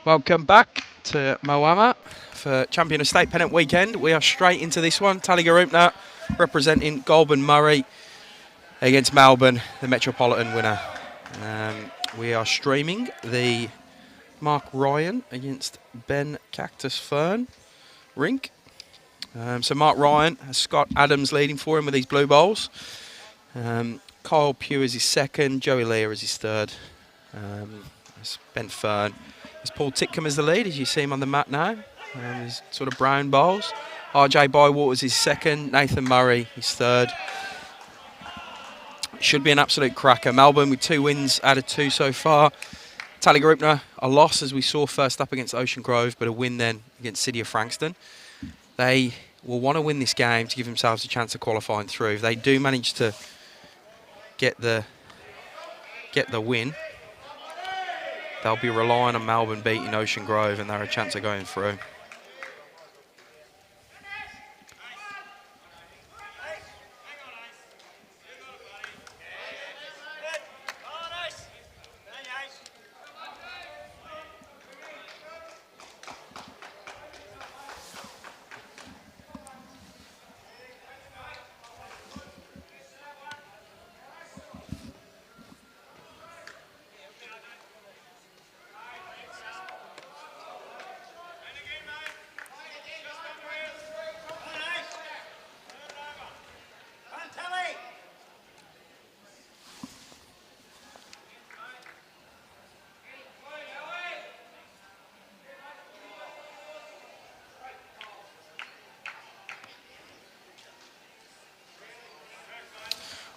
Welcome back to Moama for Champion of State Pennant weekend. We are straight into this one. Tallygaroopna representing Goulburn Murray against Melbourne, the Metropolitan winner. We are streaming the Mark Ryan against Ben Cactus Fearn rink. So Mark Ryan has Scott Adams leading for him with these blue bowls. Kyle Pugh is his second, Joey Lear is his third. It's Ben Fearn. It's Paul Titcombe as the lead, as you see him on the mat now. His sort of brown bowls. RJ Bywaters is second, Nathan Murray is third. Should be an absolute cracker. Melbourne with 2 wins out of 2 so far. Tallygaroopna, a loss as we saw first up against Ocean Grove, but a win then against City of Frankston. They will want to win this game to give themselves a chance of qualifying through. If they do manage to get the win, they'll be relying on Melbourne beating Ocean Grove and they're a chance of going through.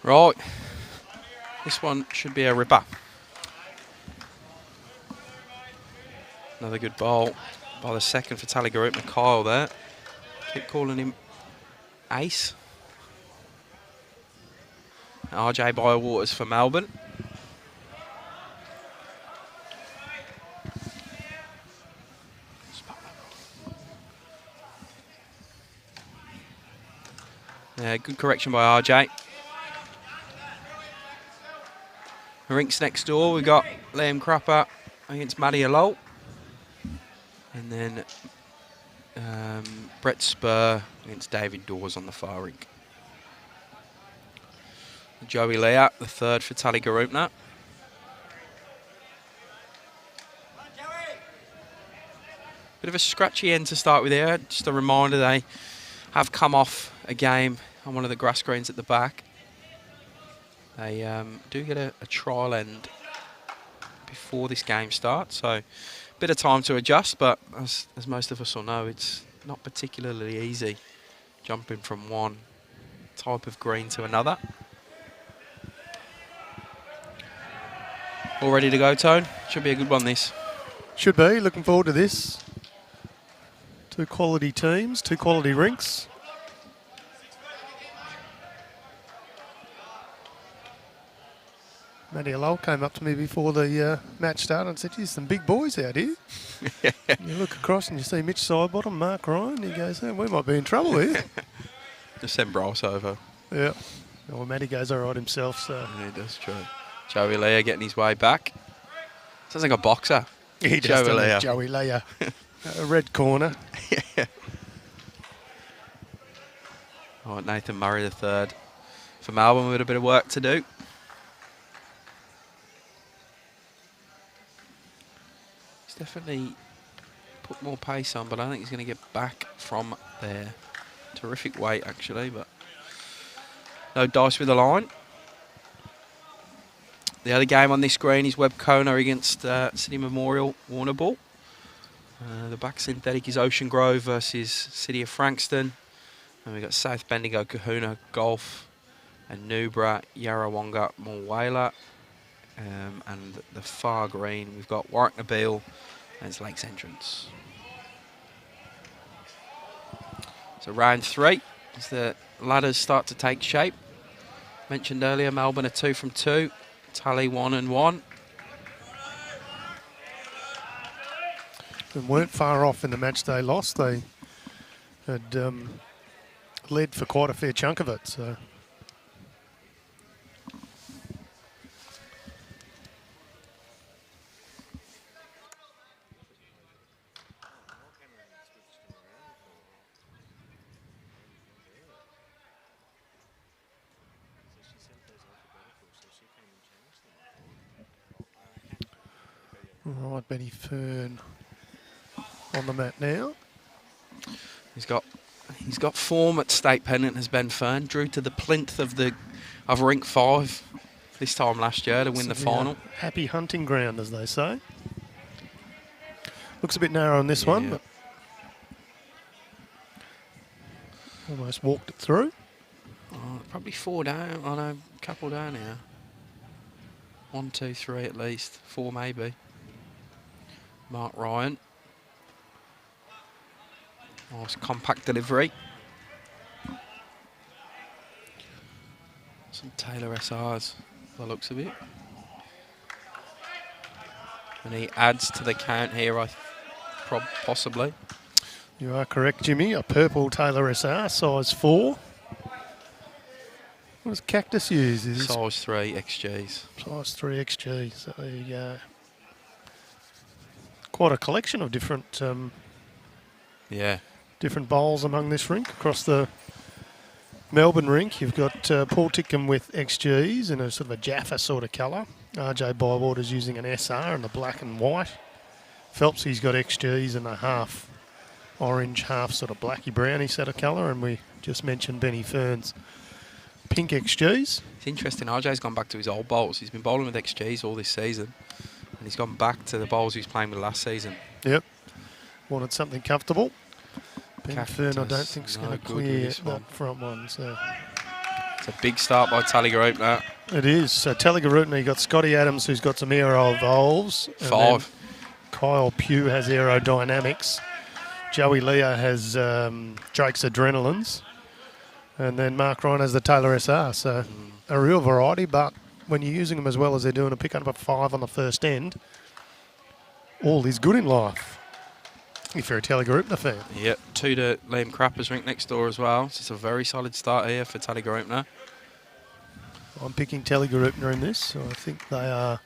Right, this one should be a ripper. Another good bowl by the second for Tallygaroopna, Kyle there. Keep calling him Ace. RJ Bywaters for Melbourne. Yeah, good correction by RJ. The rinks next door, we got Liam Crapper against Matty Alolt. And then Brett Spur against David Dawes on the far rink. Joey Lear, the third for Tallygaroopna. Bit of a scratchy end to start with here. Just a reminder, they have come off a game on one of the grass greens at the back. They do get a trial end before this game starts, so a bit of time to adjust, but as most of us will know, it's not particularly easy jumping from one type of green to another. All ready to go, Tone? Should be a good one, this. Should be. Looking forward to this. 2 quality teams, 2 quality rinks. Matty Lowell came up to me before the match started and said, "Geez, some big boys out here." You look across and you see Mitch Sidebottom, Mark Ryan. He goes, "Oh, we might be in trouble here." Just send Bryce over. Yeah. Well, Matty goes all right himself, so. Yeah, he does, true. Joey Lear getting his way back. Sounds like a boxer. He does, Joey Lear. Joey Lear. A red corner. Yeah. Oh, Nathan Murray the third. For Melbourne, with a bit of work to do. He's definitely put more pace on, but I think he's going to get back from there. Terrific weight, actually, but no dice with the line. The other game on this screen is Webb Kona against City Memorial Warrnambool. The back synthetic is Ocean Grove versus City of Frankston. And we've got South Bendigo, Kahuna, Golf, and Newbra, Yarrawonga, Mulwala. And the far green, we've got Warwick Nabil and it's Lakes Entrance. So round 3, as the ladders start to take shape. Mentioned earlier, Melbourne are 2 from 2. Tally 1 and 1. And weren't far off in the match they lost. They had led for quite a fair chunk of it. So All right, Benny Fearn on the mat now. He's got form at state pennant as Ben Fearn. Drew to the plinth of rink 5 this time last year to win the final. Happy hunting ground, as they say. Looks a bit narrow on this one, but almost walked it through. Oh, probably 4 down. I know, a couple down here. 1, 2, 3 at least. 4 maybe. Mark Ryan. Nice compact delivery. Some Taylor SRs, by the looks of it. And he adds to the count here, possibly. You are correct, Jimmy. A purple Taylor SR, size 4. What does Cactus use? Size 3 XGs. Size 3 XG, so there you go. Quite a collection of different different bowls among this rink. Across the Melbourne rink, you've got Paul Titcombe with XGs in a sort of a Jaffa sort of colour. RJ Bywaters using an SR in the black and white. Phelpsy's got XGs in a half orange, half sort of blacky browny set of colour, and we just mentioned Benny Fearn's pink XGs. It's interesting, RJ's gone back to his old bowls. He's been bowling with XGs all this season, and he's gone back to the bowls he was playing with last season. Yep. Wanted something comfortable. Ben Fearn, I don't think, is going to clear that front one. So it's a big start by Tallygaroopna. It is. So Tallygaroopna, you got Scotty Adams, who's got some aero evolves. 5. Kyle Pugh has aerodynamics. Joey Leo has Drake's Adrenalines. And then Mark Ryan has the Taylor SR. So a real variety, but when you're using them as well as they're doing, a pick up a 5 on the first end, all is good in life. If you're a Tallygaroopna fan. Yep, 2 to Liam Crapper's rink next door as well. So it's a very solid start here for Tallygaroopna. I'm picking Tallygaroopna in this. So I think they are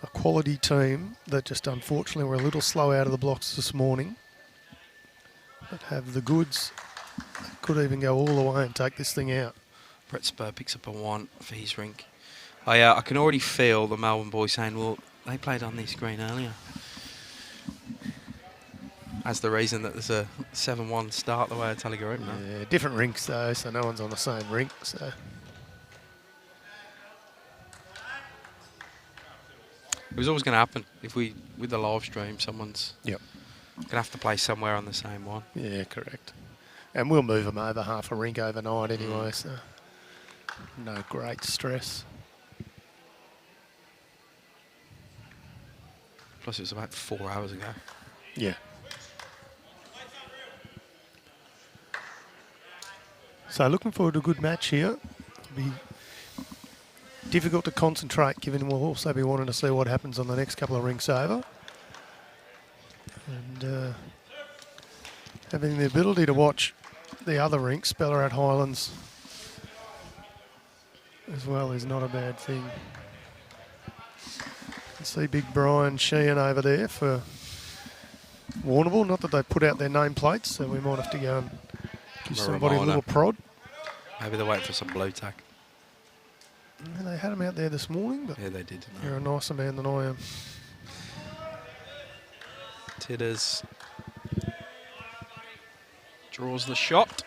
a quality team that just unfortunately were a little slow out of the blocks this morning, but have the goods. Could even go all the way and take this thing out. Brett Spur picks up a 1 for his rink. I can already feel the Melbourne boys saying, well, they played on this green earlier. As the reason that there's a 7-1 start the way at Tallygaroopna. Yeah, different rinks though, so no one's on the same rink. So it was always going to happen with the live stream. Someone's going to have to play somewhere on the same one. Yeah, correct. And we'll move them over half a rink overnight anyway, so no great stress. Plus, it was about 4 hours ago. Yeah. So looking forward to a good match here. It'll be difficult to concentrate, given we'll also be wanting to see what happens on the next couple of rinks over. And having the ability to watch the other rinks, Ballarat Highlands, as well, is not a bad thing. You see big Brian Sheehan over there for Warrnambool. Not that they put out their nameplates, so we might have to go and give somebody a little prod. Maybe they're waiting for some blue tack. And they had them out there this morning, but yeah, they did. You're a nicer man than I am. Titters draws the shot.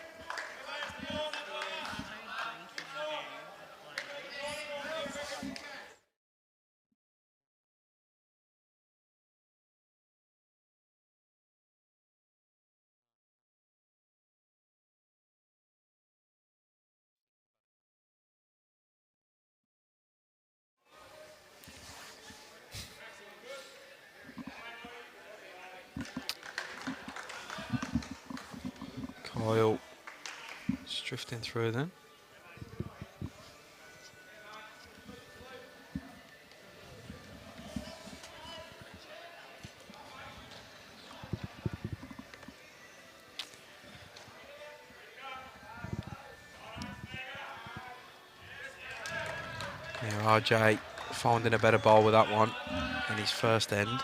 Kyle just drifting through then. Now RJ finding a better ball with that one in his first end.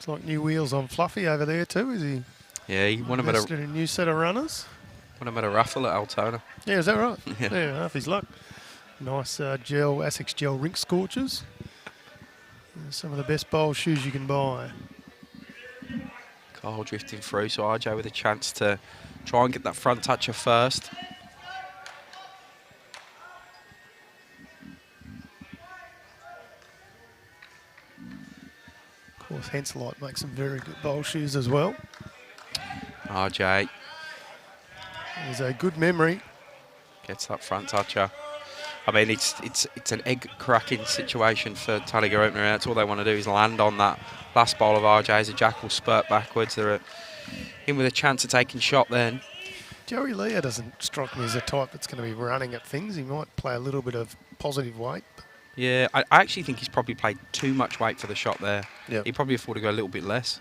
Looks like new wheels on Fluffy over there too. Is he Yeah, he won him at invested in a new set of runners? a raffle at Altona. Yeah, is that right? Yeah. Half his luck. Nice gel, Asics gel rink scorchers. Some of the best bowl shoes you can buy. Kyle drifting through, so RJ with a chance to try and get that front toucher first. Of course, Henselite makes some very good bowl shoes as well. RJ There's a good memory. gets that front toucher. I mean, it's an egg cracking situation for Tallygaroopna. That's all they want to do is land on that last bowl of RJ's. A jackal spurt backwards. They're in with a chance of taking shot then. Joey Leah doesn't strike me as a type that's going to be running at things. He might play a little bit of positive weight. Yeah, I actually think he's probably played too much weight for the shot there. Yep. He'd probably afford to go a little bit less.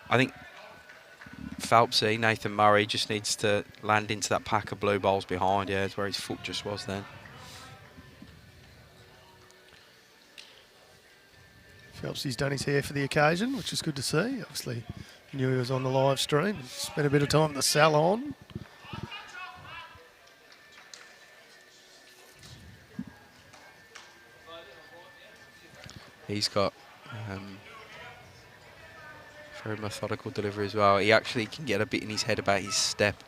I think Phelpsy, Nathan Murray, just needs to land into that pack of blue bowls behind. Yeah, it's where his foot just was then. Phelpsy's done his hair for the occasion, which is good to see. Obviously, knew he was on the live stream. Spent a bit of time in the salon. He's got very methodical delivery as well. He actually can get a bit in his head about his step.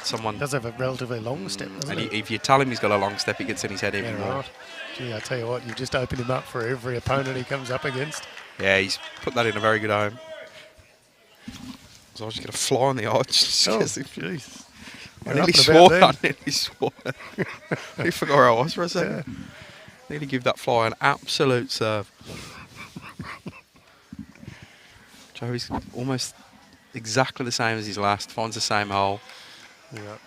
Someone Does have a relatively long step, doesn't and he? if you tell him he's got a long step, he gets in his head even more. Right. Gee, I tell you what, you've just opened him up for every opponent he comes up against. Yeah, he's put that in a very good home. So I was just going to fly on the arch. Oh, jeez. I nearly swore. I nearly swore. I forgot where I was for a second. Yeah. Nearly give that fly an absolute serve. Joey's almost exactly the same as his last. Finds the same hole. Yeah.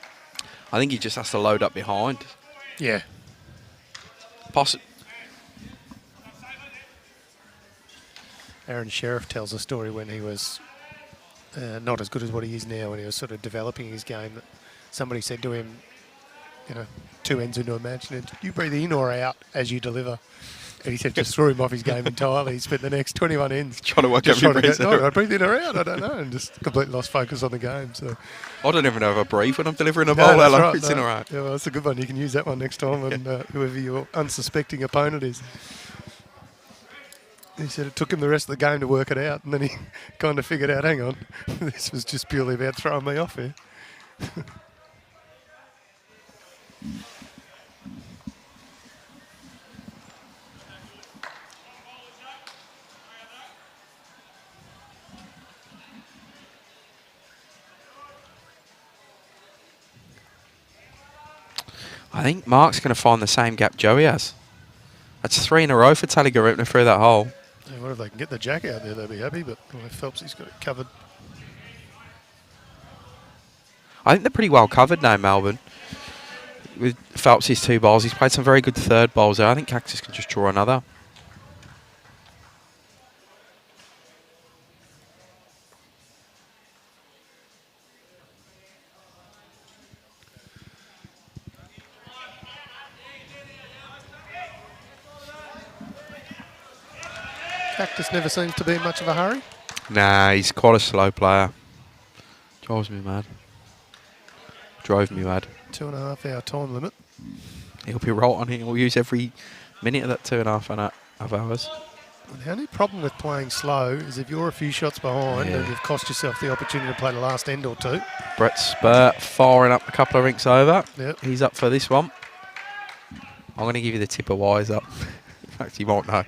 I think he just has to load up behind. Yeah. Aaron Sheriff tells a story when he was not as good as what he is now, when he was sort of developing his game. That somebody said to him, you know, 2 ends into a match, and you breathe in or out as you deliver. And he said just threw him off his game entirely. He spent the next 21 ends trying to work every breath. No, I breathe in or out, I don't know, and just completely lost focus on the game. So I don't even know if I breathe when I'm delivering a bowl. that's Hello, right, it's in or out. Yeah, well, that's a good one. You can use that one next time, and whoever your unsuspecting opponent is. He said it took him the rest of the game to work it out, and then he kind of figured out, hang on, this was just purely about throwing me off here. I think Mark's going to find the same gap Joey has. That's 3 in a row for Tallygaroopna through that hole. Yeah, well, if they can get the jack out there, they'll be happy, but Phelpsy's got it covered. I think they're pretty well covered now, Melbourne. With Phelpsy's 2 bowls, he's played some very good third bowls there. I think Cactus can just draw another. Cactus never seems to be in much of a hurry. Nah, he's quite a slow player. Drives me mad. Drove me mad. 2.5 hour time limit. He'll be right on it. He'll use every minute of that 2.5 hours. And the only problem with playing slow is if you're a few shots behind Yeah. and you've cost yourself the opportunity to play the last end or two. Brett Spurt firing up a couple of rinks over. Yep. He's up for this one. I'm going to give you the tip of wise up. In fact, you won't know.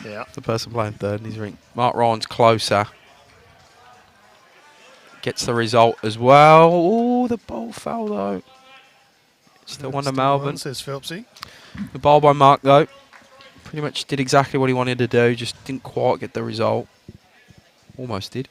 Yeah. The person playing third in his rink. Mark Ryan's closer. Gets the result as well. Oh, the bowl fell though. Still one to Melbourne. Says Phelpsy. The bowl by Mark though. Pretty much did exactly what he wanted to do. Just didn't quite get the result. Almost did.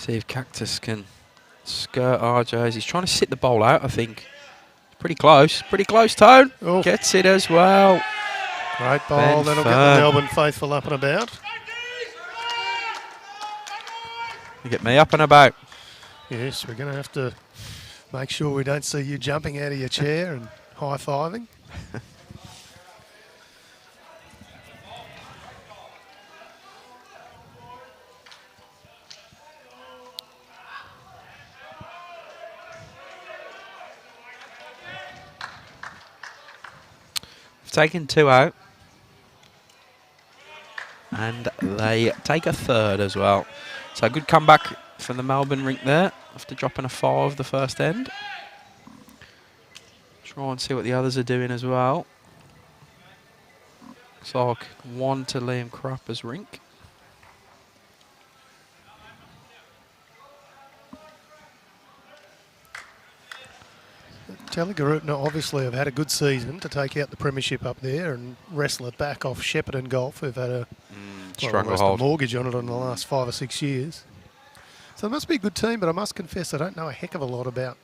See if Cactus can skirt RJ's. He's trying to sit the bowl out, I think. Pretty close, Tone. Oh. Gets it as well. Great ball, that'll get the Melbourne faithful up and about. You get me up and about. Yes, we're going to have to make sure we don't see you jumping out of your chair and high-fiving. Taken 2 out. And they take a third as well. So a good comeback for the Melbourne rink there after dropping a 5 the first end. Try and see what the others are doing as well. Looks like 1 to Liam Crapper's rink. Tallygaroopna obviously have had a good season to take out the premiership up there and wrestle it back off Shepparton Golf, who've had a mortgage on it in the last 5 or 6 years. So it must be a good team, but I must confess I don't know a heck of a lot about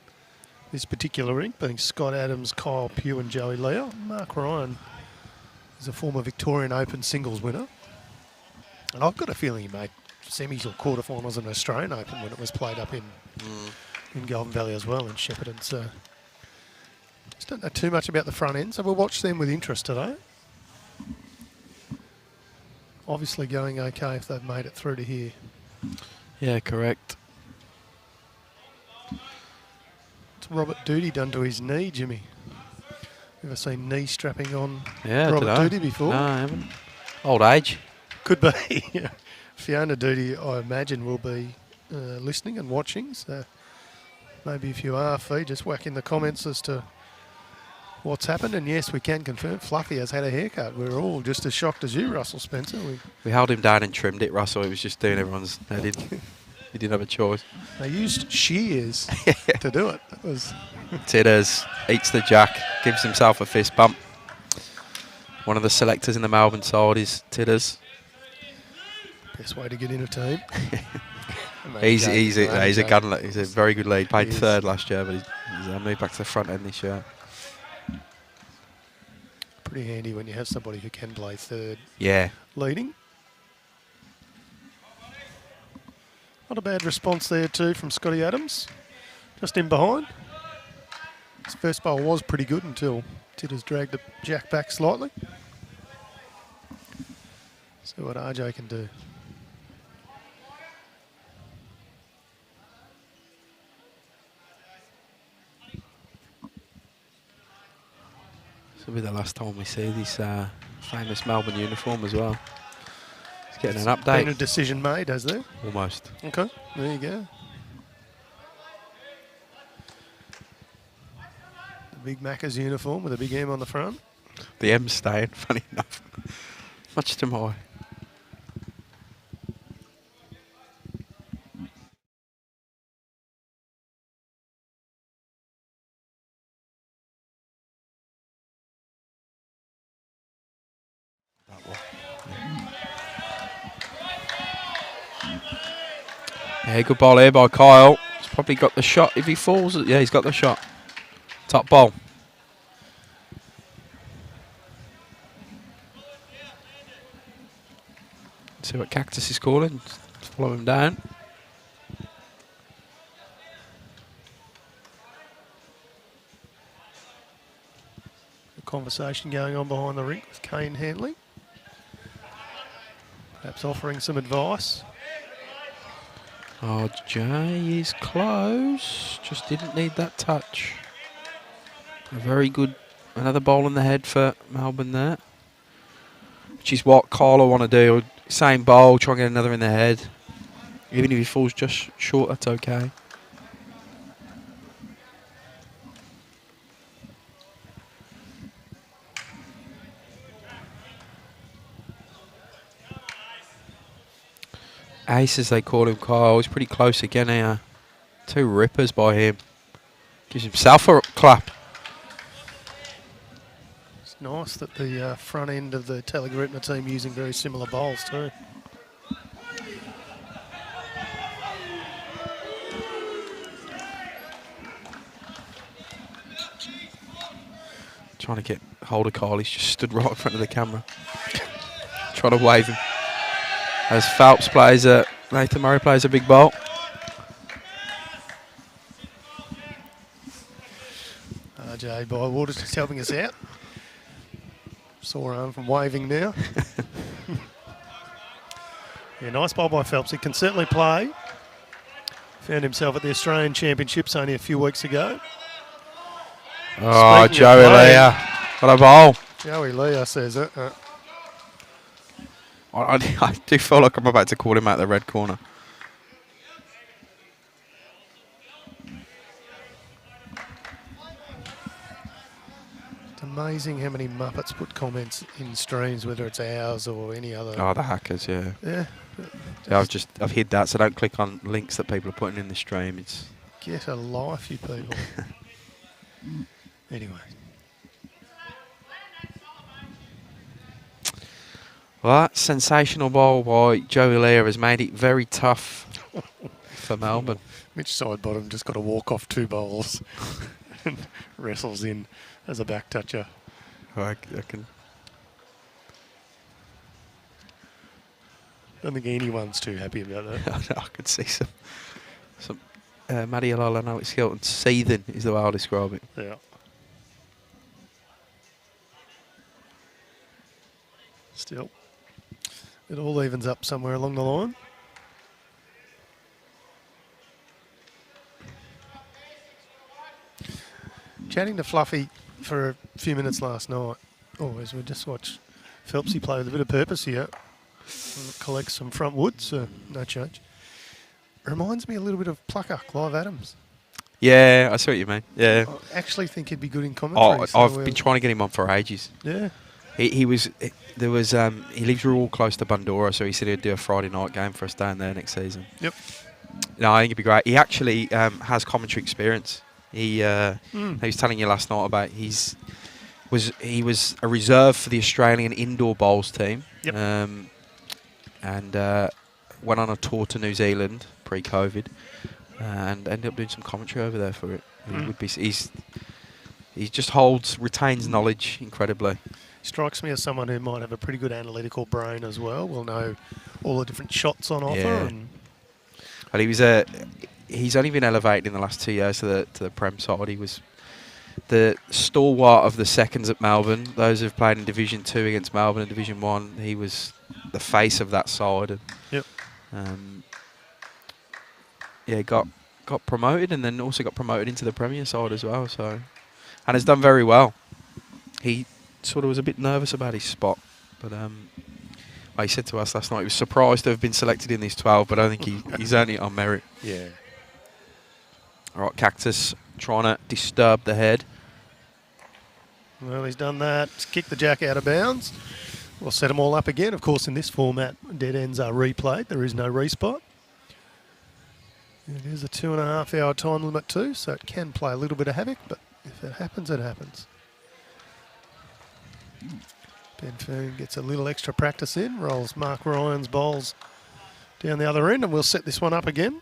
this particular rink, being Scott Adams, Kyle Pugh and Joey Leo. Mark Ryan is a former Victorian Open singles winner. And I've got a feeling he made semis or quarterfinals in an Australian Open when it was played up in Golden Valley as well in Shepparton. So just don't know too much about the front end, so we'll watch them with interest today. Obviously going okay if they've made it through to here. Yeah, correct. What's Robert Doody done to his knee, Jimmy? Ever seen knee strapping on Yeah, Robert Doody before? No, I haven't. Old age. Could be. Fiona Doody, I imagine, will be listening and watching. So maybe if you are, Fee, just whack in the comments as to what's happened. And yes, we can confirm Fluffy has had a haircut. We're all just as shocked as you, Russell Spencer. We held him down and trimmed it, Russell. He was just doing everyone's head in. He didn't have a choice. They used shears to do it. That was Titters eats the jack, gives himself a fist bump. One of the selectors in the Melbourne side is Titters. Best way to get in a team. he's a gun. He's a very good lead. Played third last year, but he's moved back to the front end this year. Pretty handy when you have somebody who can play third. Yeah. Leading. Not a bad response there too from Scotty Adams. Just in behind. His first bowl was pretty good until Titters dragged the jack back slightly. See what RJ can do. This will be the last time we see this famous Melbourne uniform as well. He's getting an update. Been a decision made, has there? Almost. Okay, there you go. The Big Macca's uniform with a big M on the front. The M's staying, funny enough. Much to my... Yeah, good ball here by Kyle. He's probably got the shot if he falls. Yeah, he's got the shot. Top ball. See what Cactus is calling. Follow him down. A conversation going on behind the rink with Kane Handley. Perhaps offering some advice. RJ is close. Just didn't need that touch. A very good, another bowl in the head for Melbourne there. Which is what Carla want to do. Same bowl, try and get another in the head. Even if he falls just short, that's okay. Ace, as they call him, Kyle. He's pretty close again here. 2 rippers by him. Gives himself a clap. It's nice that the front end of the Tallygaroopna team using very similar bowls too. trying to get hold of Carl. He's just stood right in front of the camera, trying to wave him. As Phelps plays Nathan Murray plays a big ball. RJ Bywaters just helping us out. Sore arm from waving now. Yeah, nice ball by Phelps. He can certainly play. Found himself at the Australian Championships only a few weeks ago. Oh, Speaking Joey of playing, Leah. What a ball. Joey Leah says it. I do feel like I'm about to call him out the red corner. It's amazing how many Muppets put comments in streams, whether it's ours or any other. Oh, the hackers, yeah. Yeah. Yeah, I've hid that, so don't click on links that people are putting in the stream. It's Get a life, you people. Anyway. Well, that sensational ball by Joey Leah has made it very tough for Melbourne. Mitch Sidebottom just got to walk off 2 bowls and wrestles in as a back toucher. I can. I don't think anyone's too happy about that. I could see some Matty Alala, no, it's Hilton. Seething is the way I'll describe it. Yeah. Still, it all evens up somewhere along the line. Chatting to Fluffy for a few minutes last night. Oh, as we just watched Phelpsy play with a bit of purpose here. Collect some front wood, so no change. Reminds me a little bit of Plucker, Clive Adams. Yeah, I see what you mean. Yeah. I actually think he'd be good in commentary. I've been trying to get him on for ages. Yeah. He lives real close to Bundoora, so he said he'd do a Friday night game for us down there next season. Yep. No, I think it'd be great. He actually has commentary experience. He was telling you last night about he was a reserve for the Australian indoor bowls team. Yep. And went on a tour to New Zealand pre-COVID, and ended up doing some commentary over there for it. He just retains knowledge incredibly. Strikes me as someone who might have a pretty good analytical brain as well. Will know all the different shots on offer. Yeah. But he's only been elevated in the last 2 years to the Prem side. He was the stalwart of the seconds at Melbourne. Those who've played in Division 2 against Melbourne in Division 1, he was the face of that side. And, yep. Got promoted, and then also got promoted into the Premier side as well. So, and has done very well. He sort of was a bit nervous about his spot, but like he said to us last night, he was surprised to have been selected in this 12, but I think he's only on merit. Yeah. All right, Cactus trying to disturb the head. Well, he's done that. He's kicked the jack out of bounds. We'll set them all up again. Of course, in this format, dead ends are replayed. There is no respot. It is a 2.5 hour time limit too, so it can play a little bit of havoc, but if it happens, it happens. Ben Fearn gets a little extra practice in, rolls Mark Ryan's bowls down the other end, and we'll set this one up again.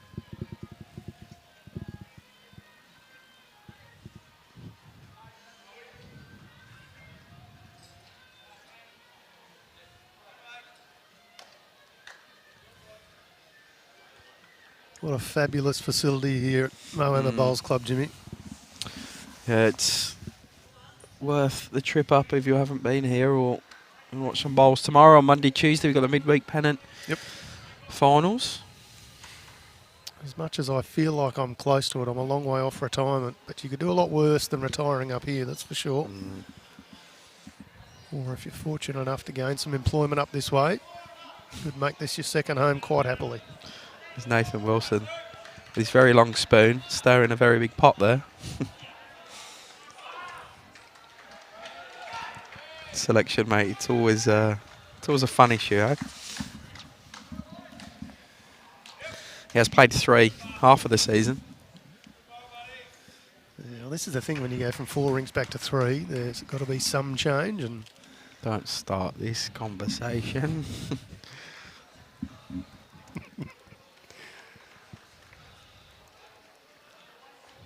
What a fabulous facility here at Moama Bowls Club, Jimmy. Yeah, it's worth the trip up if you haven't been here, or watch some bowls tomorrow. On Monday, Tuesday, we've got the midweek Pennant finals. As much as I feel like I'm close to it, I'm a long way off retirement, but you could do a lot worse than retiring up here, that's for sure. Or if you're fortunate enough to gain some employment up this way, you could make this your second home quite happily. There's Nathan Wilson with his very long spoon, stirring a very big pot there. Selection, mate. It's always a fun issue, eh? He has played 3, half of the season. Yeah, well, this is the thing when you go from 4 rings back to 3. There's got to be some change, and don't start this conversation.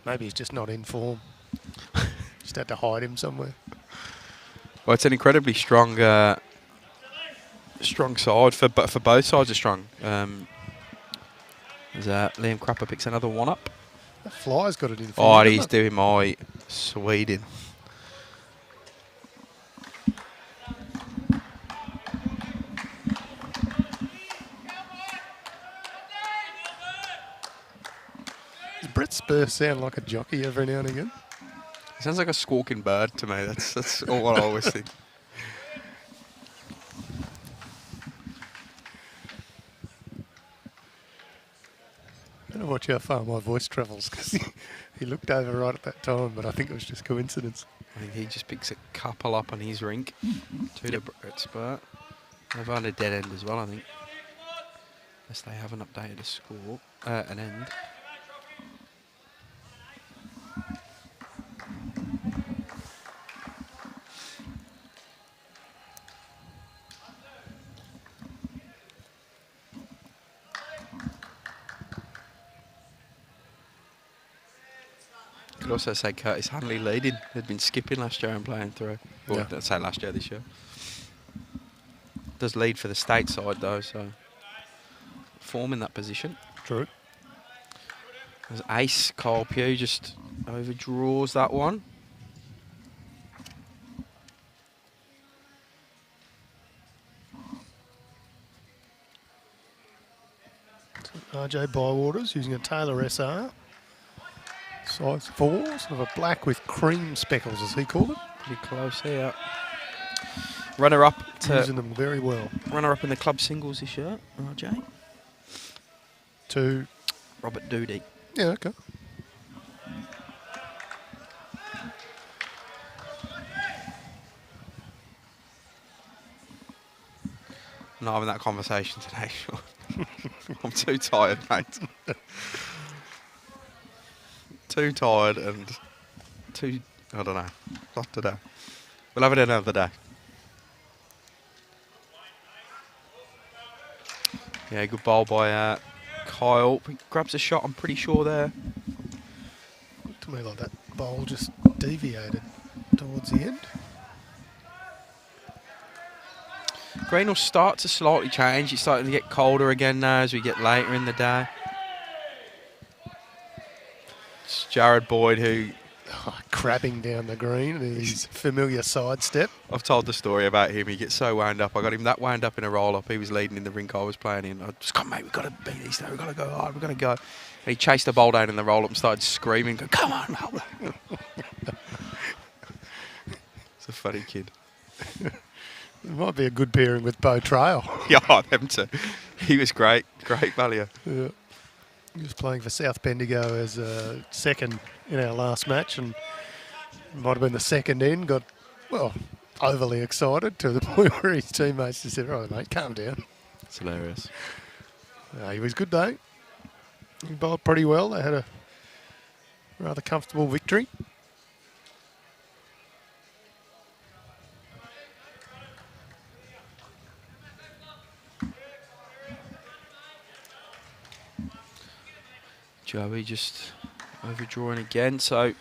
maybe he's just not in form. Just had to hide him somewhere. Well, it's an incredibly strong strong side for both sides are strong. As Liam Crapper picks another one up. That fly's got it in. Oh, he's doing my Sweden. Does Brett Spur sound like a jockey every now and again? It sounds like a squawking bird to me. That's all what I always think. I don't know how far my voice travels because he looked over right at that time, but I think it was just coincidence. I think he just picks a couple up on his rink. Two to Brett Spur. They've had a dead end as well, I think. Unless they haven't updated a score, an end. Could also say Curtis Hanley leading. They'd been skipping last year and playing through. Well, Yeah. I'd say last year, this year. Does lead for the state side though, so form in that position. True. As Ace Kyle Pugh just overdraws that one. RJ Bywaters using a Taylor SR. Size 4, sort of a black with cream speckles, as he called it. Pretty close here. Runner up Using them very well. runner up in the club singles this year, RJ. To, Robert Doody. yeah, okay. I'm not having that conversation today, Sean. I'm too tired, mate. Too tired and too, I don't know, not today. We'll have it another day. Yeah, good ball by Kyle. He grabs a shot, I'm pretty sure there. Looked to me like that bowl just deviated towards the end. Green will start to slightly change. It's starting to get colder again now as we get later in the day. It's Jared Boyd who... Crabbing down the green in his familiar sidestep. I've told the story about him. He gets so wound up. I got him that wound up in a roll-up. He was leading in the rink I was playing in. I just, come mate, we've got to beat these now. We've got to go hard. We've got to go. And he chased the ball down in the roll-up and started screaming, go, come on, roll. It's a funny kid. It might be a good pairing with Bo Trail. Yeah, them too. He was great. Great value. Yeah. He was playing for South Bendigo as a second in our last match and might have been the second in, got, well, overly excited to the point where his teammates just said, right, mate, calm down. It's hilarious. He was good, though. He bowled pretty well. They had a rather comfortable victory. Joey just overdrawing again. So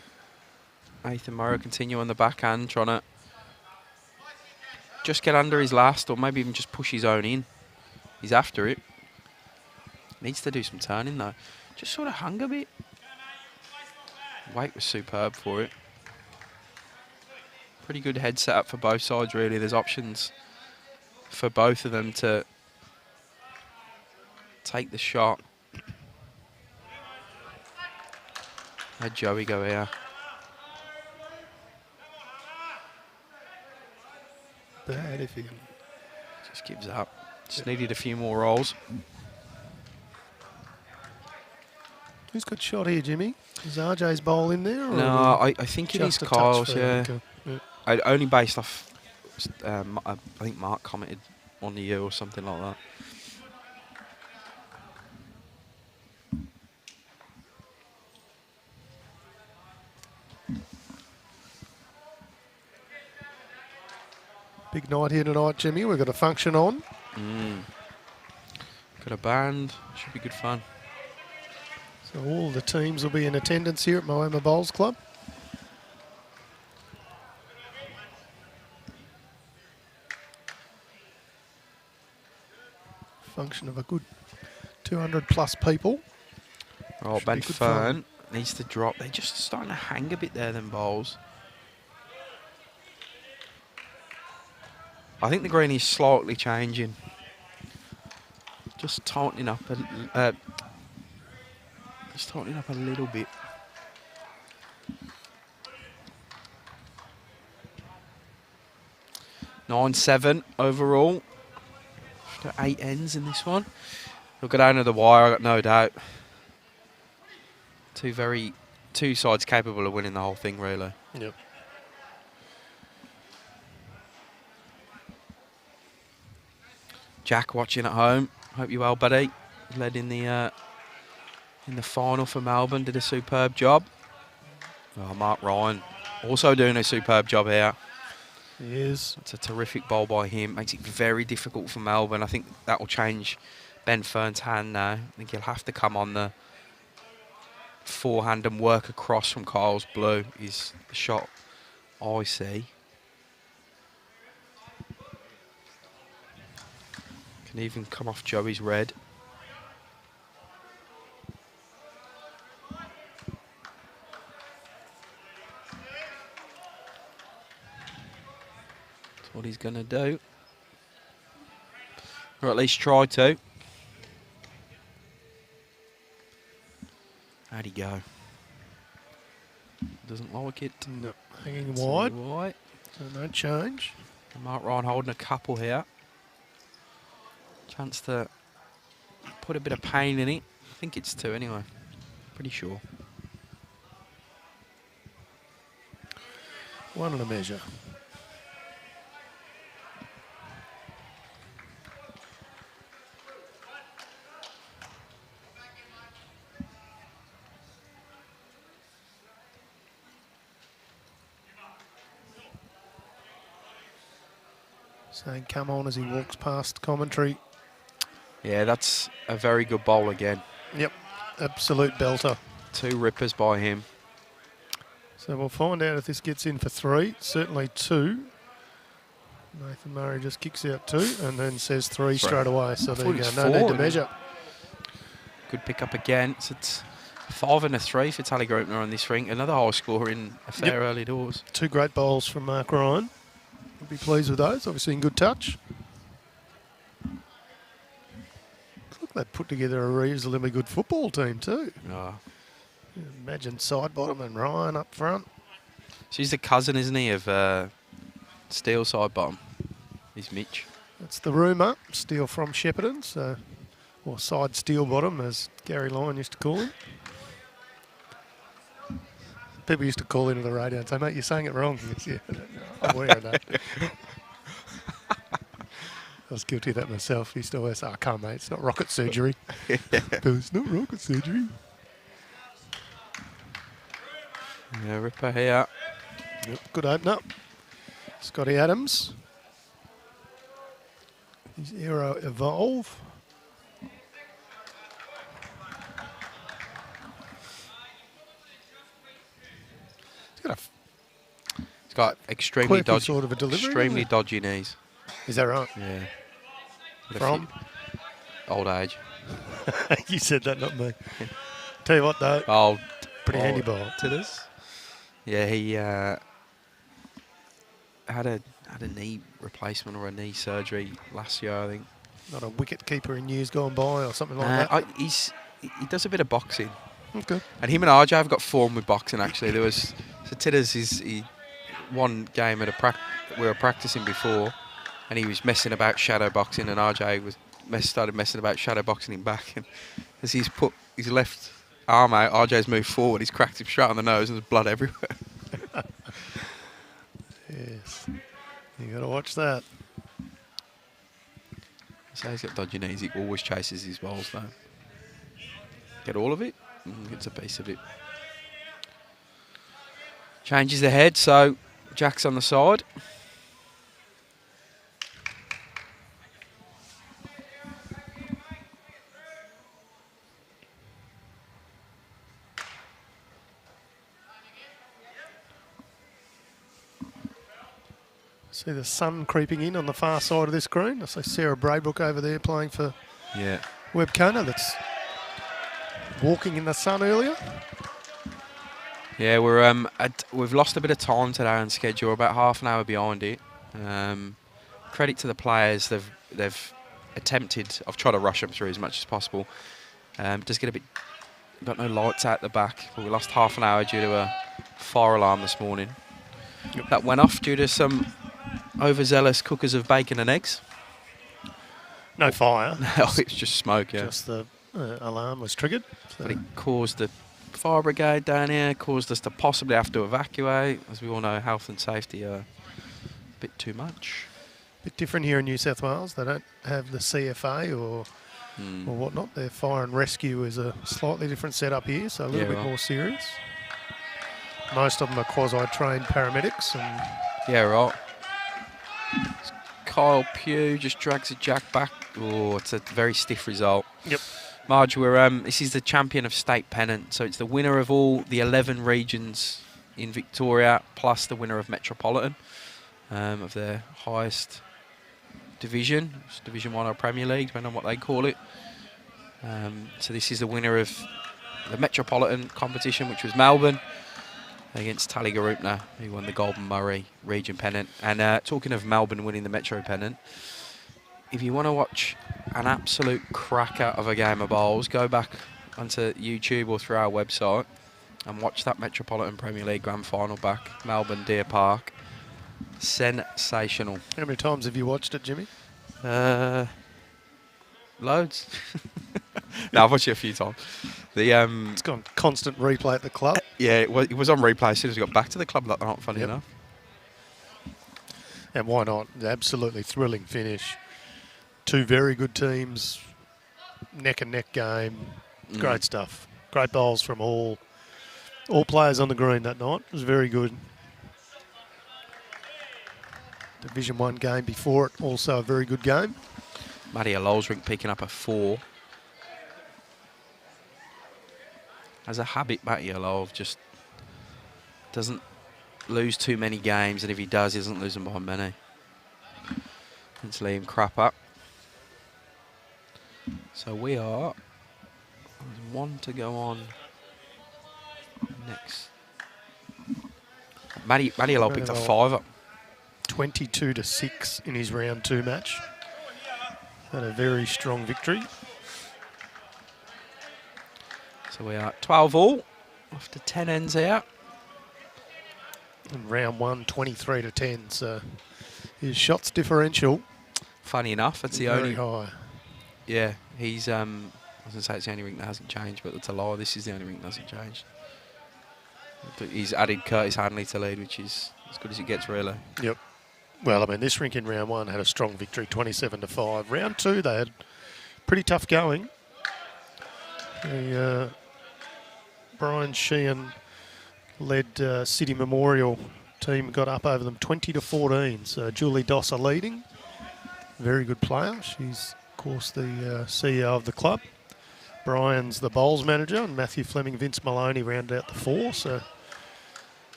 Nathan Morrow continue on the backhand, trying to just get under his last or maybe even just push his own in. He's after it. Needs to do some turning though. Just sort of hung a bit. Weight was superb for it. Pretty good head set up for both sides really. There's options for both of them to take the shot. Had Joey go here. Bad if he can. Just gives up. Just needed a few more rolls. Who's got shot here, Jimmy? Is RJ's bowl in there? Or No, I think it is just a touch Kyle's, for- yeah. okay. Yeah. Only based off, I think Mark commented on the year or something like that. Big night here tonight, Jimmy. We've got a function on. Got a band. Should be good fun. So all the teams will be in attendance here at Moama Bowls Club. function of a good 200 plus people. Oh, Should Ben be good Fearn needs to drop. They're just starting to hang a bit there, them bowls. I think the green is slightly changing. Just tightening up a little bit. 9-7 overall. 8 ends in this one. We'll go down to the wire, I got no doubt. Two sides capable of winning the whole thing, really. Yep. Jack watching at home. Hope you're well, buddy. Led in the final for Melbourne. Did a superb job. Oh, Mark Ryan also doing a superb job here. He is. It's a terrific bowl by him. Makes it very difficult for Melbourne. I think that will change Ben Fearn's hand now. I think he'll have to come on the forehand and work across from Kyle's blue is the shot I see. Can even come off Joey's red. That's what he's going to do. Or at least try to. How'd he go? Doesn't like it. No. Hanging wide. White. So no change. And Mark Ryan holding a couple here. Chance to put a bit of pain in it. I think it's 2 anyway. Pretty sure. 1 and a measure. Saying come on as he walks past commentary. Yeah, that's a very good bowl again. Yep, absolute belter. 2 rippers by him. So we'll find out if this gets in for 3. Certainly 2. Nathan Murray just kicks out 2 and then says 3 straight away. So there you go. No need to measure. Good pick up again. So it's 5 and a 3 for Tallygaroopna on this ring. Another high score in a fair early doors. 2 great bowls from Mark Ryan. We'll be pleased with those. Obviously in good touch. Look, they've put together a reasonably good football team too. Oh. Imagine side bottom and Ryan up front. She's the cousin, isn't he, of Steele side bottom? He's Mitch. That's the rumour. Steele from Shepparton, so, or side steel bottom, as Gary Lyon used to call him. People used to call into the radio and say, mate, you're saying it wrong. Yeah, I'm aware of that. I was guilty of that myself. He used to always say, oh, come on, mate, it's not rocket surgery. It's not rocket surgery. Yeah, ripper here. Yep, good opener. Scotty Adams. His Aero Evolve. He's got extremely dodgy, sort of a delivery, extremely dodgy knees. Is that right? Yeah. From? Old age. You said that, not me. Tell you what, though. Old. Pretty handy ball. Titters. Yeah, he had a knee replacement or a knee surgery last year, I think. Not a wicket keeper in years gone by or something like that? He does a bit of boxing. Okay. And him and RJ have got form with boxing, actually. There was... So Titters, he one game at we were practicing before, and he was messing about shadow boxing, and RJ started messing about shadow boxing him back. And as he's put his left arm out, RJ's moved forward, he's cracked him straight on the nose, and there's blood everywhere. Yes. You got to watch that. So he's got dodgy knees, he always chases his balls, though. Get all of it, gets a piece of it. Changes the head, so Jack's on the side. See the sun creeping in on the far side of this green. I see Sarah Braybrook over there playing for Yeah. Webcana that's walking in the sun earlier. Yeah, we've lost a bit of time today on schedule. We're about half an hour behind it. Credit to the players. They've attempted. I've tried to rush them through as much as possible. Just get a bit. Got no lights out the back, but we lost half an hour due to a fire alarm this morning. Yep. That went off due to some overzealous cookers of bacon and eggs. No fire. No, it's just smoke. Yeah, Just the alarm was triggered. So but it caused the fire brigade down here. Caused us to possibly have to evacuate. As we all know, health and safety are a bit too much. bit different here in New South Wales. They don't have the CFA or whatnot. Their fire and rescue is a slightly different setup here, so a little bit more serious. Most of them are quasi-trained paramedics. And Yeah, right. Kyle Pugh just drags a jack back. Oh, it's a very stiff result. Yep. Marge, this is the champion of state pennant, so it's the winner of all the 11 regions in Victoria, plus the winner of Metropolitan, of their highest division. It's Division 1 or Premier League, depending on what they call it. So this is the winner of the Metropolitan competition, which was Melbourne, against Tallygaroopna, who won the Goulburn Murray region pennant. And talking of Melbourne winning the Metro pennant, if you want to watch an absolute cracker of a game of bowls, go back onto YouTube or through our website and watch that Metropolitan Premier League Grand Final back, Melbourne Deer Park. Sensational. how many times have you watched it, Jimmy? Loads. No, I've watched it a few times. It's gone constant replay at the club. Yeah, it was on replay as soon as we got back to the club that night, funny enough. And why not? Absolutely thrilling finish. Two very good teams, neck and neck game. Great stuff. Great bowls from all players on the green that night. It was very good. Division 1 game before it, also a very good game. Matty Lolsrink picking up a 4. As a habit, Matty Lol just doesn't lose too many games, and if he does, he doesn't lose them by many. Let's leave him crap up. So we are, there's one to go on next. Matty Lol picked a 5 up. 22-6 in his round 2 match. Had a very strong victory. So we are 12 all after 10 ends out. And round 1, 23-10. So his shots differential. Funny enough, that's the very only. high. Yeah, he's. I was going to say it's the only rink that hasn't changed, but that's a lie. This is the only rink that hasn't changed. But he's added Curtis Hanley to lead, which is as good as it gets, really. Yep. Well, I mean, this rink in round 1 had a strong victory, 27-5. Round 2, they had pretty tough going. Brian Sheehan led City Memorial team, got up over them 20-14. So Julie Dosser leading. Very good player. She's, of course, the CEO of the club. Brian's the bowls manager, and Matthew Fleming, Vince Maloney rounded out the 4. So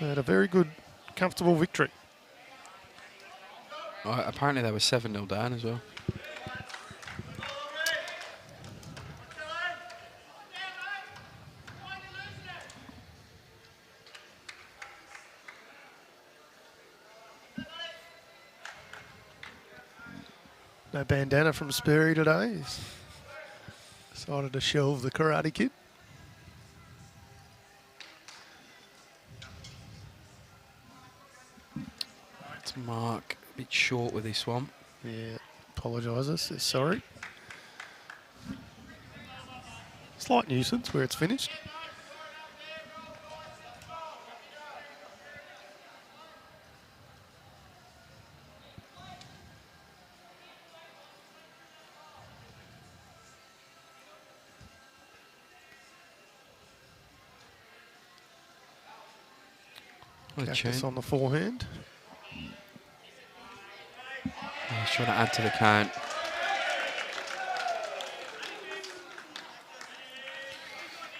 they had a very good, comfortable victory. Apparently they were 7-0 down as well. No bandana from Sperry today. He's decided to shelve the Karate Kid. It's Mark a bit short with this one. Yeah, apologises, says sorry. Slight nuisance where it's finished. Cactus on the forehand. He's trying to add to the count.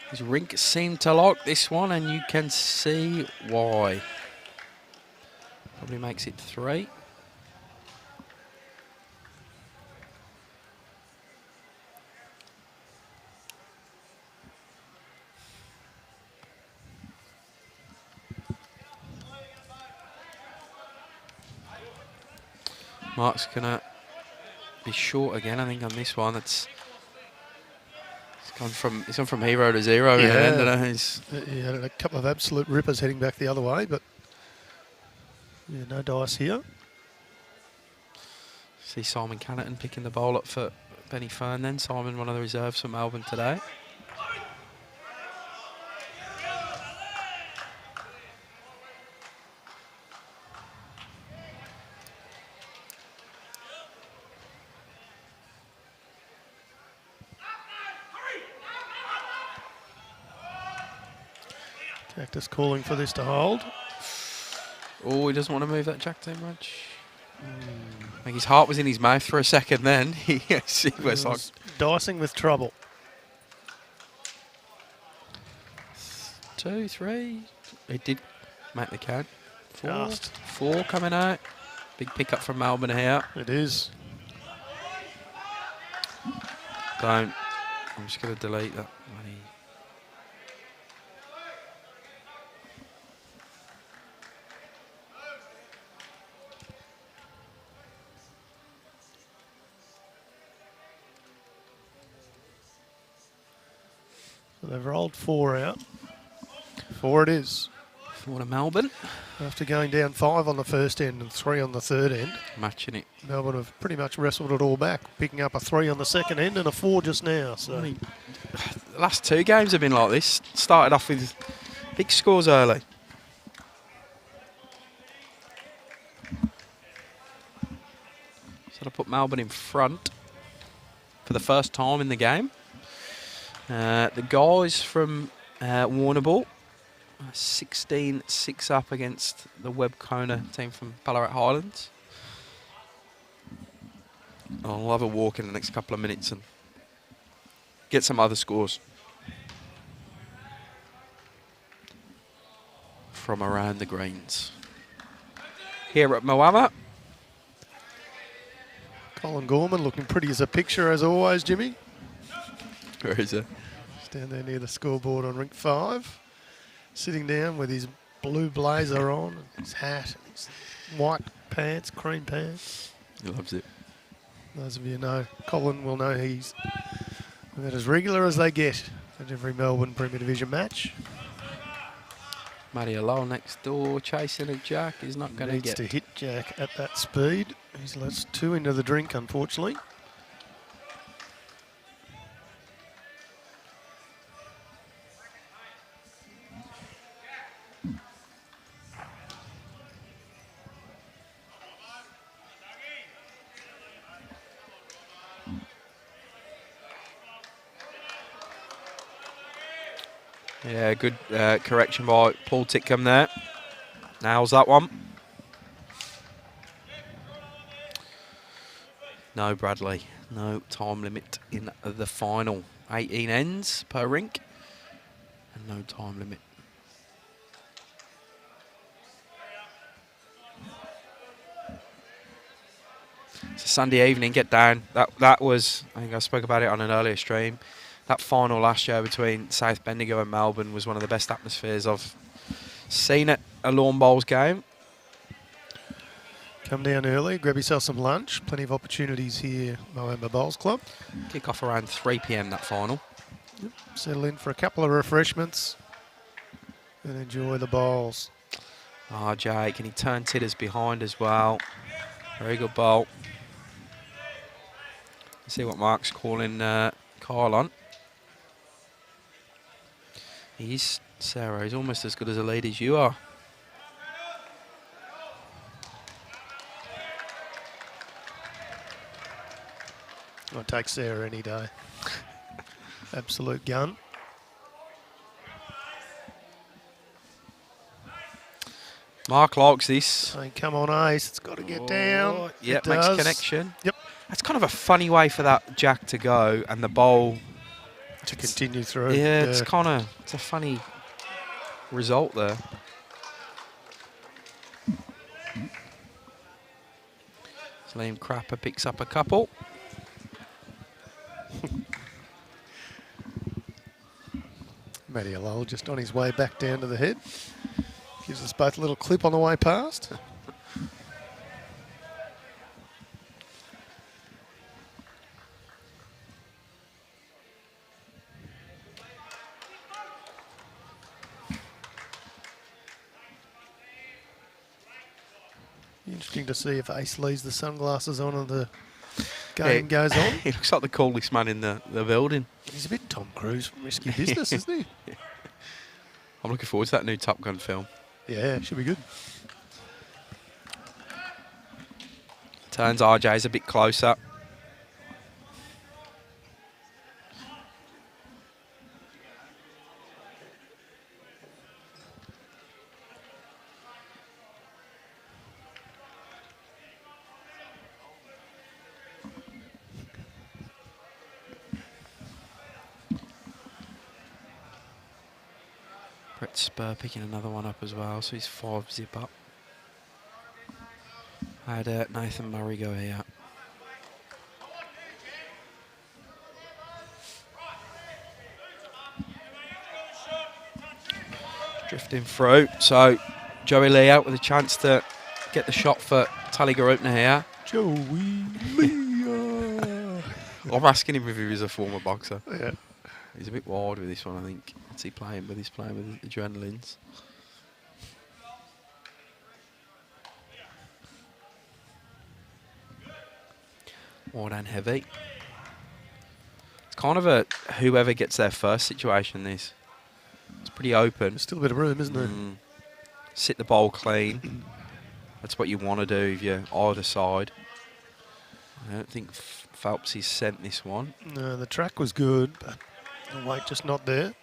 His rink seemed to lock this one, and you can see why. Probably makes it 3. Mark's going to be short again, I think, on this one. It's gone from hero to zero in the end. And he had a couple of absolute rippers heading back the other way, but yeah, no dice here. See Simon Cannerton picking the bowl up for Benny Fearn then. Simon, one of the reserves for Melbourne today. Cactus calling for this to hold. Oh, he doesn't want to move that jack too much. I think his heart was in his mouth for a second then. He was like dicing with trouble. 2, 3. It did make the count. 4. Just. 4 coming out. Big pickup from Melbourne here. It is. I'm just going to delete that money. So they've rolled 4 out. 4 it is. 4 to Melbourne. After going down 5 on the first end and 3 on the third end. Matching it. Melbourne have pretty much wrestled it all back, picking up a 3 on the second end and a 4 just now. So The last 2 games have been like this. Started off with big scores early. So I put Melbourne in front for the first time in the game. The guys from Warrnambool, 16-6 up against the Webb Kona team from Ballarat Highlands. I'll have a walk in the next couple of minutes and get some other scores from around the greens. Here at Moama. Colin Gorman looking pretty as a picture as always, Jimmy. Where is it? Down there near the scoreboard on rink 5. Sitting down with his blue blazer on, and his hat, and his white pants, cream pants. He loves it. Those of you know, Colin will know he's about as regular as they get at every Melbourne Premier Division match. Matty Lowell next door chasing a jack. He's not going to Needs get to hit Jack at that speed. He's lets 2 into the drink, unfortunately. Yeah, good correction by Paul Titcombe there. Nails that one. No, Bradley. No time limit in the final. 18 ends per rink. And no time limit. It's a Sunday evening, get down. That was, I think I spoke about it on an earlier stream. That final last year between South Bendigo and Melbourne was one of the best atmospheres I've seen at a lawn bowls game. Come down early, grab yourself some lunch. Plenty of opportunities here, Moama Bowls Club. Kick off around 3 p.m. that final. Yep. Settle in for a couple of refreshments and enjoy the bowls. Oh, Jake, and he turned Titters behind as well. Very good bowl. Let's see what Mark's calling Kyle on. He's, Sarah, he's almost as good as a lead as you are. I'll take Sarah any day. Absolute gun. Mark likes this. Saying, come on, Ace, it's got to get down. Yep, It makes does. connection. Yep. That's kind of a funny way for that jack to go and the bowl To continue through. Yeah, it's kind of, it's a funny result there. So Liam Crapper picks up a couple. Matty Lowell just on his way back down to the head. Gives us both a little clip on the way past. Interesting to see if Ace leaves the sunglasses on and the game goes on. He looks like the coolest man in the building. He's a bit Tom Cruise from Risky Business, isn't he? I'm looking forward to that new Top Gun film. Yeah, should be good. Turns RJ's a bit closer. Brett Spur picking another one up as well, so he's 5 zip up. I had Nathan Murray go here. Drifting through, so Joey Lee out with a chance to get the shot for Tallygaroopna here. Joey Lee. I'm asking him if he was a former boxer. Yeah. He's a bit wild with this one, I think. What's he playing with? He's playing with adrenalines. Wide and heavy. It's kind of a whoever gets there first situation, this. It's pretty open. There's still a bit of room, isn't there? Sit the bowl clean. That's what you want to do if you're either side. I don't think Phelpsy's sent this one. No, the track was good, but the weight just not there.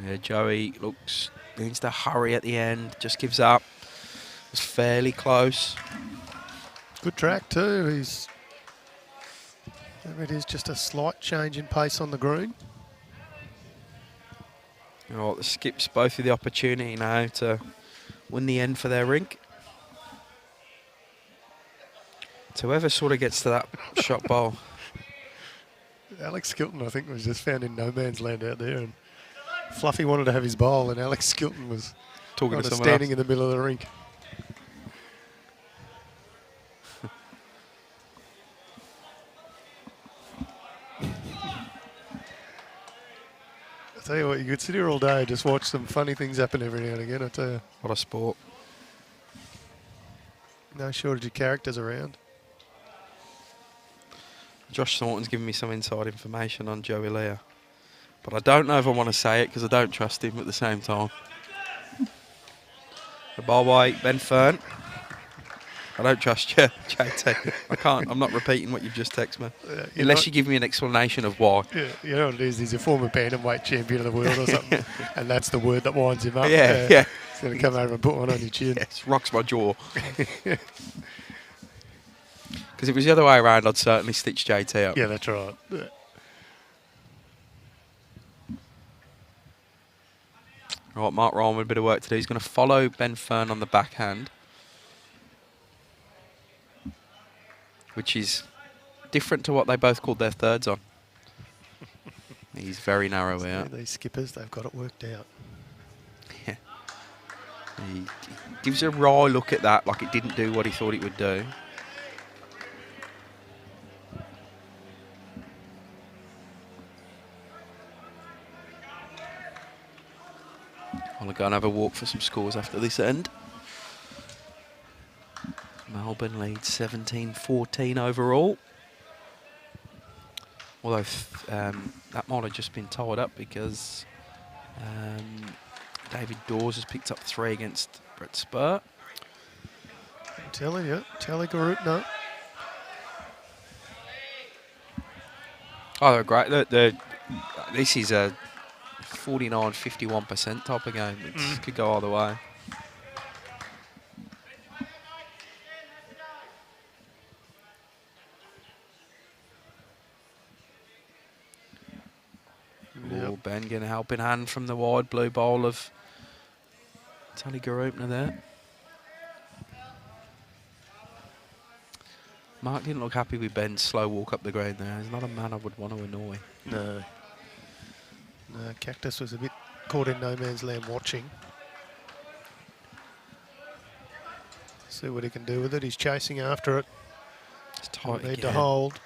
Yeah, Joey needs to hurry at the end, just gives up. It was fairly close. Good track too. It is just a slight change in pace on the green. You know what, the skips both with the opportunity now to win the end for their rink. So whoever sort of gets to that shot bowl. Alex Skilton, I think, was just found in no man's land out there, and Fluffy wanted to have his bowl, and Alex Skilton was Talking to someone standing else. in the middle of the rink. I tell you what, you could sit here all day, just watch some funny things happen every now and again, I tell you. What a sport. No shortage of characters around. Josh Thornton's giving me some inside information on Joey Leah. But I don't know if I want to say it because I don't trust him at the same time. The ball by Ben Fearn. I don't trust you, JT. I can't. I'm not repeating what you've just texted me. Unless you give me an explanation of why. Yeah, you know what it is? He's a former bantamweight champion of the world or something. And that's the word that winds him up. Yeah. He's going to come over and put one on your chin. Yes, rocks my jaw. Because if it was the other way around, I'd certainly stitch JT up. Yeah, that's right. Yeah. Right, Mark Ryan with a bit of work to do. He's going to follow Ben Fearn on the backhand, which is different to what they both called their thirds on. He's very narrow out. These skippers, they've got it worked out. Yeah. He gives a raw look at that, like it didn't do what he thought it would do. I'll go and have a walk for some scores after this end. Melbourne leads 17-14 overall. Although that might have just been tied up because David Dawes has picked up 3 against Brett Spur. I'm telling you, Tallygaroopna. Oh, they're great. This is a 49-51% type of game. It could go either way. Yep. Oh, Ben getting a helping hand from the wide blue bowl of Tallygaroopna there. Mark didn't look happy with Ben's slow walk up the green there. He's not a man I would want to annoy. No. No, Cactus was a bit caught in no man's land watching. See what he can do with it. He's chasing after it. It's tight Need again. to hold.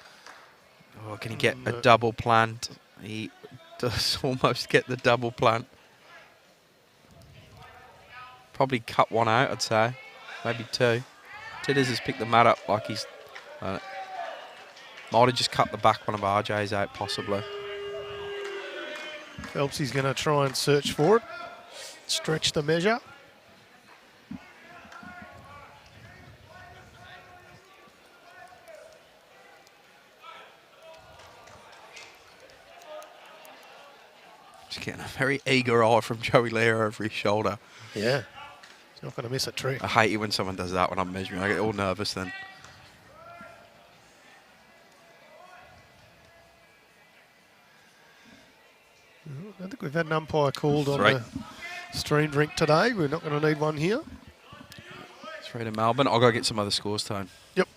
Oh, can he get a double plant? He does almost get the double plant. Probably cut one out, I'd say. Maybe two. Tidders has picked the mat up like he's... might have just cut the back one of RJ's out, possibly. Phelps is going to try and search for it. Stretch the measure. Just getting a very eager eye from Joey Lear over his shoulder. Yeah. He's not going to miss a trick. I hate it when someone does that when I'm measuring. I get all nervous then. I think we've had an umpire called on the streamed rink today. We're not going to need one here. 3 to Melbourne. I'll go get some other scores, Tone. Yep.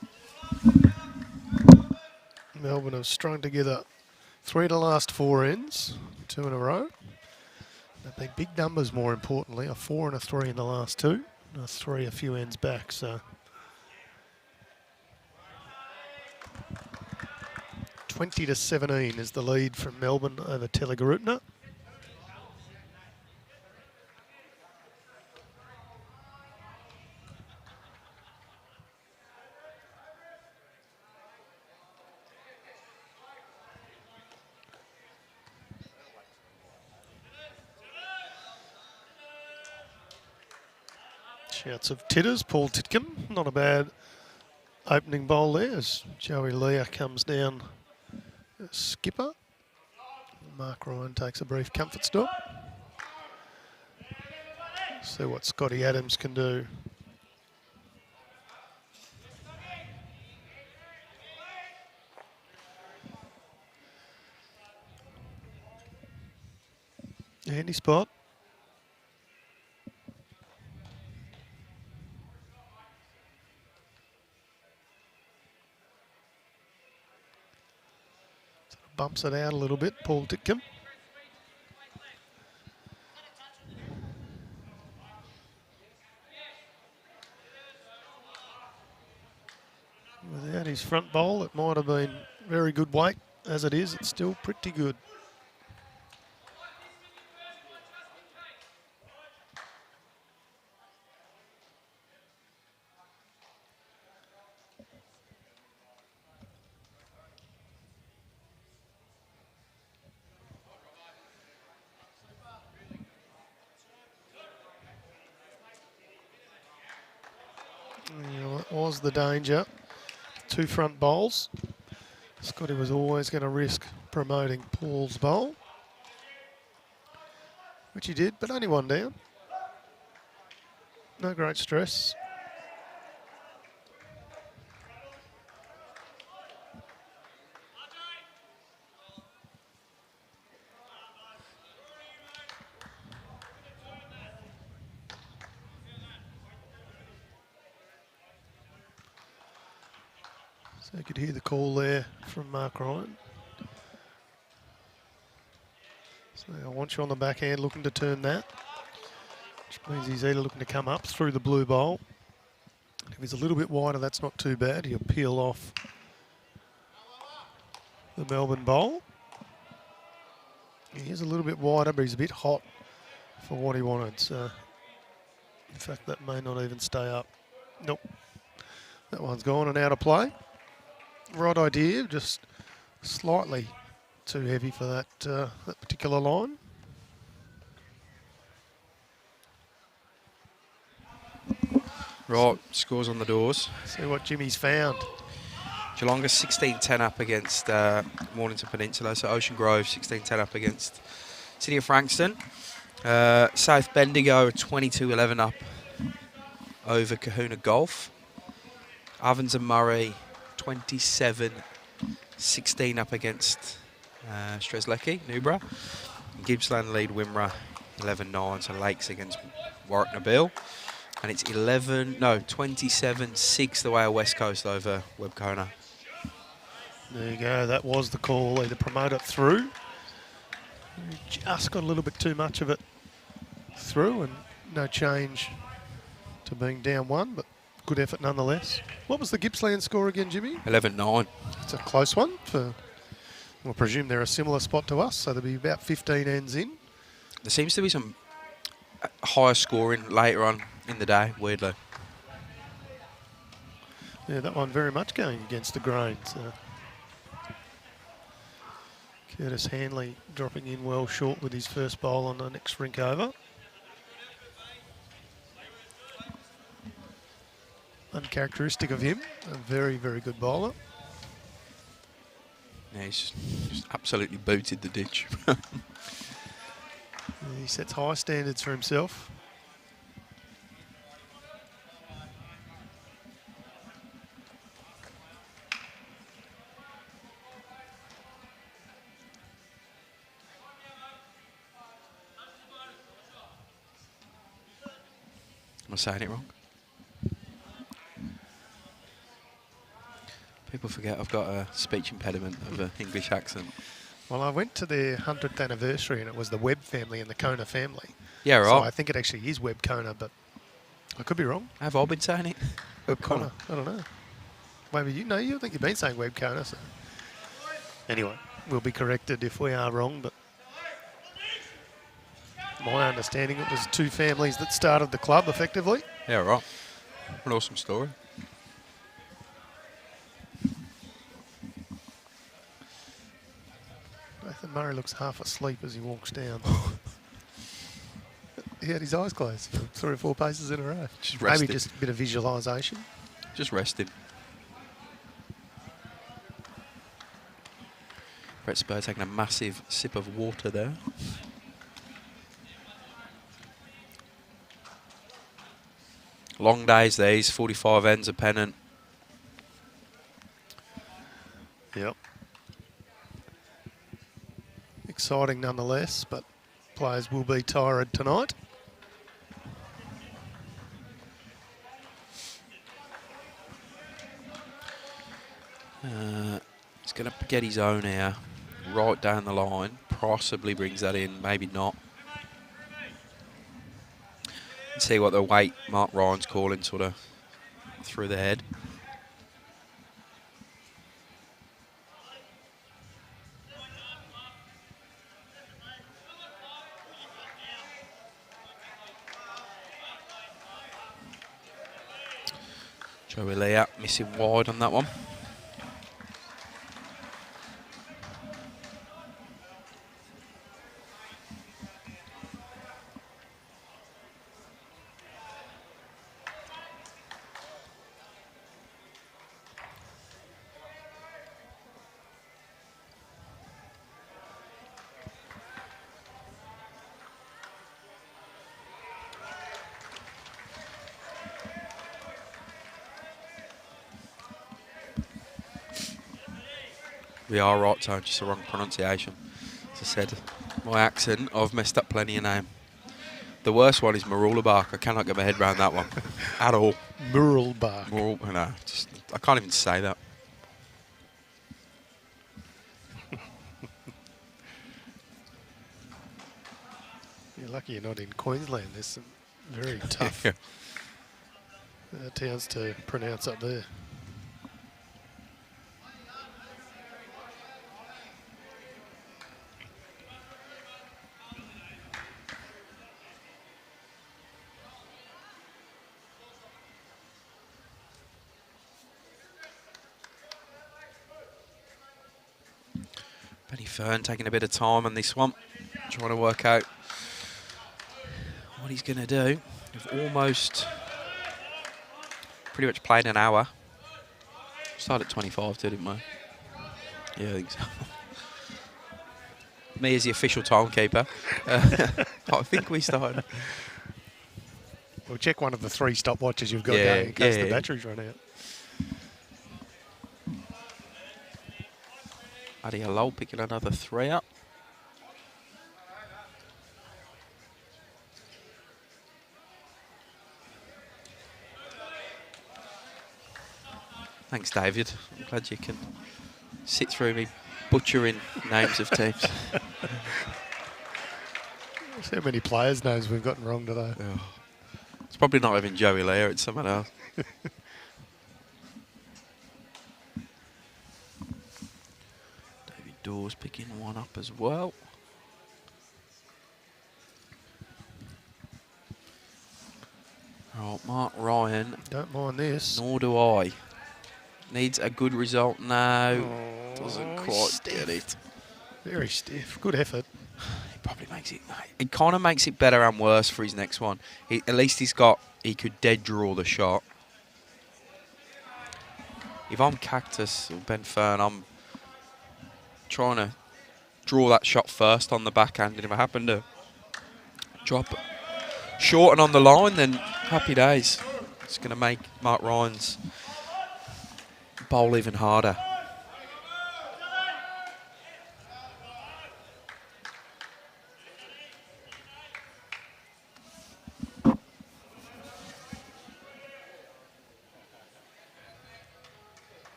Melbourne have strung together 3 to last 4 ends, 2 in a row. They've been big numbers, more importantly, a 4 and a 3 in the last 2, and a 3 a few ends back. So 20 to 17 is the lead from Melbourne over Tallygaroopna. Shouts of titters, Paul Titcombe. Not a bad opening bowl there as Joey Lear comes down as skipper. Mark Ryan takes a brief comfort stop. See what Scotty Adams can do. Handy spot. Bumps it out a little bit, Paul Titcombe. Without his front bowl, it might have been very good weight. As it is, it's still pretty good. That was the danger. 2 front bowls. Scotty was always going to risk promoting Paul's bowl, which he did, but only 1 down. No great stress. So you could hear the call there from Mark Ryan. So I want you on the backhand looking to turn that, which means he's either looking to come up through the blue bowl. If he's a little bit wider, that's not too bad. He'll peel off the Melbourne bowl. He is a little bit wider, but he's a bit hot for what he wanted. So, in fact, that may not even stay up. Nope. That one's gone and out of play. Right idea, just slightly too heavy for that that particular line. Right, scores on the doors. See what Jimmy's found. Geelonga 16-10 up against Mornington Peninsula. So Ocean Grove 16-10 up against City of Frankston. South Bendigo 22-11 up over Kahuna Golf. Ovens and Murray 27-16 up against Strzelecki, Newborough. Gippsland lead Wimmera 11-9, so Lakes against Warwick Nabil. And it's 27-6 the way of West Coast over Webcona. There you go, that was the call, either promote it through. Just got a little bit too much of it through and no change to being down 1, but good effort nonetheless. What was the Gippsland score again, Jimmy? 11-9. It's a close one. We'll presume they're a similar spot to us, so there'll be about 15 ends in. There seems to be some higher scoring later on in the day, weirdly. Yeah, that one very much going against the grain. So. Curtis Hanley dropping in well short with his first bowl on the next rink over. Uncharacteristic of him, a very, very good bowler. Yeah, he's just absolutely booted the ditch. He sets high standards for himself. Am I saying it wrong? People forget I've got a speech impediment of an English accent. Well, I went to their 100th anniversary and it was the Webb family and the Kona family. Yeah, right. So I think it actually is Webb Kona, but I could be wrong. Have I been saying it? Webb Kona. I don't know. Maybe you think you've been saying Webb Kona. So. Anyway, we'll be corrected if we are wrong, but my understanding it was two families that started the club effectively. Yeah, right. An awesome story. Nathan Murray looks half asleep as he walks down. He had his eyes closed for 3 or 4 paces in a row. Just resting. Maybe just a bit of visualisation. Just resting. Brett Spur taking a massive sip of water there. Long days these, 45 ends of Pennant. Yep. Exciting nonetheless, but players will be tired tonight. He's going to get his own here, right down the line. Possibly brings that in, maybe not. Let's see what the weight Mark Ryan's calling sort of through the head. Joey Lee out, missing wide on that one. We are right, so just the wrong pronunciation. As I said, my accent, I've messed up plenty of name. The worst one is Marulabark. I cannot get my head around that one at all. Muralbark. No, I can't even say that. You're lucky you're not in Queensland. There's some very tough towns to pronounce up there. Fearn taking a bit of time on this one, trying to work out what he's going to do. We've almost pretty much played an hour. Started at 25 too, didn't we? Yeah, I think so. Me as the official timekeeper. I think we started. We'll check one of the 3 stopwatches you've got going in case the batteries run out. Hello, picking another 3 up. Thanks, David. I'm glad you can sit through me butchering names of teams. See how many players' names we've gotten wrong today. Oh. It's probably not even Joey Lear, it's someone else. David Dawes picking one up as well. Right, Mark Ryan. Don't mind this. Nor do I. Needs a good result now. Oh, Doesn't he's quite stiff. get it. Very stiff. Good effort. It probably makes it. It kind of makes it better and worse for his next one. At least he could dead draw the shot. If I'm Cactus or Ben Fearn, I'm trying to draw that shot first on the backhand, and if I happen to drop short and on the line, then happy days. It's going to make Mark Ryan's bowl even harder.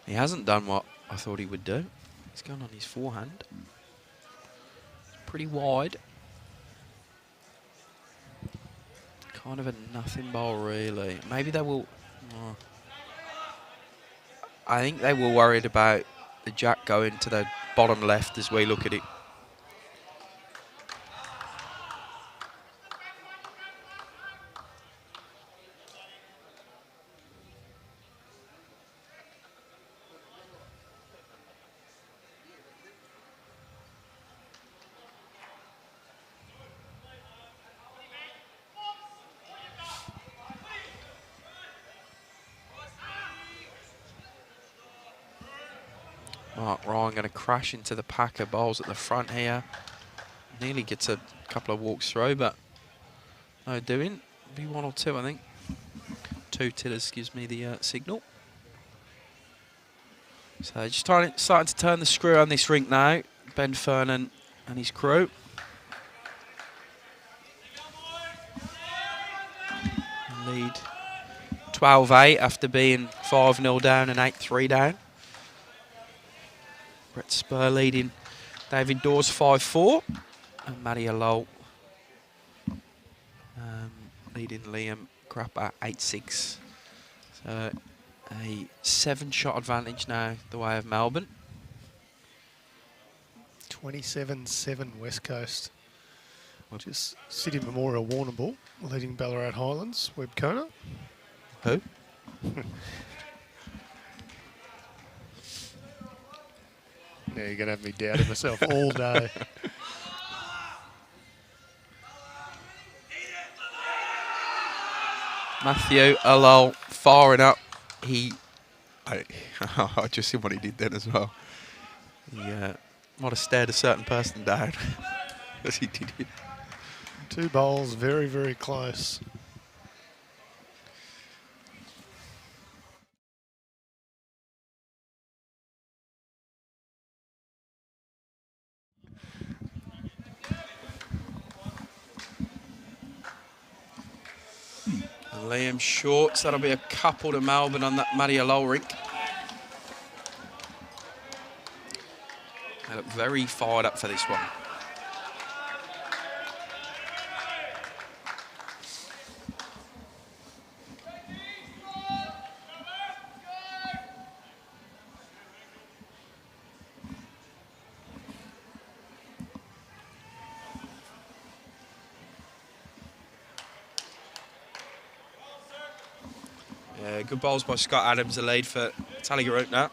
He hasn't done what I thought he would do. He's gone on his forehand. It's pretty wide. Kind of a nothing bowl, really. Maybe they will... I think they were worried about the jack going to the bottom left as we look at it. Mark Ryan going to crash into the pack of bowls at the front here. Nearly gets a couple of walks through, but no doing. Be one or two, I think. 2 titters gives me the signal. So just starting to turn the screw on this rink now. Ben Fearn and his crew. Lead 12-8 after being 5-0 down and 8-3 down. Brett Spur leading David Dawes 5-4. And Matty Alol leading Liam Grappa 8-6. So a 7-shot advantage now the way of Melbourne. 27-7 West Coast. Just City Memorial Warrnambool leading Ballarat Highlands. Webb Kona. Who? Now you're going to have me doubting myself all day. Matthew Alol firing up. I just seen what he did then as well. He might have stared a certain person down as he did it. 2 bowls very, very close. And Liam Shorts, that'll be a couple to Melbourne on that Matty Alol rink. They look very fired up for this one. Yeah, good bowls by Scott Adams, the lead for Tallygaroopna.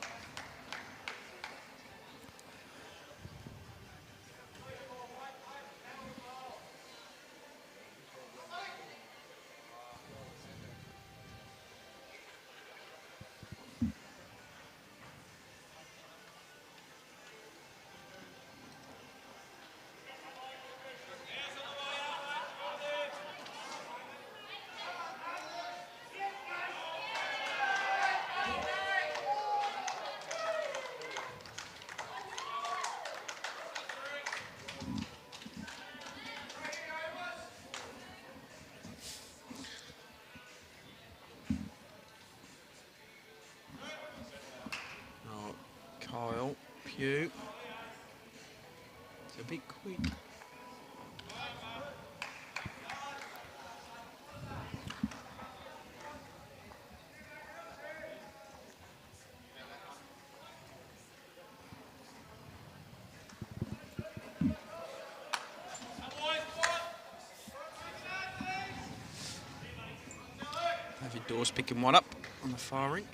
Pugh. It's a bit quick. David Dawes picking one up on the far rink.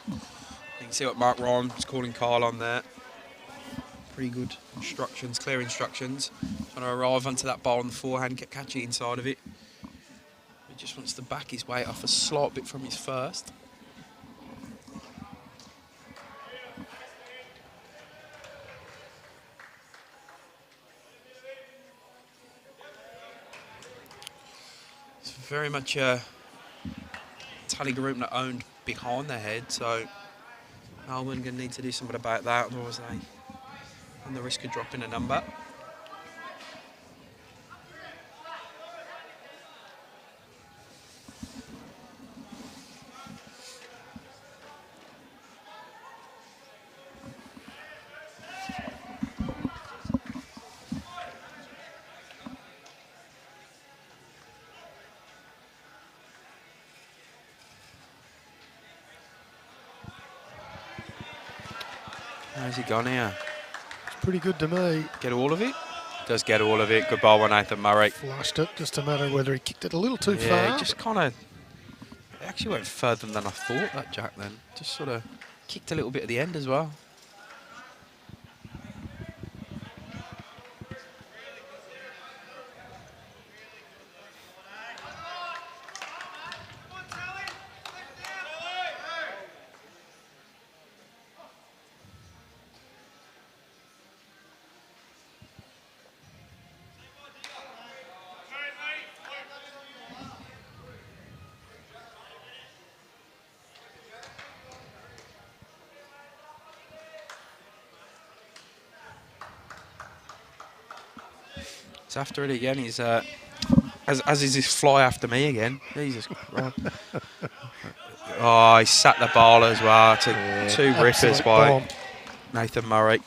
You can see what Mark Ryan's calling Kyle on there. Pretty good instructions, clear instructions. Trying to arrive onto that ball on the forehand, catch it inside of it. He just wants to back his weight off a slight bit from his first. It's very much Tallygaroopna owned behind their head, so Melbourne going to need to do something about that, otherwise they run the risk of dropping a number. How's he gone here? It's pretty good to me. Get all of it? Does get all of it. Good ball by Nathan Murray. Flushed it, just a matter of whether he kicked it a little too Yeah, far. he just kind of... It actually went further than I thought, that jack then. Just sort of kicked a little bit at the end as well. He's after it again. He's as is his fly after me again. Jesus Christ. Oh, he sat the ball as well. Two rippers by bomb. Nathan Murray.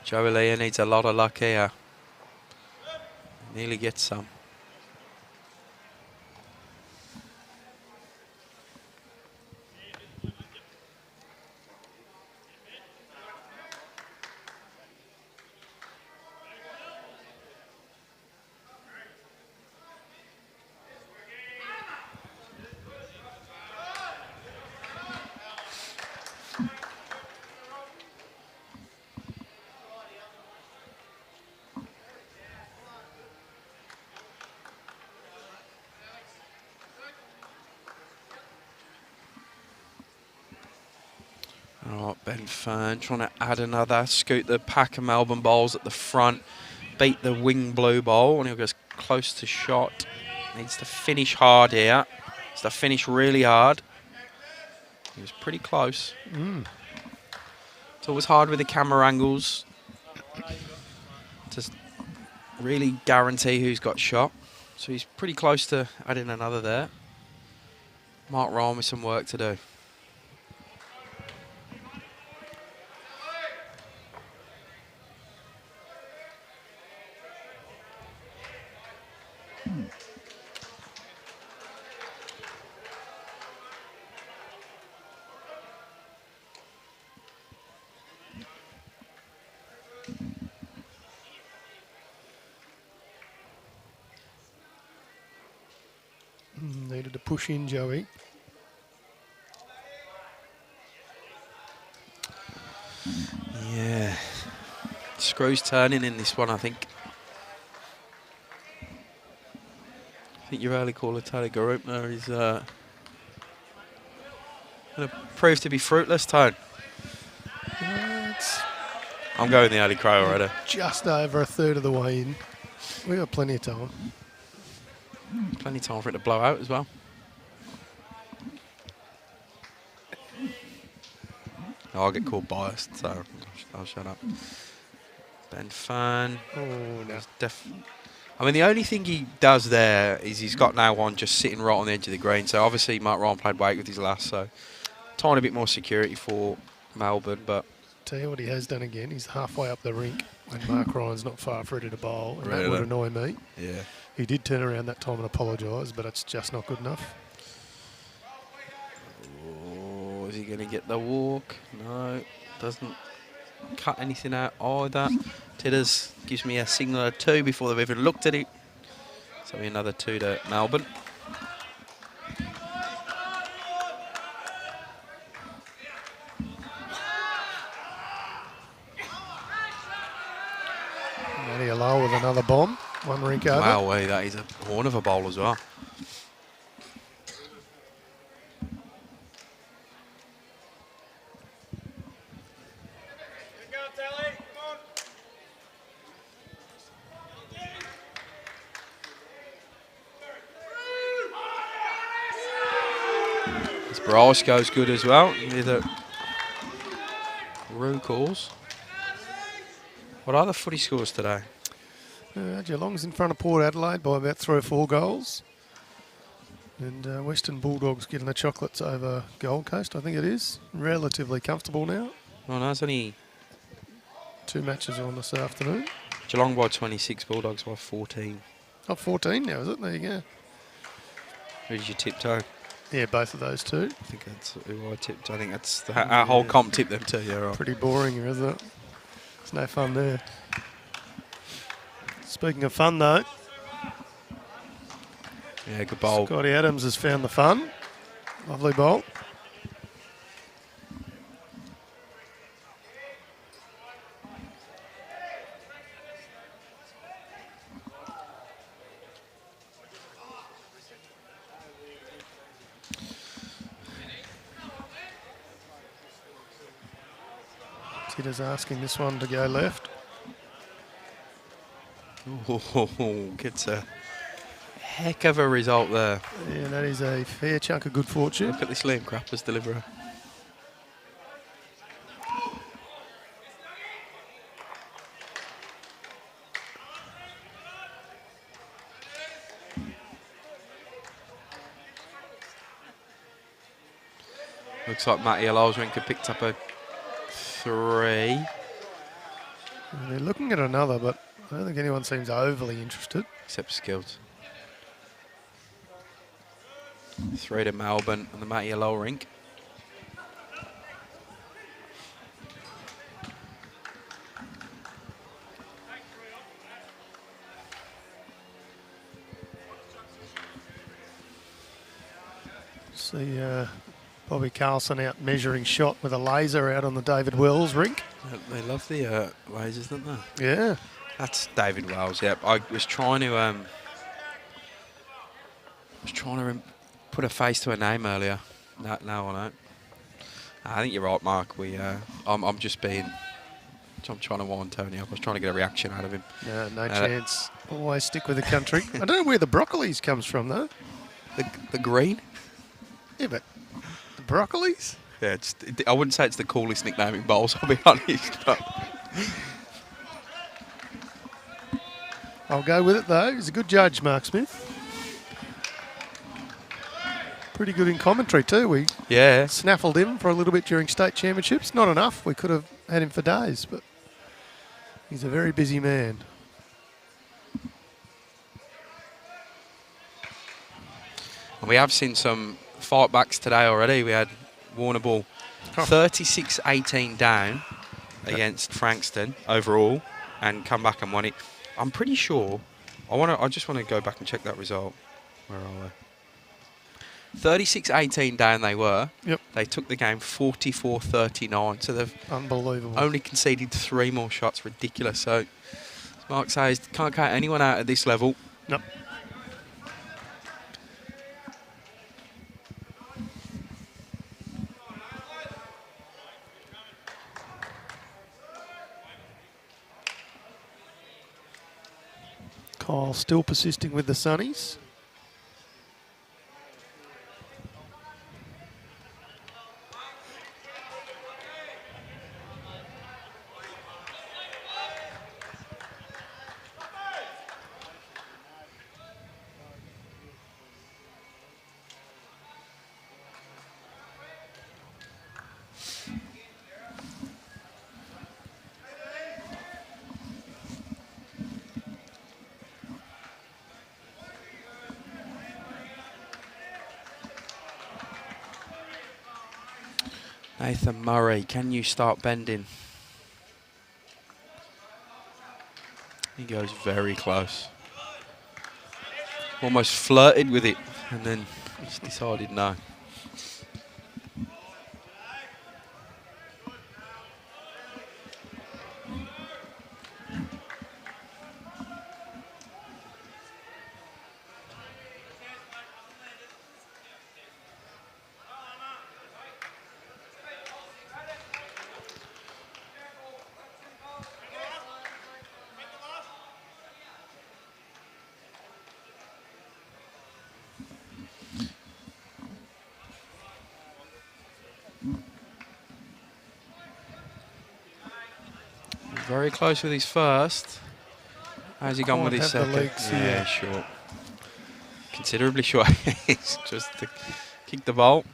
Joey Leah needs a lot of luck here. Nearly gets some. Oh, Ben Fearn trying to add another, scoot the pack of Melbourne bowls at the front, beat the wing blue bowl, and he'll go close to shot. Needs to finish hard here. Needs to finish really hard. He was pretty close. It's always hard with the camera angles to really guarantee who's got shot. So he's pretty close to adding another there. Mark Ryan with some work to do. Needed to push in, Joey. Yeah. Screws turning in this one, I think. I think your early caller, Tallygaroopna, is going to prove to be fruitless, Tone. I'm going the early crow already. Just over a third of the way in. We've got plenty of time. Plenty of time for it to blow out as well. I'll get called biased, so I'll shut up. Ben Fearn. Oh, no. I mean, the only thing he does there is he's got now one just sitting right on the edge of the green. So obviously Mark Ryan played weight with his last, so tiny bit more security for Melbourne. But Tell you what he has done again. He's halfway up the rink when Mark Ryan's not far for it to bowl, and that would annoy me. Yeah. He did turn around that time and apologise, but it's just not good enough. Oh, is he going to get the walk? No, doesn't cut anything out either. Titters gives me a signal of 2 before they've even looked at it. So another 2 to Melbourne. Matty Allow with another bomb. One rink over. Wow, that is a horn of a bowl as well. This Bryce goes good as well. Either Roo calls. What are the footy scores today? Geelong's in front of Port Adelaide by about 3 or 4 goals. And Western Bulldogs getting the chocolates over Gold Coast, I think it is. Relatively comfortable now. Oh no, it's only 2 matches on this afternoon. Geelong by 26, Bulldogs by 14. Oh, 14 now, is it? There you go. Who did you tip, Toe? Yeah, both of those two. I think that's who I tipped. I think that's our whole comp tipped them too. Yeah, right. Pretty boring here, isn't it? It's no fun there. Speaking of fun, though, Yeah, good bowl. Scotty Adams has found the fun. Lovely bowl. Tidder's asking this one to go left. Oh, gets a heck of a result there. Yeah, that is a fair chunk of good fortune. Look at this Liam Crapper's deliverer. Looks like Matty Alolzwinker picked up a 3. And they're looking at another, but I don't think anyone seems overly interested. Except Skills. 3 to Melbourne and the Matty Alol rink. See Bobby Carlson out measuring shot with a laser out on the David Wells rink. They love the lasers, don't they? Yeah. That's David Wells. Yep. I was trying to put a face to a name earlier. No, I don't. I think you're right, Mark. I'm just being. I'm trying to wind Tony up. I was trying to get a reaction out of him. No chance. Always stick with the country. I don't know where the broccolis comes from, though. The green. Yeah, but the broccolis? Yeah, I wouldn't say it's the coolest nickname in bowls, I'll be honest. But I'll go with it, though. He's a good judge, Mark Smith. Pretty good in commentary, too. We snaffled him for a little bit during state championships. Not enough. We could have had him for days, but he's a very busy man. And we have seen some fight backs today already. We had Warrnambool 36-18 down against Frankston overall and come back and won it. I'm pretty sure. I just want to go back and check that result. Where are they? 36-18 down they were. Yep. They took the game 44-39. So they've unbelievable. Only conceded 3 more shots. Ridiculous. So as Mark says, can't count anyone out at this level. Nope. Kyle still persisting with the Sunnies. Nathan Murray, can you start bending? He goes very close. Almost flirted with it, and then just decided no. Very close with his first. How's he gone with his second? Yeah, short. Considerably short. It's just to kick the ball.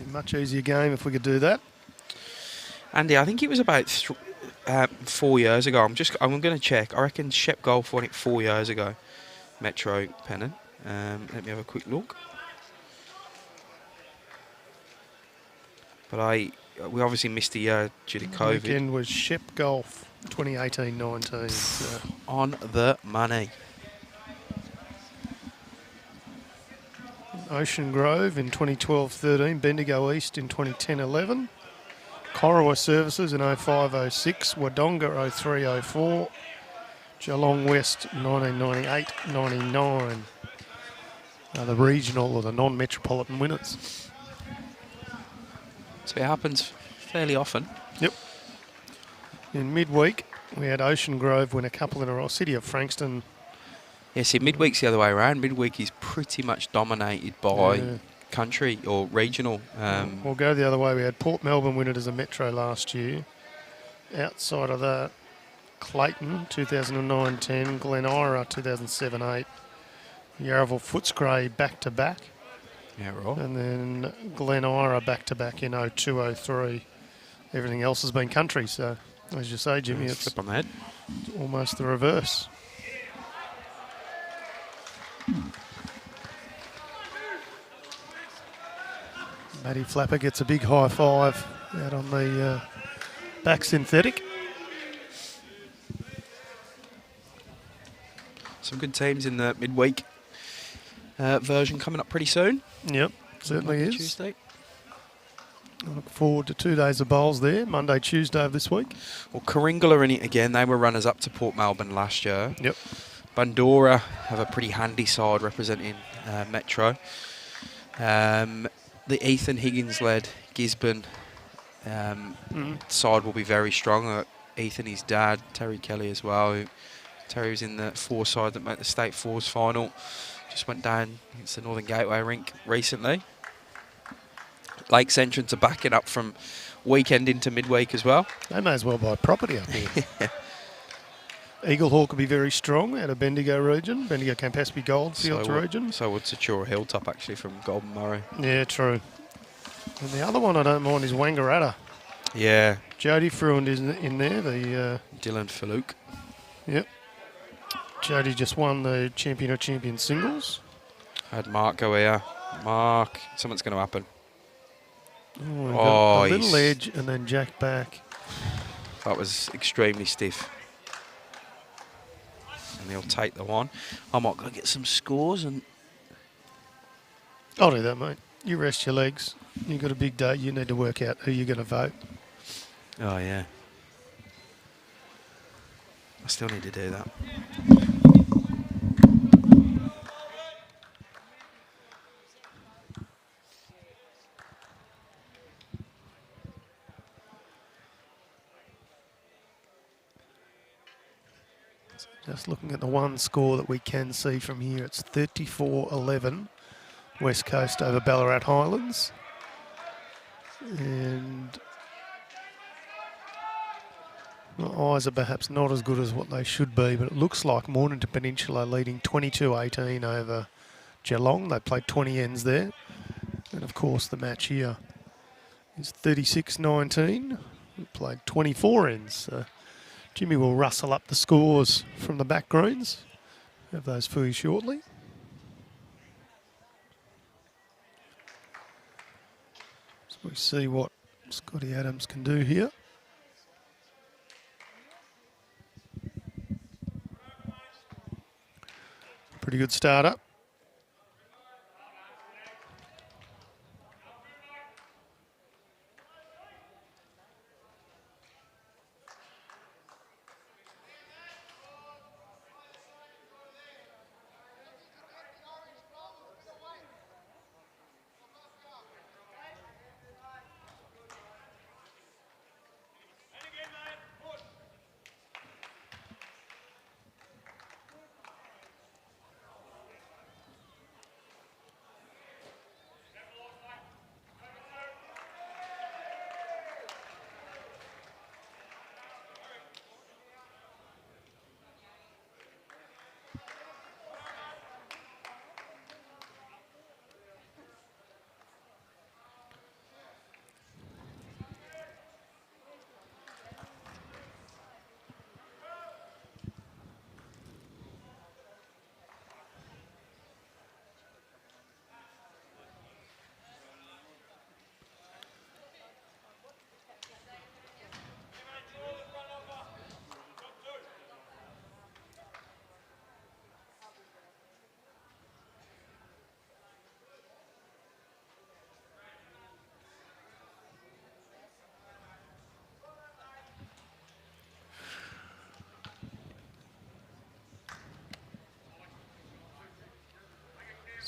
Much easier game if we could do that. Andy, I think it was about 4 years ago. I'm going to check. I reckon Shep Golf won it 4 years ago. Metro Pennant. Let me have a quick look. But we obviously missed a year due to COVID. The weekend was Shep Golf 2018-19. So. On the money. Ocean Grove in 2012-13, Bendigo East in 2010-11, Corowa Services in 05-06, Wodonga 03-04, Geelong West 1998-99 are the regional or the non-metropolitan winners. So it happens fairly often. Yep. In midweek, we had Ocean Grove win a couple in a row. City of Frankston. Yeah, see, midweek's the other way around. Midweek is pretty much dominated by country or regional. We'll go the other way. We had Port Melbourne win it as a metro last year. Outside of that, Clayton 2009-10, Glen Ira 2007-8, Yarraville Footscray back-to-back. Yeah, right. And then Glen Ira back-to-back in 02-03. Everything else has been country, so as you say, Jimmy, it's flip on the head. Almost the reverse. Matty Flapper gets a big high five out on the back synthetic. Some good teams in the midweek version coming up pretty soon. Yep, certainly is. Tuesday. I look forward to 2 days of bowls there, Monday, Tuesday of this week. Well, Coringal are in it again. They were runners up to Port Melbourne last year. Yep. Bundoora have a pretty handy side representing Metro. The Ethan Higgins-led Gisborne side will be very strong. Ethan, his dad, Terry Kelly as well. Terry was in the four side that made the State Fours final. Just went down against the Northern Gateway rink recently. Lakes Entrance are backing up from weekend into midweek as well. They may as well buy property up here. Eagle Hawk will be very strong out of Bendigo region, Bendigo Campaspe Goldfields region. So would Satura Hilltop actually from Goulburn Murray. Yeah, true. And the other one I don't mind is Wangaratta. Yeah. Jody Fruand is in there. The Dylan Faluk. Yep. Jody just won the Champion of Champions singles. Had Mark go here. Mark, something's going to happen. A little edge and then jack back. That was extremely stiff. And he'll take the one. I might go get some scores and... I'll do that, mate. You rest your legs. You've got a big day. You need to work out who you're going to vote. Oh, yeah. I still need to do that. Just looking at the one score that we can see from here, it's 34-11, West Coast over Ballarat Highlands. And my eyes are perhaps not as good as what they should be, but it looks like Mornington Peninsula leading 22-18 over Geelong. They played 20 ends there. And of course the match here is 36-19. We played 24 ends. So Jimmy will rustle up the scores from the back greens. Have those for you shortly. So We see what Scotty Adams can do here. Pretty good starter.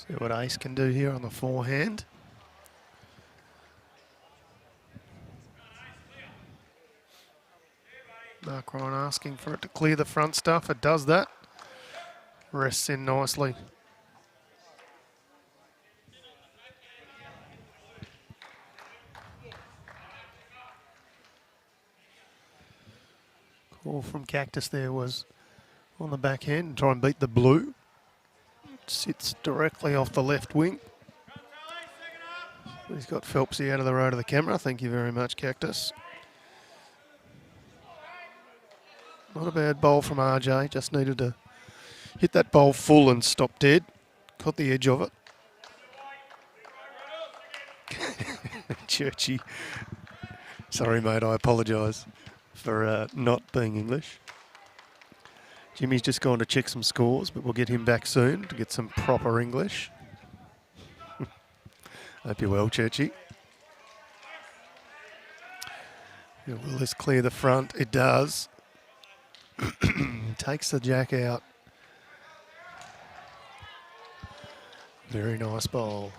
See what Ace can do here on the forehand. Mark Ryan asking for it to clear the front stuff. It does that. Rests in nicely. Call from Cactus there was on the backhand. Try and beat the blue. Sits directly off the left wing. He's got Phelpsy out of the road of the camera. Thank you very much, Cactus. Not a bad bowl from RJ. Just needed to hit that bowl full and stop dead. Caught the edge of it. Churchy. Sorry, mate. I apologise for not being English. Jimmy's just gone to check some scores, but we'll get him back soon to get some proper English. Hope you're well, Churchy. Will this clear the front? It does. Takes the jack out. Very nice bowl.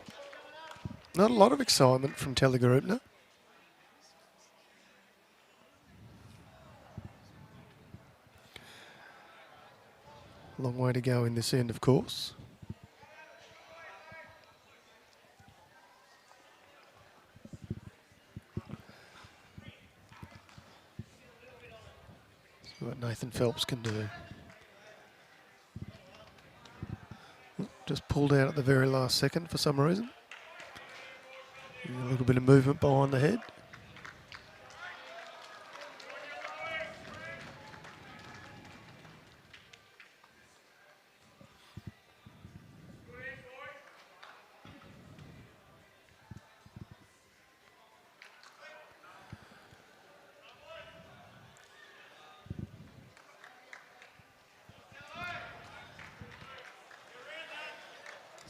Not a lot of excitement from Tallygaroopna. Long way to go in this end, of course. See what Nathan Phelps can do. Just pulled out at the very last second for some reason. A little bit of movement behind the head.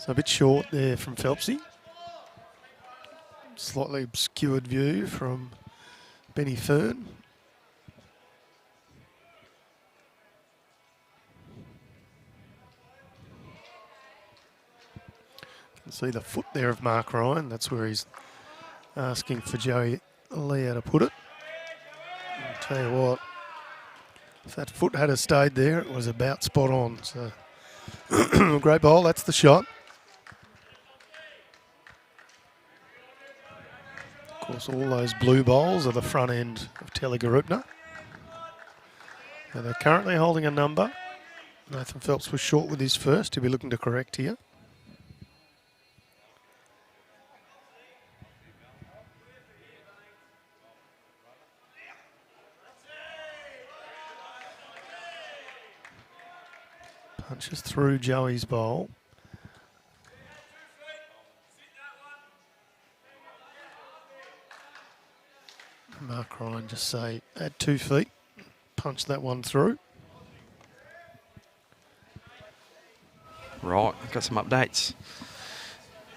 So a bit short there from Phelpsy. Slightly obscured view from Benny Fearn. Can see the foot there of Mark Ryan. That's where he's asking for Joey Leo to put it. I'll tell you what, if that foot had stayed there, it was about spot on. So great ball. That's the shot. Of course, all those blue bowls are the front end of Tallygaroopna. Now they're currently holding a number. Nathan Phelps was short with his first. He'll be looking to correct here. Punches through Joey's bowl. Mark Ryan just say, add 2 feet, punch that one through. Right, I've got some updates.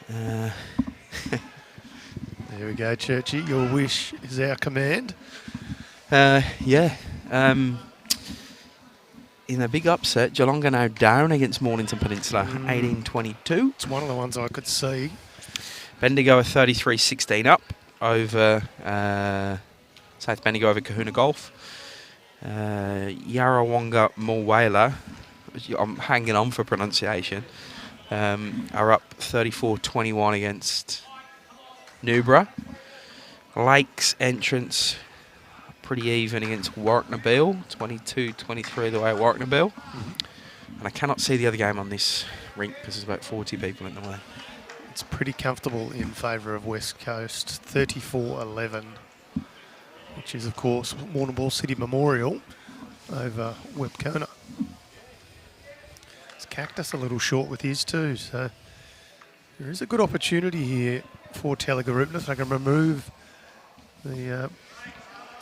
There we go, Churchy. Your wish is our command. Yeah. In a big upset, Geelong are now down against Mornington Peninsula, 18-22. It's one of the ones I could see. Bendigo are 33-16 up over South Bendigo over Kahuna Golf. Yarrawonga Mulwala, I'm hanging on for pronunciation, are up 34-21 against Newborough. Lakes Entrance pretty even against Warknabeal, 22-23 the way at Warknabeal. And I cannot see the other game on this rink because there's about 40 people in the way. It's pretty comfortable in favour of West Coast, 34-11, which is, of course, Warrnambool City Memorial over Webkona. It's Cactus a little short with his too, so there is a good opportunity here for Tallygaroopna if they can remove the...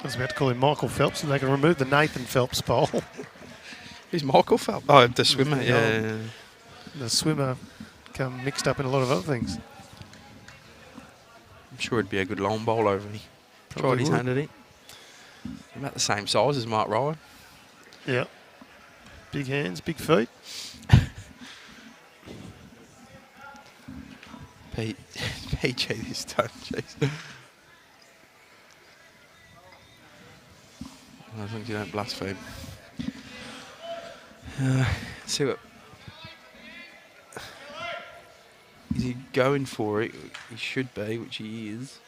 I was about to call him Michael Phelps, and they can remove the Nathan Phelps pole. Who's Michael Phelps? Oh, the swimmer, yeah. The swimmer come mixed up in a lot of other things. I'm sure it'd be a good long bowl over me. Tried his hand at it. About the same size as Mark Ryan. Yeah. Big hands, big feet. PG this time, jeez. As long as you don't blaspheme. See what... Is he going for it? He should be, which he is.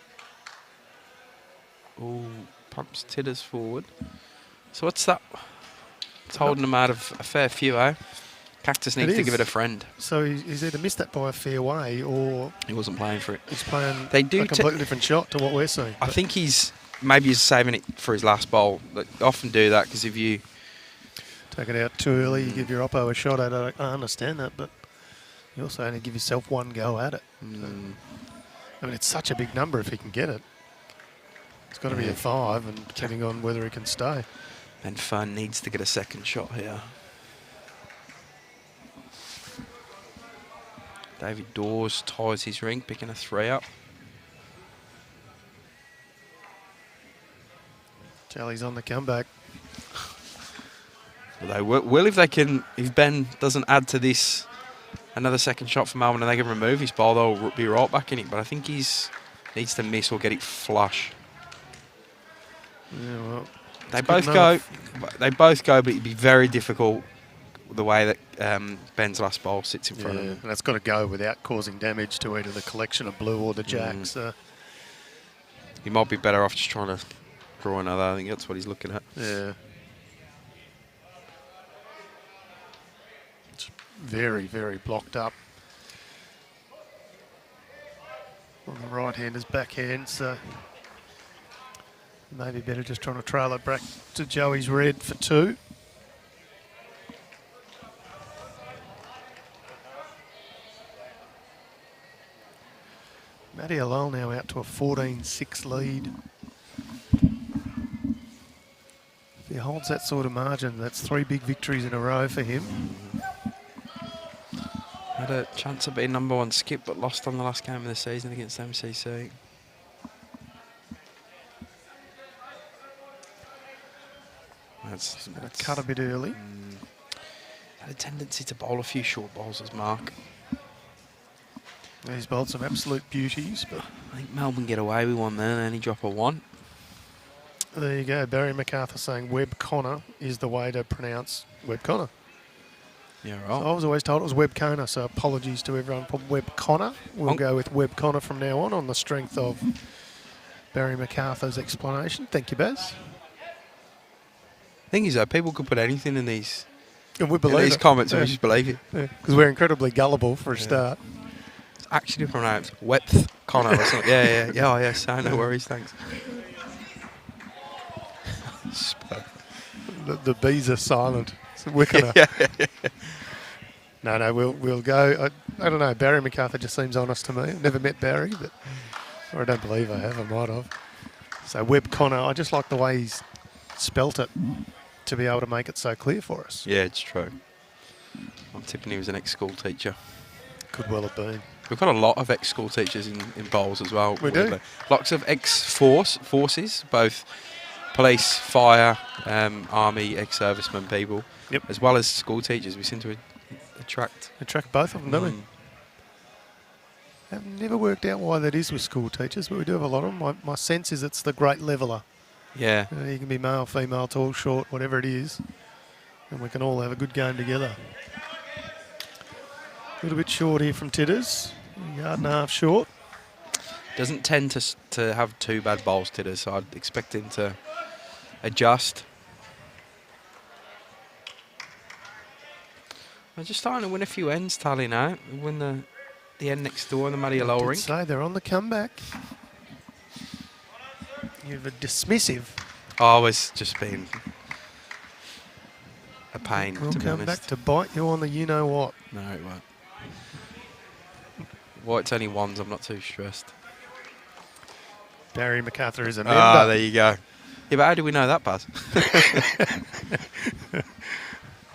Oh, pumps titters forward. So what's that? It's holding him out of a fair few, eh? Cactus needs to give it a friend. So he's either missed that by a fair way or... He wasn't playing for it. He's playing a completely different shot to what we're seeing. I think maybe he's saving it for his last bowl. They often do that because if you... Take it out too early, you give your oppo a shot at it. I understand that, but you also only give yourself one go at it. So, I mean, it's such a big number if he can get it. It's got to be a 5, and depending on whether he can stay. And Fearn needs to get a second shot here. David Dawes ties his ring, picking a 3 up. Tally's on the comeback. Well, they will if they can. If Ben doesn't add to this another second shot for Melbourne and they can remove his ball, they'll be right back in it. But I think he's needs to miss or get it flush. Yeah, well, they both go. They both go, but it'd be very difficult the way that Ben's last ball sits in front of him. And that's got to go without causing damage to either the collection of blue or the jacks. He might be better off just trying to draw another. I think that's what he's looking at. Yeah. It's very, very blocked up. On the right-hander's backhand, so maybe better just trying to trail it back to Joey's red for 2. Matty Halal now out to a 14-6 lead. If he holds that sort of margin, that's 3 big victories in a row for him. Had a chance of being #1 skip, but lost on the last game of the season against MCC. That's cut a bit early. Had a tendency to bowl a few short bowls as Mark. He's bowled some absolute beauties, but I think Melbourne get away with one then, and then he drop a 1. There you go. Barry MacArthur saying Webb Connor is the way to pronounce Webb Connor. Yeah, right. So I was always told it was Webb Connor, so apologies to everyone for Webb Connor. We'll go with Webb Connor from now on the strength of Barry MacArthur's explanation. Thank you, Baz. Thing is, though, people could put anything in these, and we believe these comments, and we just believe it. Because we're incredibly gullible for a start. It's actually pronounced Webth Connor or something. Yeah, so no worries, thanks. The B's are silent. We're gonna. No, we'll go. I don't know. Barry MacArthur just seems honest to me. I've never met Barry, but or I don't believe I have. I might have. So Webb Connor, I just like the way he's spelt it to be able to make it so clear for us. Yeah, it's true. I'm tipping he was an ex-school teacher. Could well have been. We've got a lot of ex-school teachers in bowls as well. We do. Lots of ex-forces, both police, fire, army, ex-servicemen people, Yep. as well as school teachers. We seem to attract Both of them, don't we? I've never worked out why that is with school teachers, but we do have a lot of them. My sense is it's the great leveller. Yeah. You can be male, female, tall, short, whatever it is, and we can all have a good game together. A little bit short here from Titters, a yard and a half short. Doesn't tend to have too bad bowls, Titters, so I'd expect him to adjust. They're just starting to win a few ends, Tally, now. Win the end next door in the Muddy Lower Rink. Say they're on the comeback. You've a dismissive. Oh, it's just been a pain, We'll to be come honest. back to bite you on the you-know-what. No, it won't. Well, it's only ones. I'm not too stressed. Barry MacArthur is a member. Ah, there you go. Yeah, but how do we know that, Buzz?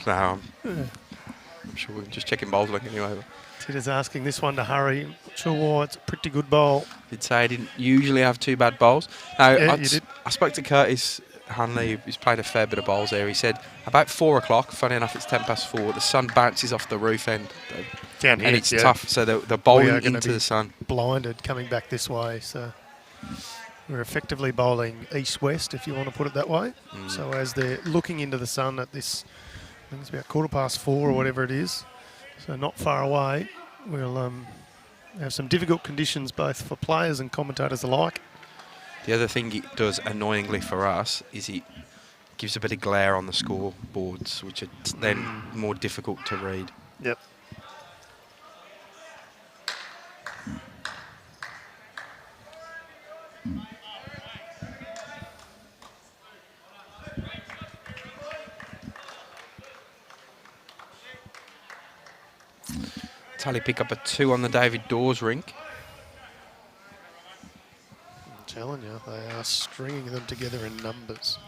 No, I'm sure we're just checking bowls looking anyway. Titters asking this one to hurry. Not sure why. It's a pretty good bowl. Did say I didn't usually have too bad bowls. Now, Yeah, you did. I spoke to Curtis Hanley, who's played a fair bit of bowls there. He said about 4 o'clock, funny enough, it's 4:10, the sun bounces off the roof end. Down here, And it's yeah. tough, so they're We are bowling gonna into be the sun. blinded coming back this way. So we're effectively bowling east-west, if you want to put it that way. So as they're looking into the sun at this, I think it's about 4:15 or whatever it is, so not far away, we'll have some difficult conditions both for players and commentators alike. The other thing it does annoyingly for us is it gives a bit of glare on the scoreboards, which are then more difficult to read. Yep. Tally pick up a 2 on the David Dawes rink. I'm telling you, they are stringing them together in numbers.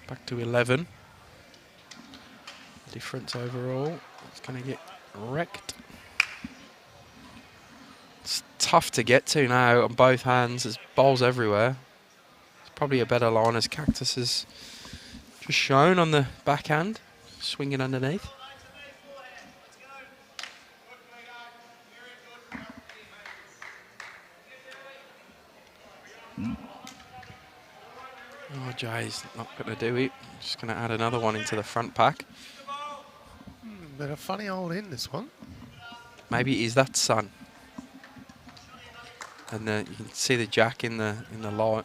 Back to 11. Difference overall. It's going to get wrecked. It's tough to get to now on both hands. There's bowls everywhere. It's probably a better line as Cactus has just shown on the backhand, swinging underneath. Oh, Jay's not going to do it. Just going to add another one into the front pack. But a funny old end, this one. Maybe it is that sun. And you can see the jack in the light.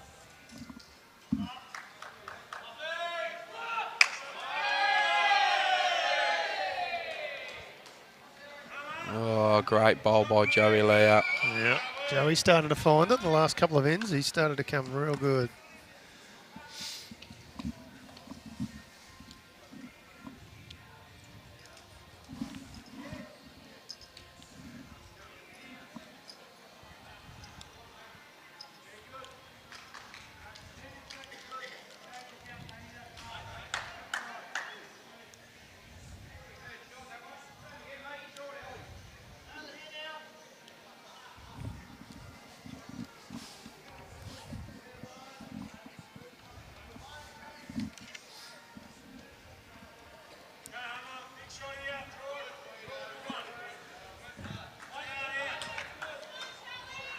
Oh, great bowl by Joey Leah. Yeah. Joey started to find it the last couple of ends. He started to come real good.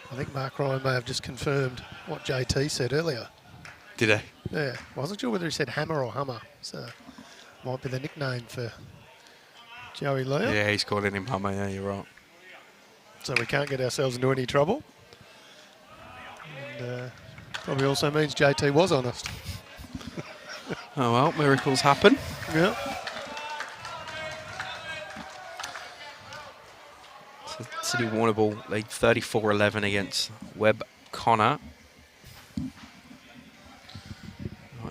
I think Mark Ryan may have just confirmed what JT said earlier. Did he? Yeah, wasn't sure whether he said hammer or hummer, so might be the nickname for Joey Leah. Yeah, he's calling him Hummer. Yeah, you're right. So we can't get ourselves into any trouble. And probably also means JT was honest. Oh well, miracles happen. Yeah. So City Warrnambool lead 34-11 against Webb Connor.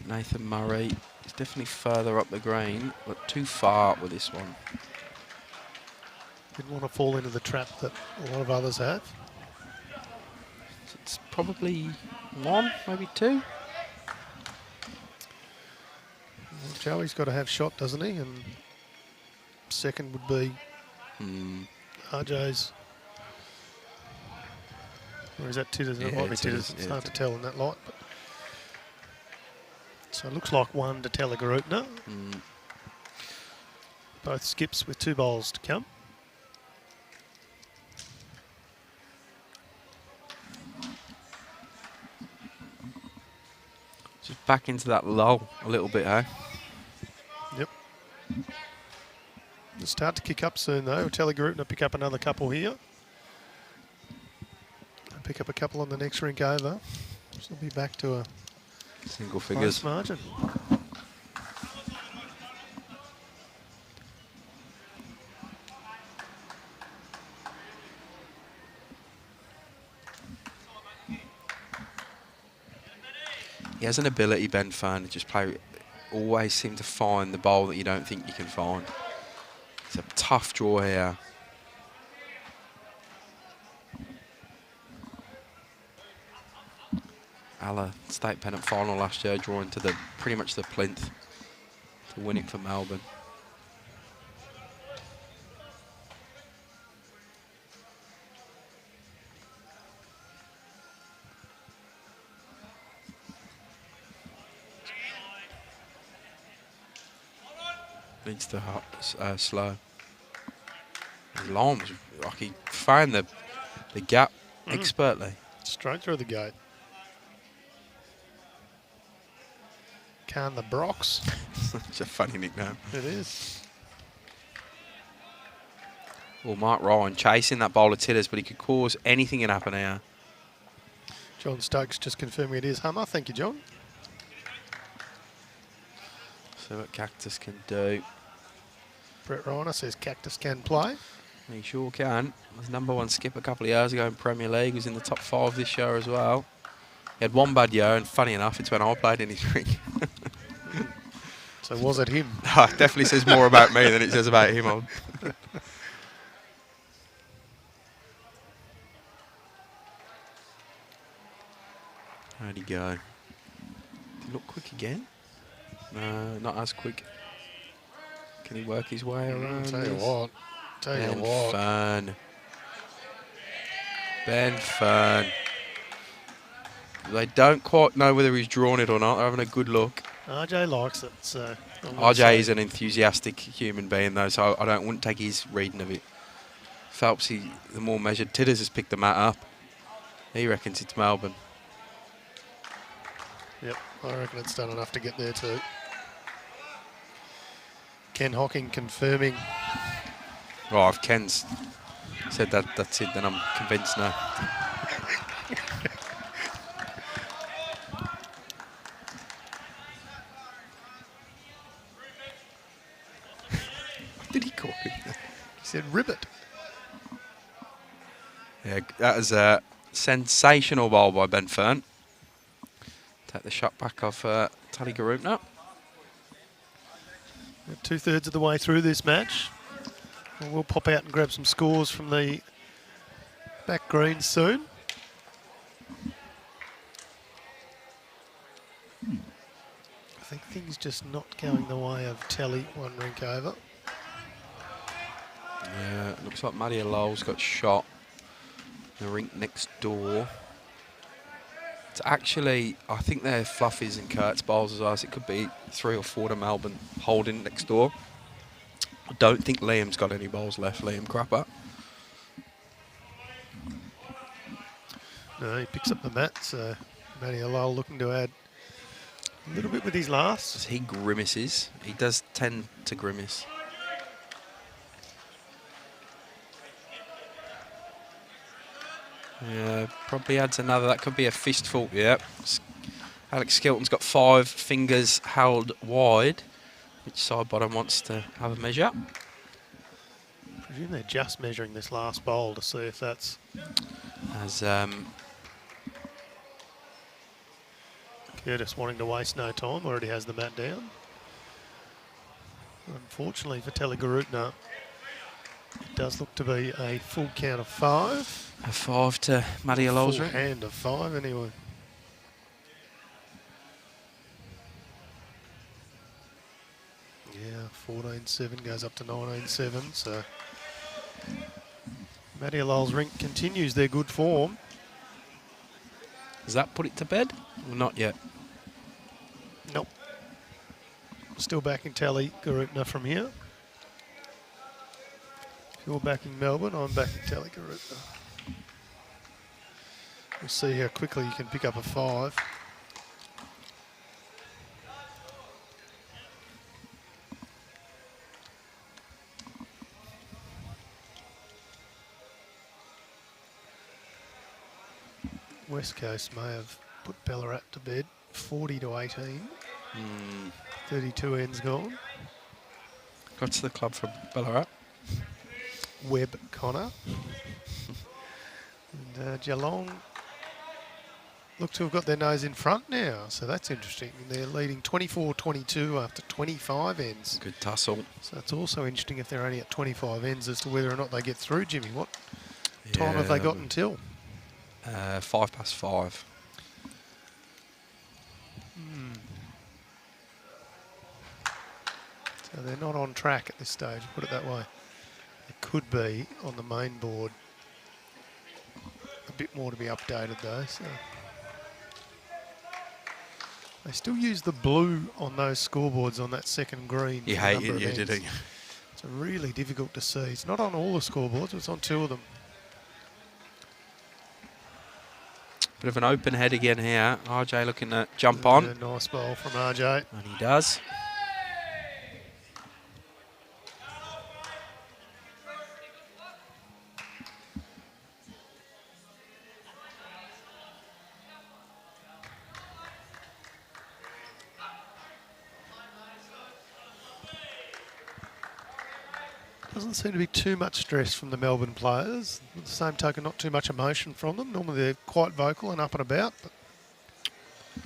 Nathan Murray is definitely further up the green, but too far with this one. Didn't want to fall into the trap that a lot of others have. It's probably 1, maybe 2. Well, Joey's got to have shot, doesn't he? And second would be RJ's. Or is that Titters? Yeah, It might be Titters, Titters. It's yeah, hard to tell in that light. But so it looks like 1 to Tallygaroopna. Both skips with 2 bowls to come. Just back into that lull a little bit, eh? Yep. It'll start to kick up soon, though. Tallygaroopna pick up another couple here. Pick up a couple on the next rink over. So they'll be back to a single figures close margin. He has an ability, Ben Fearn, to just play, always seem to find the bowl that you don't think you can find. It's a tough draw here. Alla state pennant final last year, drawing to the pretty much the plinth to win it for Melbourne. Needs to slow. His line was like he found the gap expertly. Straight through the gate. Can the Brox. It's a funny nickname. It is. Well, Mark Ryan chasing that bowl of Titters, but he could cause anything to happen here. John Stokes just confirming it is Hummer. Thank you, John. See what Cactus can do. Brett Reiner says Cactus can play. He sure can. Was #1 skip a couple of years ago in Premier League. He was in the top 5 this year as well. He had 1 bad year, and funny enough, it's when I played in his ring. So was it him? No, it definitely says more about me than it says about him. How'd he go? Did he look quick again? No, not as quick. Can he work his way around? Tell you what. Ben Fearn. Ben Fearn. They don't quite know whether he's drawn it or not. They're having a good look. RJ likes it, so... RJ is an enthusiastic human being, though, so I wouldn't take his reading of it. Phelps, the more measured. Titters has picked the mat up. He reckons it's Melbourne. Yep, I reckon it's done enough to get there too. Ken Hocking confirming. Oh, if Ken's said that's it, then I'm convinced now. What did he call it? He said ribbit. Yeah, that was a sensational bowl by Ben Fearn. Take the shot back off Tallygaroopna. 2/3 of the way through this match. We'll pop out and grab some scores from the back green soon. I think things just not going the way of Tally, 1 rink over. Yeah, it looks like Maddie Lowell's got shot in the rink next door. It's actually, I think they're Fluffies and Kurt's bowls as well, so it could be 3 or 4 to Melbourne holding next door. I don't think Liam's got any bowls left, Liam Crapper. No, he picks up the mat, so Matty Lowell looking to add a little bit with his last. As he grimaces, he does tend to grimace. Yeah, probably adds another. That could be a fistful. Yep. Alex Skilton's got 5 fingers held wide. Which side bottom wants to have a measure? I presume they're just measuring this last bowl to see if that's... As Yeah, just wanting to waste no time. Already has the mat down. Unfortunately for Tallygaroopna, it does look to be a full count of 5. A 5 to Matty Lowell's Full ring. hand of 5 anyway. Yeah, 14-7 goes up to 19-7. So Matty Lowell's rink continues their good form. Does that put it to bed? Well, not yet. Nope. Still backing Tallygaroopna from here. If you're backing Melbourne, I'm backing Tallygaroopna. We'll see how quickly you can pick up a 5. West Coast may have put Ballarat to bed, 40-18. 32 ends gone. Got to the club for Ballarat. Webb Connor. And Geelong look to have got their nose in front now, so that's interesting. They're leading 24-22 after 25 ends. Good tussle. So it's also interesting if they're only at 25 ends as to whether or not they get through, Jimmy. What time have they got until? 5:05. So they're not on track at this stage, put it that way. It could be on the main board. A bit more to be updated though. So they still use the blue on those scoreboards on that second green. You for hate number it, of yeah, ends. did he? It's really difficult to see. It's not on all the scoreboards, it's on 2 of them. Bit of an open head again here. RJ looking to jump on. A nice bowl from RJ. And he does. Doesn't seem to be too much stress from the Melbourne players. At the same token, not too much emotion from them. Normally they're quite vocal and up and about, but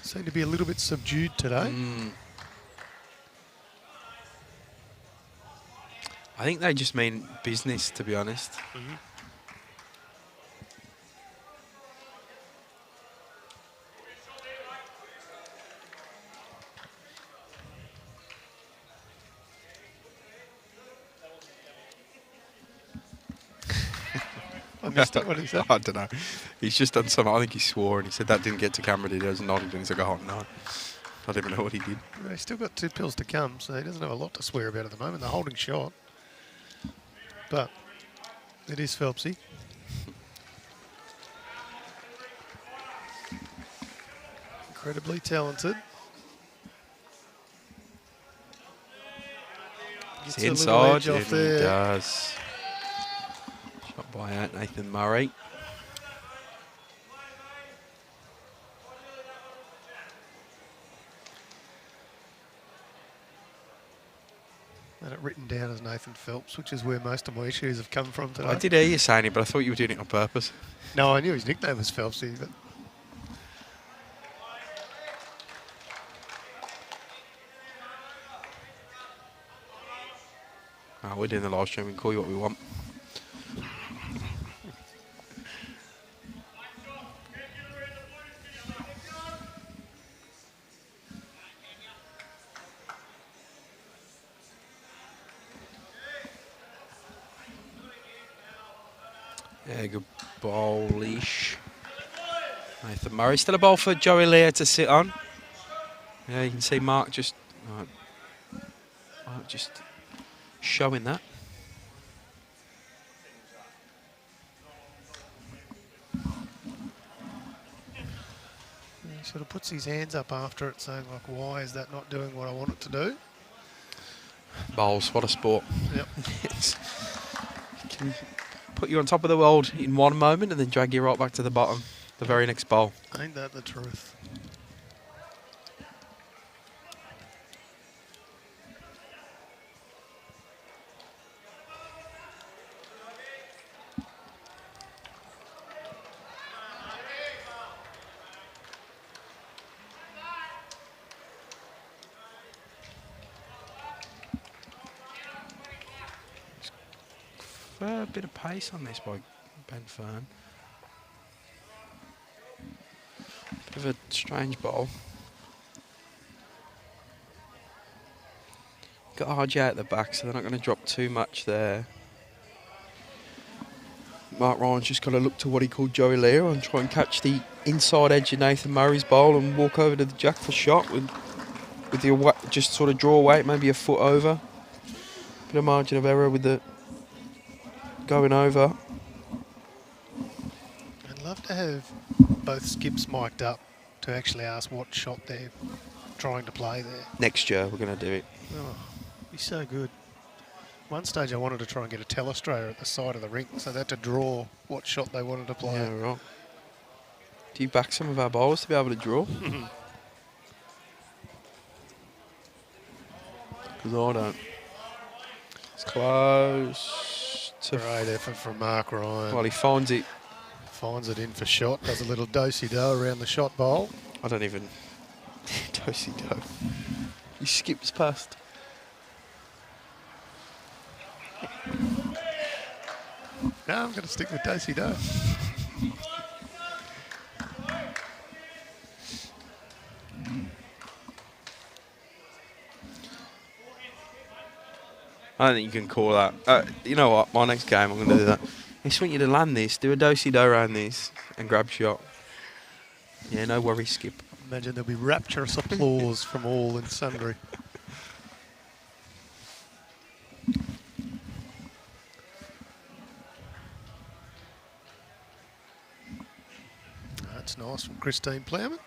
seem to be a little bit subdued today. I think they just mean business, to be honest. I missed it, what he said. I don't know. He's just done something. I think he swore and he said that didn't get to camera. He does nodded and he's like, oh no. I don't even know what he did. Well, he's still got 2 pills to come, so he doesn't have a lot to swear about at the moment. They're holding shot. But it is Phelpsy. Incredibly talented. He's Gets a little inside edge off and he there. does. Shot by Nathan Murray. And it written down as Nathan Phelps, which is where most of my issues have come from today. I did hear you saying it, but I thought you were doing it on purpose. No, I knew his nickname was Phelpsy, but Oh, we're doing the live stream. We can call you what we want. Yeah, good bowlish. Nathan Murray. Still a bowl for Joey Lear to sit on. Yeah, you can see Mark just showing that. he sort of puts his hands up after it, saying, like, why is that not doing what I want it to do? Bowls, what a sport. Yep. It can put you on top of the world in one moment and then drag you right back to the bottom the very next bowl. Ain't that the truth? A bit of pace on this by Ben Fearn. Bit of a strange ball. Got RJ at the back, so they're not going to drop too much there. Mark Ryan's just got to look to what he called Joey Lear and try and catch the inside edge of Nathan Murray's bowl and walk over to the jack for shot with the just sort of draw weight, maybe a foot over. Bit of margin of error with the going over. I'd love to have both skips mic'd up to actually ask what shot they're trying to play there. Next year we're going to do it. Oh, be so good. One stage I wanted to try and get a telestrator at the side of the rink, so they had to draw what shot they wanted to play. Yeah, right. Do you back some of our bowlers to be able to draw? Because I don't. It's close. Great effort from Mark Ryan. Well, he finds it. Finds it in for shot, does a little do-si-do around the shot bowl. I don't even... do-si-do. He skips past. No, I'm going to stick with do-si-do. I don't think you can call that. You know what? My next game, I'm going to do that. I just want you to land this, do a do-si-do around this, and grab shot. Yeah, no worry, skip. Imagine there'll be rapturous applause from all and sundry. That's nice from Christine Plowman.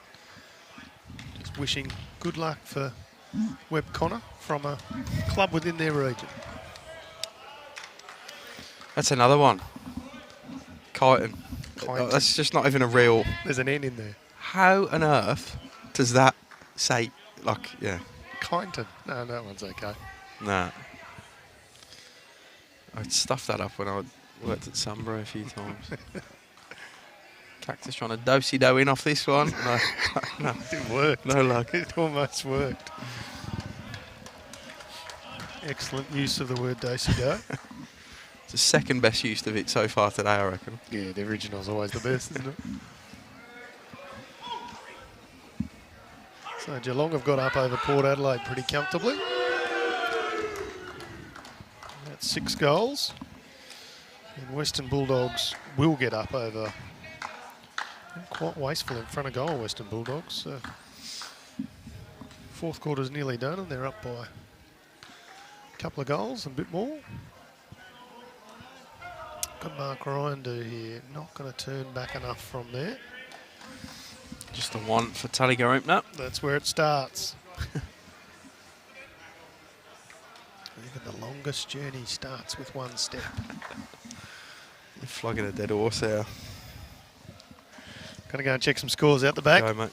Just wishing good luck for Webb Connor from a club within their region. That's another one. Kyneton. Kyneton. That's just not even a real... There's an N in there. How on earth does that say, like, yeah. Kyneton. No, that one's okay. Nah. I'd stuffed that up when I worked at Sunbury a few times. Cactus trying to do-si-do in off this one. No, no. It didn't work. No luck. It almost worked. Excellent use of the word do-si-do. It's the second best use of it so far today, I reckon. Yeah, the original's always the best, isn't it? So Geelong have got up over Port Adelaide pretty comfortably. That's 6 goals. And Western Bulldogs will get up over... Quite wasteful in front of goal, Western Bulldogs. Fourth quarter's nearly done and they're up by a couple of goals and a bit more. Got Mark Ryan do here. Not going to turn back enough from there. Just a one for Tallygaroopna. That's where it starts. Even the longest journey starts with one step. You're flogging a dead horse there. Going to go and check some scores out the back. Go, mate.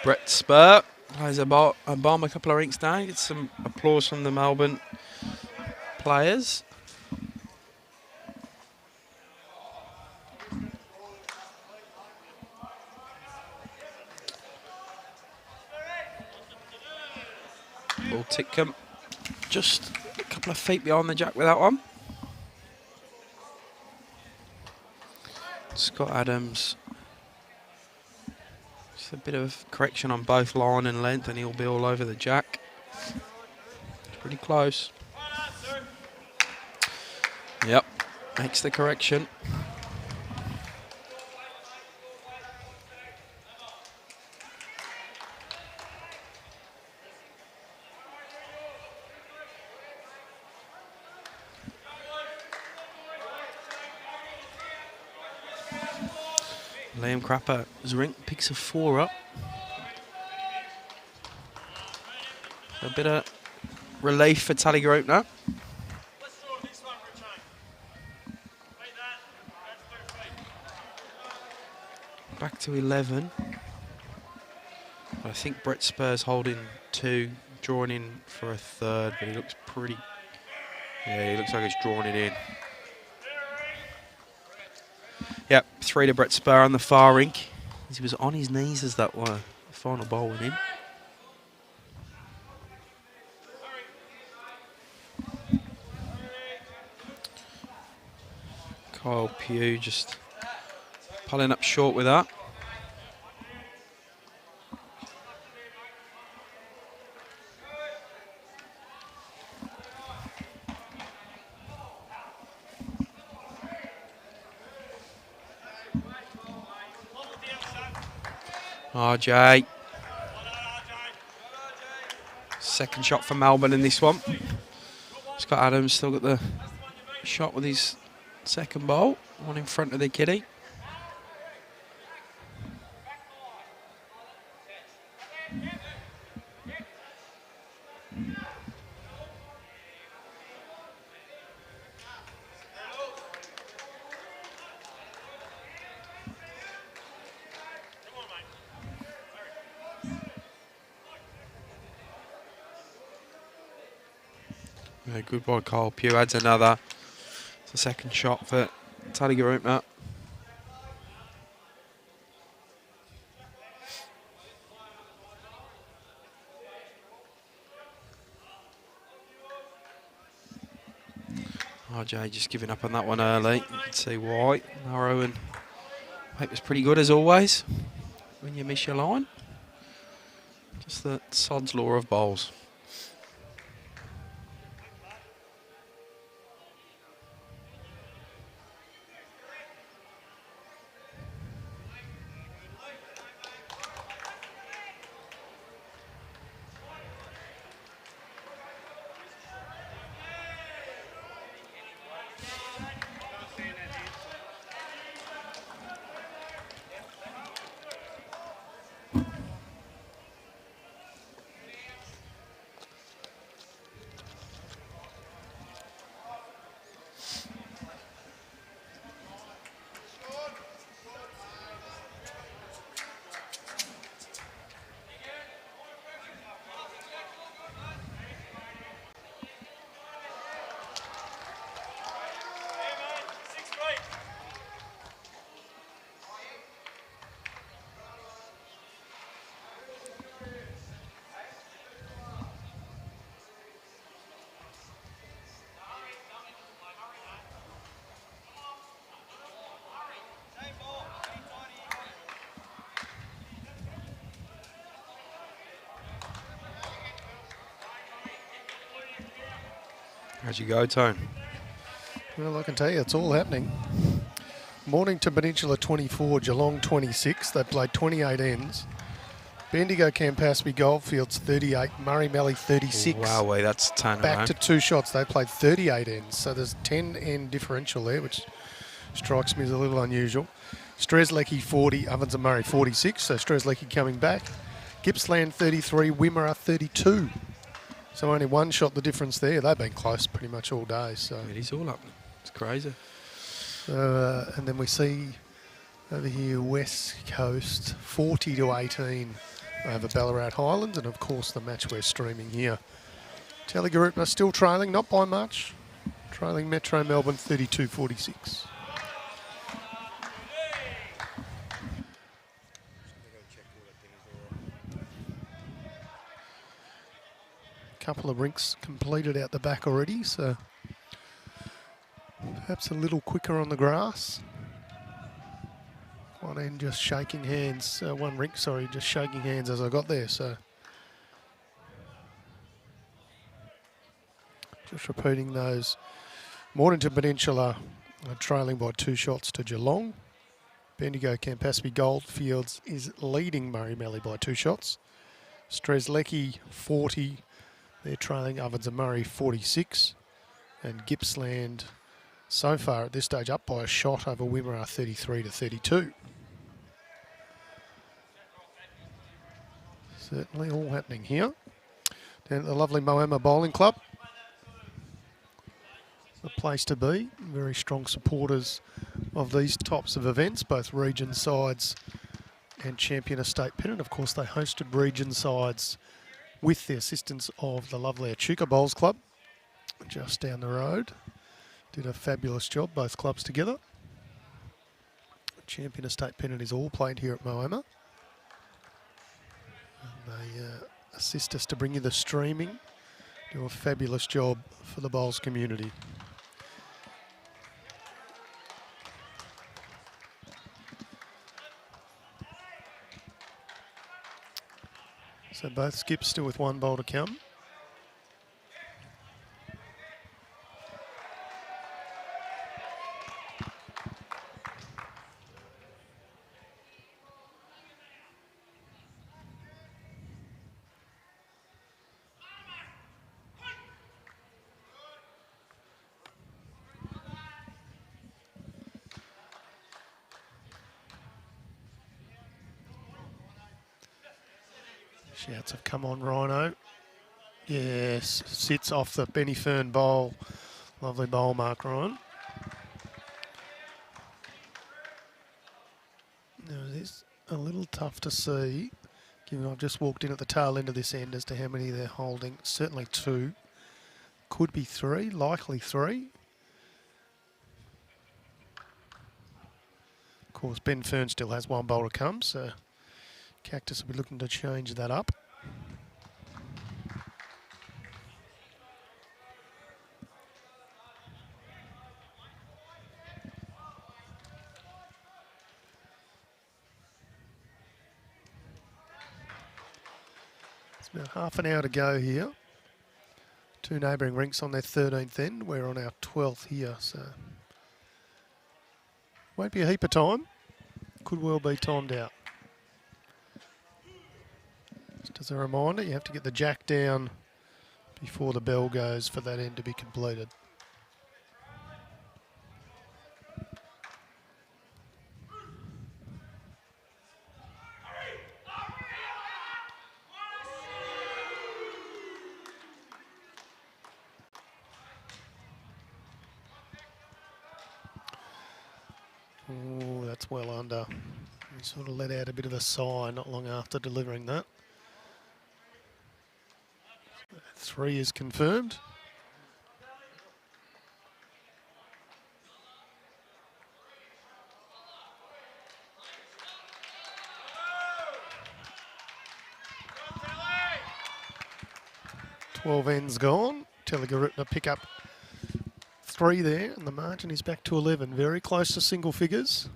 Brett Spur plays a bomb a couple of rinks down. Gets some applause from the Melbourne players. Ball Titcombe just a couple of feet behind the jack with that one. Scott Adams. Just a bit of correction on both line and length and he'll be all over the jack. It's pretty close. Yep, makes the correction. Liam Crapper's rink picks a 4 up. A bit of relief for Tallygaroopna. Back to 11. I think Brett Spur's holding 2, drawing in for a 3rd, but he looks pretty... Yeah, he looks like he's drawing it in. Yep, 3 to Brett Spur on the far rink. He was on his knees as that final ball went in. Kyle Pugh just pulling up short with that. RJ. Second shot for Melbourne in this one. Scott Adams still got the shot with his second ball. One in front of the kiddie. Yeah, good by Kyle Pugh. Adds another. It's the second shot for Tallygaroopna. RJ just giving up on that one early. You can see why. Narrow and paper's pretty good as always when you miss your line. Just the sod's law of bowls. How'd you go, Tone? Well, I can tell you, it's all happening. Mornington Peninsula 24, Geelong 26. They played 28 ends. Bendigo Campaspe Goldfields 38, Murray Melly 36. Wow, that's 10. Back to 2 shots. They played 38 ends. So there's 10 end differential there, which strikes me as a little unusual. Strzelecki 40, Ovens and Murray 46. So Strzelecki coming back. Gippsland 33, Wimmera 32. So only 1 shot the difference there. They've been close pretty much all day. So It is all up. It's crazy. and then we see over here West Coast 40 to 18 over Ballarat Highlands, and of course the match we're streaming here. Tallygaroopna still trailing, not by much. Trailing Metro Melbourne 32-46. Couple of rinks completed out the back already, so perhaps a little quicker on the grass. One end just shaking hands, one rink, sorry, just shaking hands as I got there, so. Just repeating those. Mornington Peninsula trailing by 2 shots to Geelong. Bendigo Campaspe Goldfields is leading Murray Melly by 2 shots. Strzelecki 40. They're trailing Ovens and Murray 46. And Gippsland so far at this stage up by a shot over Wimmera 33 to 32. Certainly all happening here. Down at the lovely Moama Bowls Club. The place to be. Very strong supporters of these types of events, both region sides and Champion Estate Pennant. Of course, they hosted region sides with the assistance of the lovely Echuca Bowls Club just down the road. Did a fabulous job, both clubs together. Champion Estate Pennant is all played here at Moama. And they assist us to bring you the streaming. Do a fabulous job for the bowls community. So both skips still with one bowl to come. Shouts have come on, Rhino. Yes, sits off the Fearn bowl. Lovely bowl mark, Ryan. Now, it is a little tough to see, given I've just walked in at the tail end of this end as to how many they're holding. Certainly 2. Could be 3, likely 3. Of course, Fearn still has one bowl to come, so Cactus will be looking to change that up. It's about half an hour to go here. 2 neighbouring rinks on their 13th end. We're on our 12th here, so won't be a heap of time. Could well be timed out. Just as a reminder, you have to get the jack down before the bell goes for that end to be completed. Oh, that's well under. He sort of let out a bit of a sigh not long after delivering that. 3 is confirmed. Twelve ends gone. Tallygaroopna pick up 3 there, and the margin is back to 11. Very close to single figures.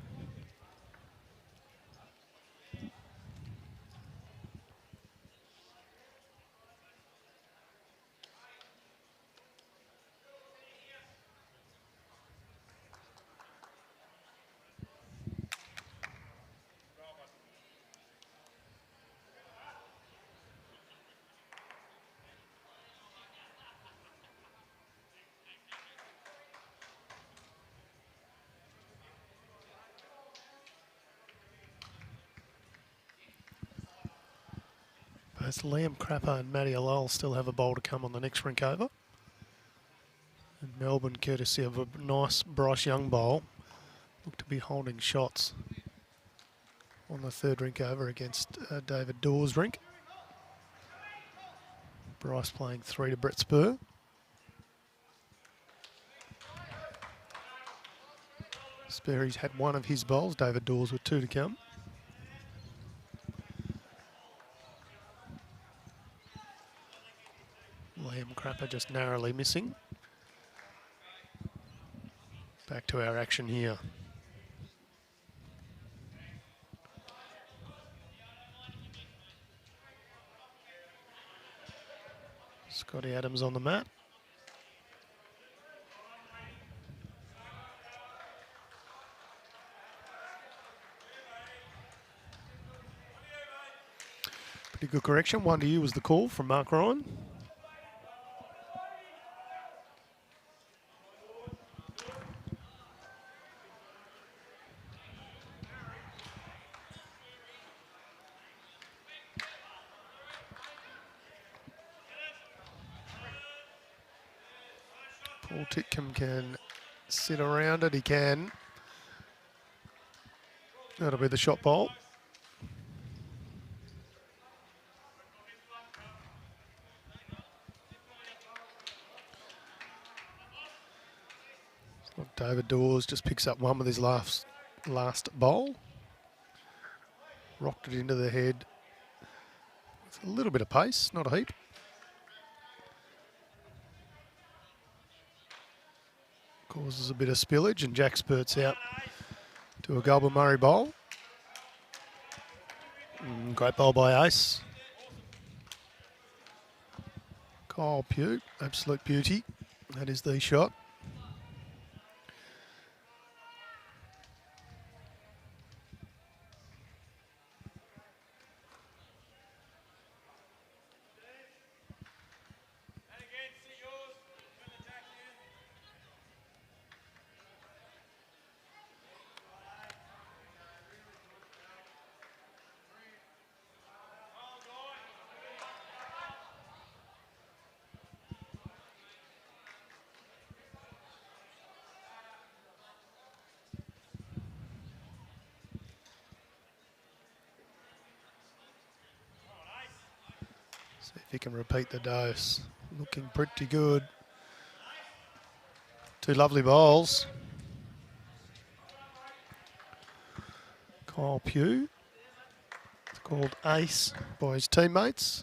Both Liam Crapper and Matty Alol still have a bowl to come on the next rink over. And Melbourne, courtesy of a nice Bryce Young bowl, look to be holding shots on the 3rd rink over against David Dawes' rink. Bryce playing 3 to Brett Spur. Spurry's had 1 of his bowls, David Dawes with 2 to come. Liam Crapper just narrowly missing. Back to our action here. Scotty Adams on the mat. Pretty good correction. 1 to you was the call from Mark Ryan. Paul Titcombe can sit around it. He can. That'll be the shot bowl. David Dawes just picks up one with his last bowl. Rocked it into the head with a little bit of pace, not a heap. Causes a bit of spillage, and Jack spurts out to a Goulburn Murray bowl. Great bowl by Ace. Kyle Pugh, absolute beauty. That is the shot. See if he can repeat the dose. Looking pretty good. Two lovely bowls. Kyle Pugh. It's called Ace by his teammates.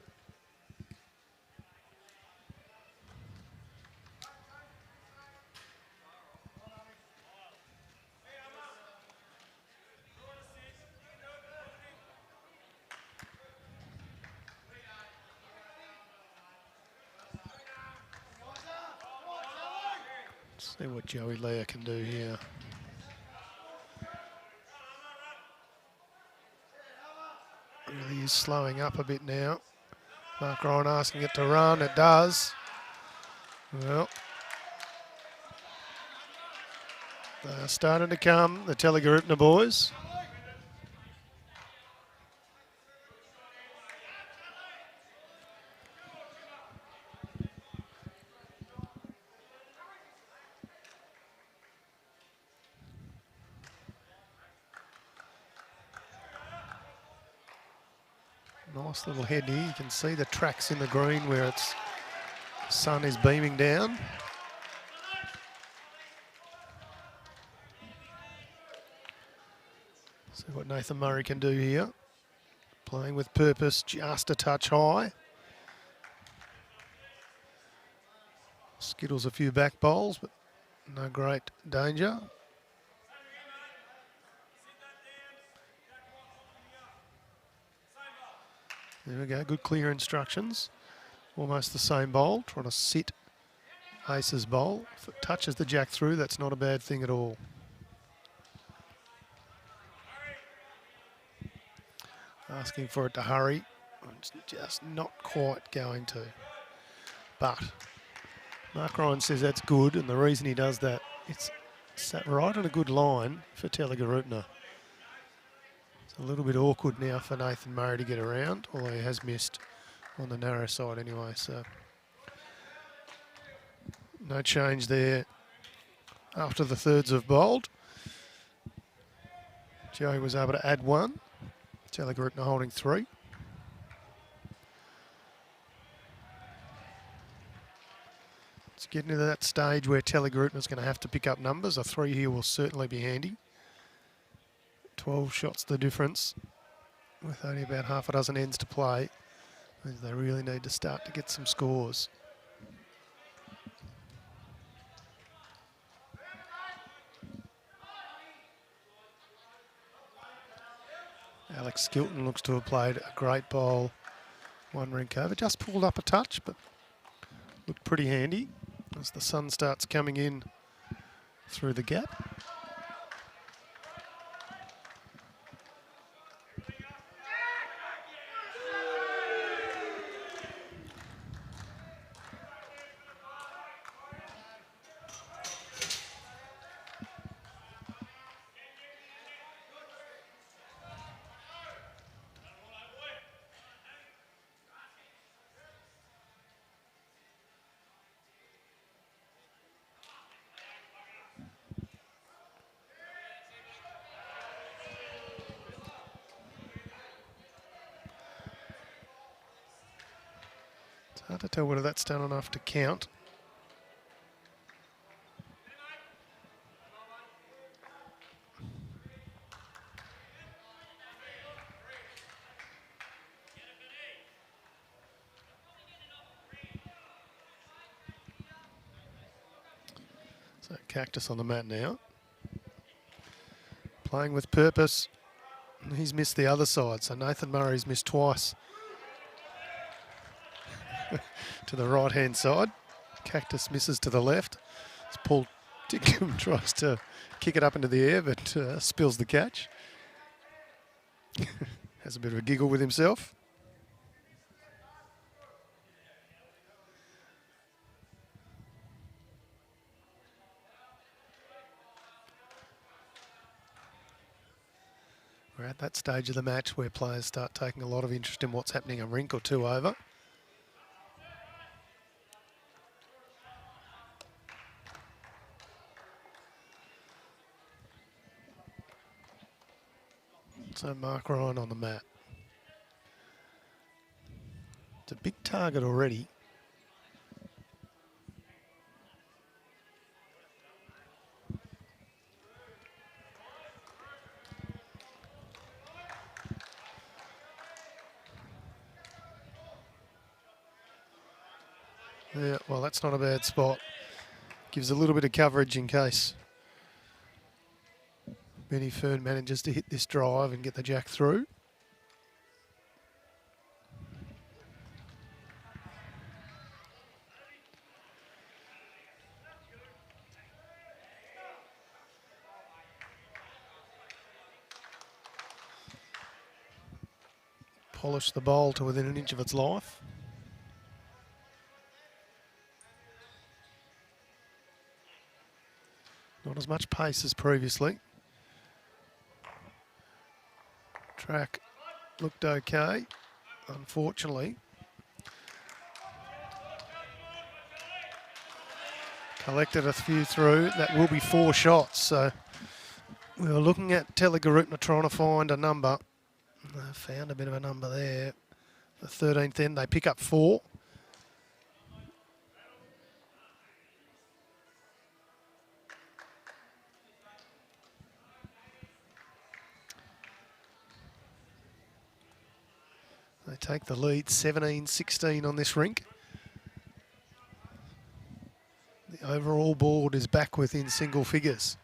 See what Joey Leah can do here. Really is slowing up a bit now. Mark Ryan asking it to run. It does. Well, they're starting to come, the Tallygaroopna boys. Nice little head here. You can see the tracks in the green where its sun is beaming down. See what Nathan Murray can do here. Playing with purpose, just a touch high. Skittles a few back bowls, but no great danger. There we go, good clear instructions. Almost the same bowl, trying to sit Ace's bowl. If it touches the jack through, that's not a bad thing at all. Asking for it to hurry. It's just not quite going to. But Mark Ryan says that's good, and the reason he does that, it's sat right on a good line for Tallygaroopna. A little bit awkward now for Nathan Murray to get around, although he has missed on the narrow side anyway, so no change there after the thirds have bowled. Joey was able to add one. Tallygaroopna holding three. It's getting to that stage where Tallygaroopna's going to have to pick up numbers. A three here will certainly be handy. 12 shots the difference, with only about half a dozen ends to play. They really need to start to get some scores. Alex Skilton looks to have played a great bowl. One rink over, just pulled up a touch, but looked pretty handy as the sun starts coming in through the gap. Hard to tell whether that's done enough to count. So Cactus on the mat now. Playing with purpose. He's missed the other side, so Nathan Murray's missed twice. To the right-hand side. Cactus misses to the left. As Paul Titcombe tries to kick it up into the air, but spills the catch. Has a bit of a giggle with himself. We're at that stage of the match where players start taking a lot of interest in what's happening a rink or two over. So Mark Ryan on the mat. It's a big target already. Yeah, well, that's not a bad spot. Gives a little bit of coverage in case Benny Fearn manages to hit this drive and get the jack through. Polish the bowl to within an inch of its life. Not as much pace as previously. Track looked okay, unfortunately. Collected a few through. That will be 4 shots. So we were looking at Tallygaroopna trying to find a number. They found a bit of a number there. The 13th end, they pick up 4. They take the lead 17-16 on this rink. The overall board is back within single figures.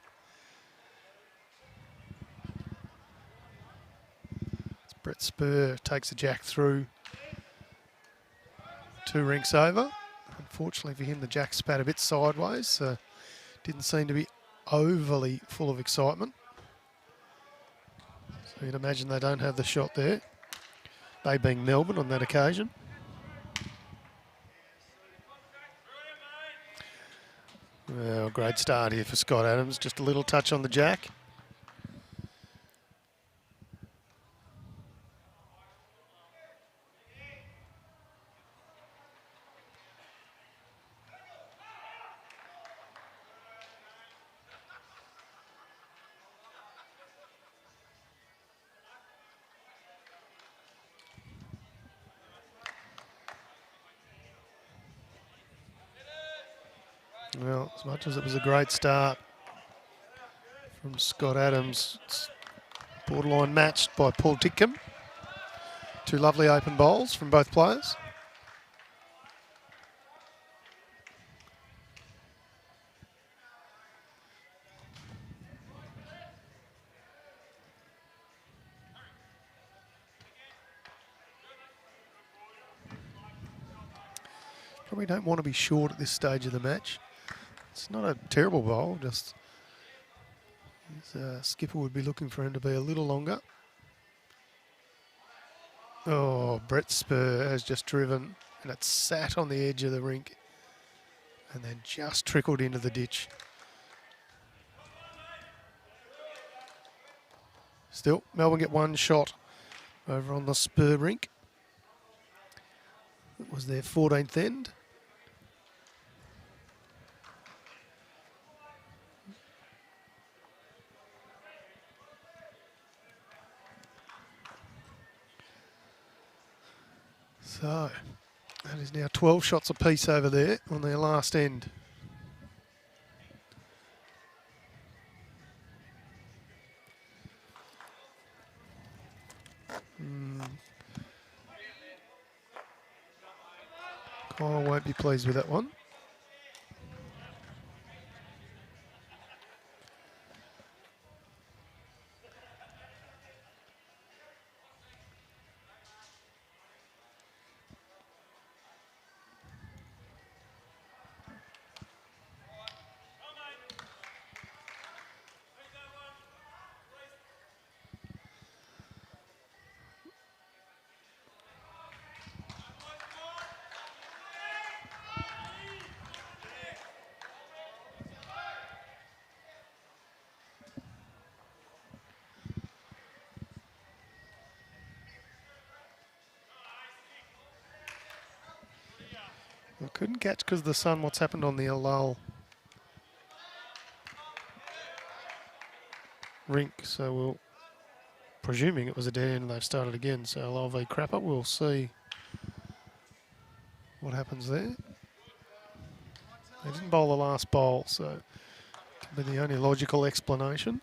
Brett Spur takes a jack through 2 rinks over. Unfortunately for him, the jack spat a bit sideways, so didn't seem to be overly full of excitement. So you'd imagine they don't have the shot there. They being Melbourne on that occasion. Well, great start here for Scott Adams. Just a little touch on the jack. Well, as much as it was a great start from Scott Adams, it's borderline matched by Paul Titcombe. 2 lovely open bowls from both players. Probably don't want to be short at this stage of the match. It's not a terrible bowl, just skipper would be looking for him to be a little longer. Oh, Brett Spur has just driven and it sat on the edge of the rink and then just trickled into the ditch. Still, Melbourne get 1 shot over on the Spur rink. It was their 14th end. So, That is now 12 shots apiece over there on their last end. Kyle won't be pleased with that one. I couldn't catch because of the sun what's happened on the Alal rink, so we'll, presuming it was a dead end and they've started again, so Alal v Crapper, we'll see what happens there. They didn't bowl the last bowl, so could be the only logical explanation.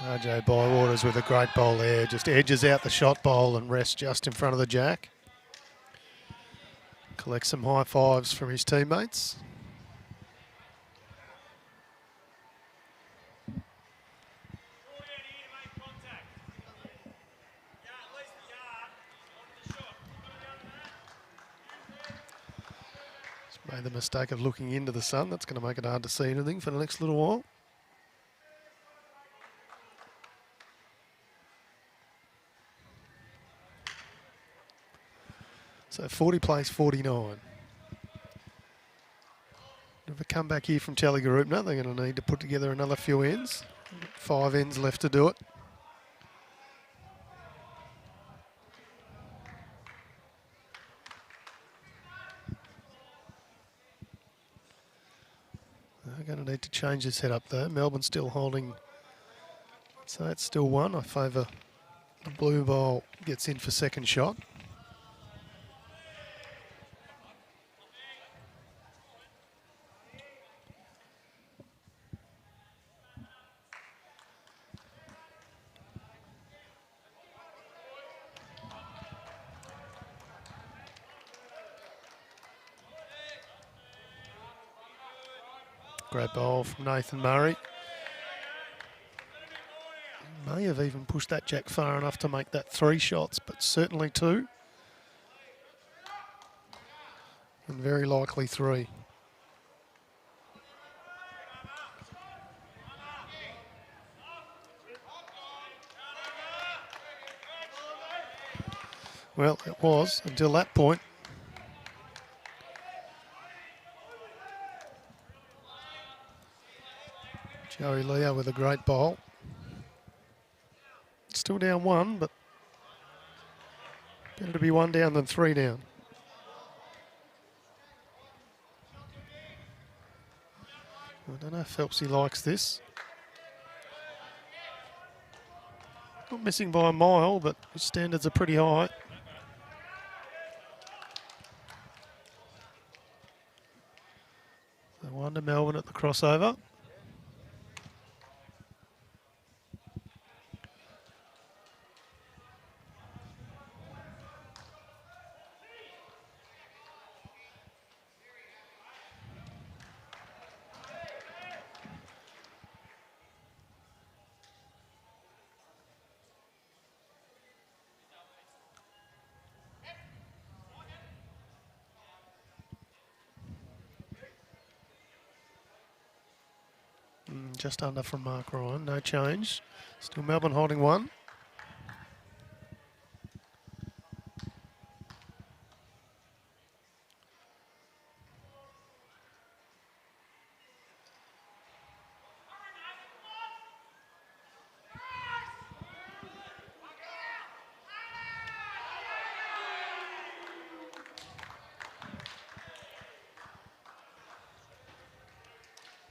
RJ Bywaters with a great bowl there, just edges out the shot bowl and rests just in front of the jack. Collects some high fives from his teammates. Just made the mistake of looking into the sun. That's going to make it hard to see anything for the next little while. So 40 plays 49. If they come back here from Tallygaroopna, they're going to need to put together another few ends. 5 ends left to do it. They're going to need to change this head up though. Melbourne still holding, so it's still 1. I favour the blue bowl gets in for second shot. Great bowl from Nathan Murray. May have even pushed that jack far enough to make that 3 shots, but certainly 2. And very likely 3. Well, it was until that point. Joey Leo with a great bowl. Still down 1, but better to be 1 down than 3 down. I don't know if Phelpsy likes this. Not missing by a mile, but his standards are pretty high. So 1 to Melbourne at the crossover. Just under from Mark Ryan, no change. Still Melbourne holding 1.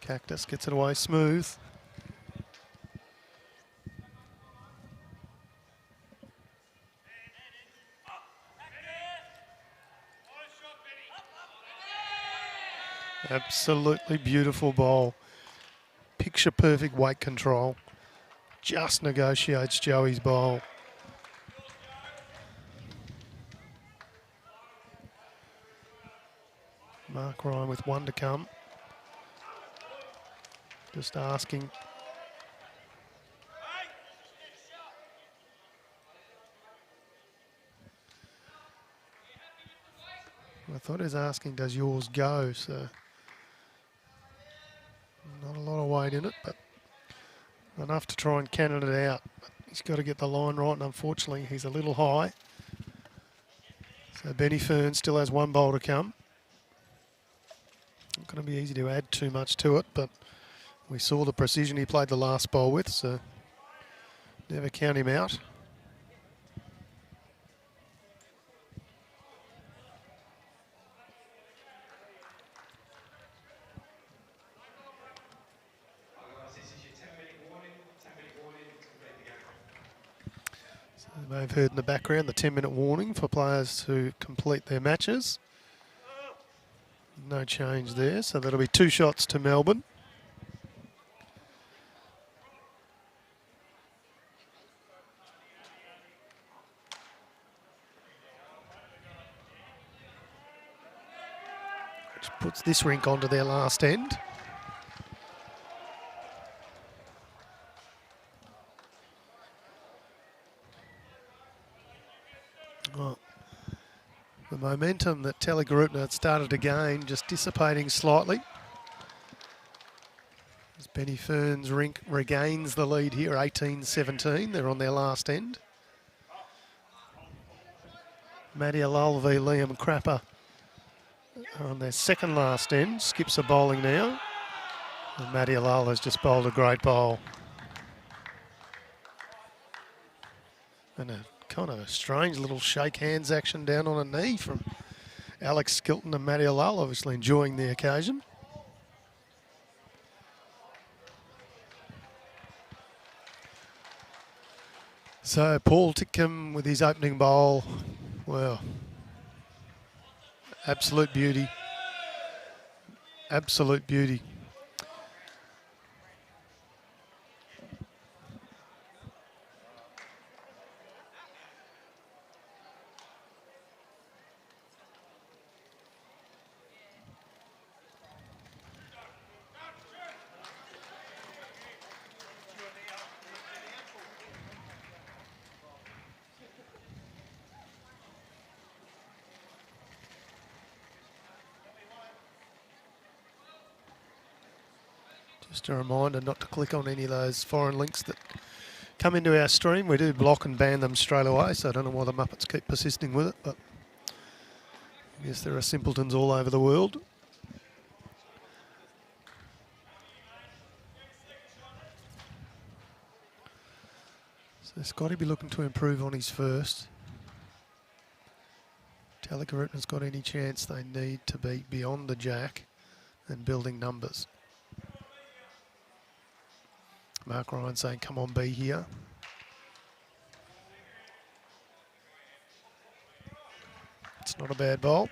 Cactus gets it away smooth. Absolutely beautiful bowl. Picture perfect weight control. Just negotiates Joey's bowl. Mark Ryan with one to come. Just asking. I thought he was asking, does yours go? So not a lot of weight in it, but enough to try and cannon it out. But he's got to get the line right, and unfortunately he's a little high. So Benny Fearn still has one bowl to come. Not going to be easy to add too much to it, but we saw the precision he played the last bowl with, so never count him out. So you may have heard in the background the 10-minute warning for players to complete their matches. No change there, so that'll be 2 shots to Melbourne. Which puts this rink onto their last end. Well, the momentum that Tallygaroopna had started to gain just dissipating slightly. As Benny Fearn's rink regains the lead here, 18-17. They're on their last end. Matty Alal v Liam Crapper are on their second last end. Skips are bowling now. And Matty Alal has just bowled a great bowl. And a kind of a strange little shake hands action down on a knee from Alex Skilton and Matty Alal, obviously enjoying the occasion. So Paul Titcombe with his opening bowl, well, absolute beauty. Absolute beauty. Just a reminder not to click on any of those foreign links that come into our stream. We do block and ban them straight away, so I don't know why the Muppets keep persisting with it, but I guess there are simpletons all over the world. So Scotty be looking to improve on his first. Tallygaroopna's got any chance they need to be beyond the jack and building numbers. Mark Ryan saying, come on, be here. It's not a bad bowl.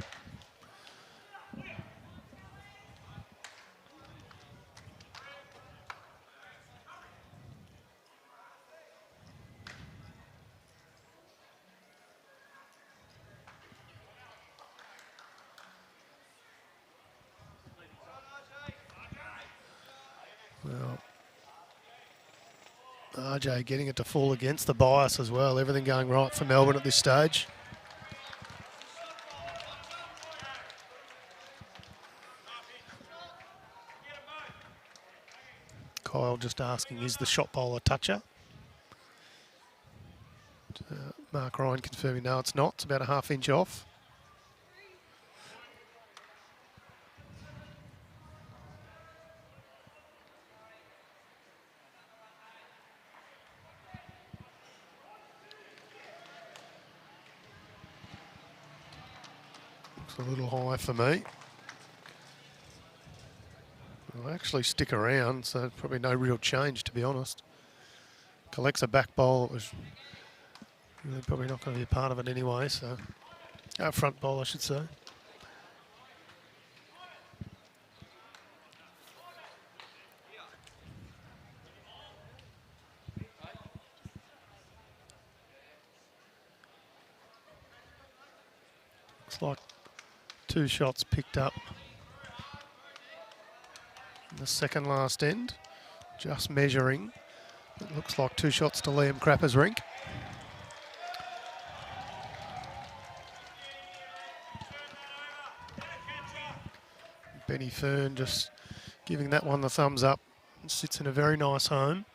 Well, RJ getting it to fall against the bias as well. Everything going right for Melbourne at this stage. Kyle just asking, is the shot bowl a toucher? Mark Ryan confirming, no, it's not. It's about a half-inch off. Looks a little high for me. I'll actually stick around, so probably no real change, to be honest. Collects a back bowl. It was really probably not going to be a part of it anyway, so... front bowl, I should say. Looks like 2 shots picked up in the second last end. Just measuring. It looks like 2 shots to Liam Crapper's rink. Benny Fearn just giving that one the thumbs up. Sits in a very nice home.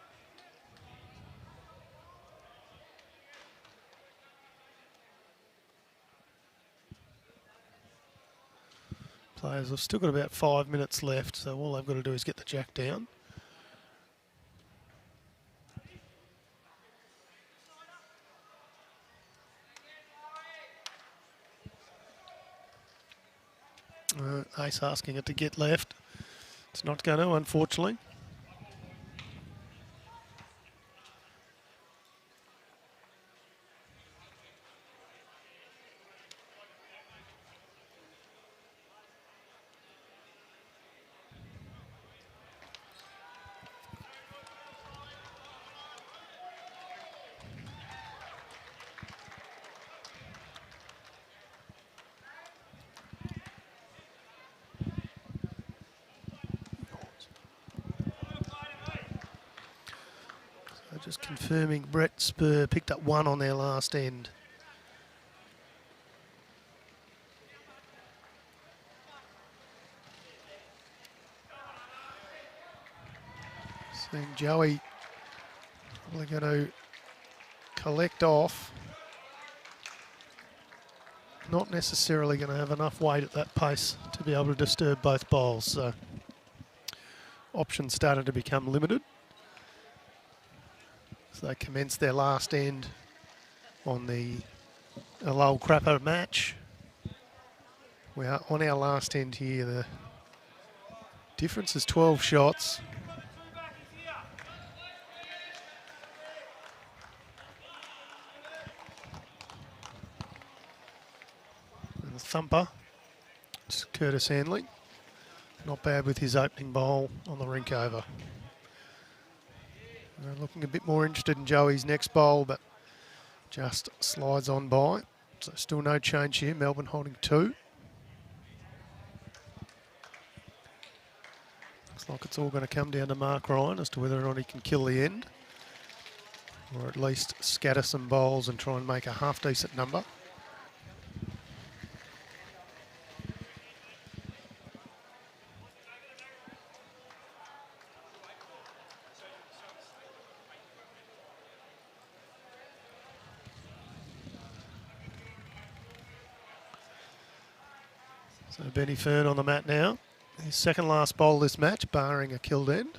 Players have still got about 5 minutes left, so all they've got to do is get the jack down. Ace asking it to get left. It's not going to, unfortunately. Just confirming Brett Spur picked up 1 on their last end. Seeing Joey probably going to collect off. Not necessarily going to have enough weight at that pace to be able to disturb both bowls. So options started to become limited. So they commenced their last end on the Lowell Crapper match. We are on our last end here. The difference is 12 shots. And the thumper, it's Curtis Handley. Not bad with his opening bowl on the rink over. Looking a bit more interested in Joey's next bowl, but just slides on by. So still no change here. Melbourne holding 2. Looks like it's all going to come down to Mark Ryan as to whether or not he can kill the end, or at least scatter some bowls and try and make a half-decent number. So Benny Fearn on the mat now. His second last bowl this match, barring a killed end.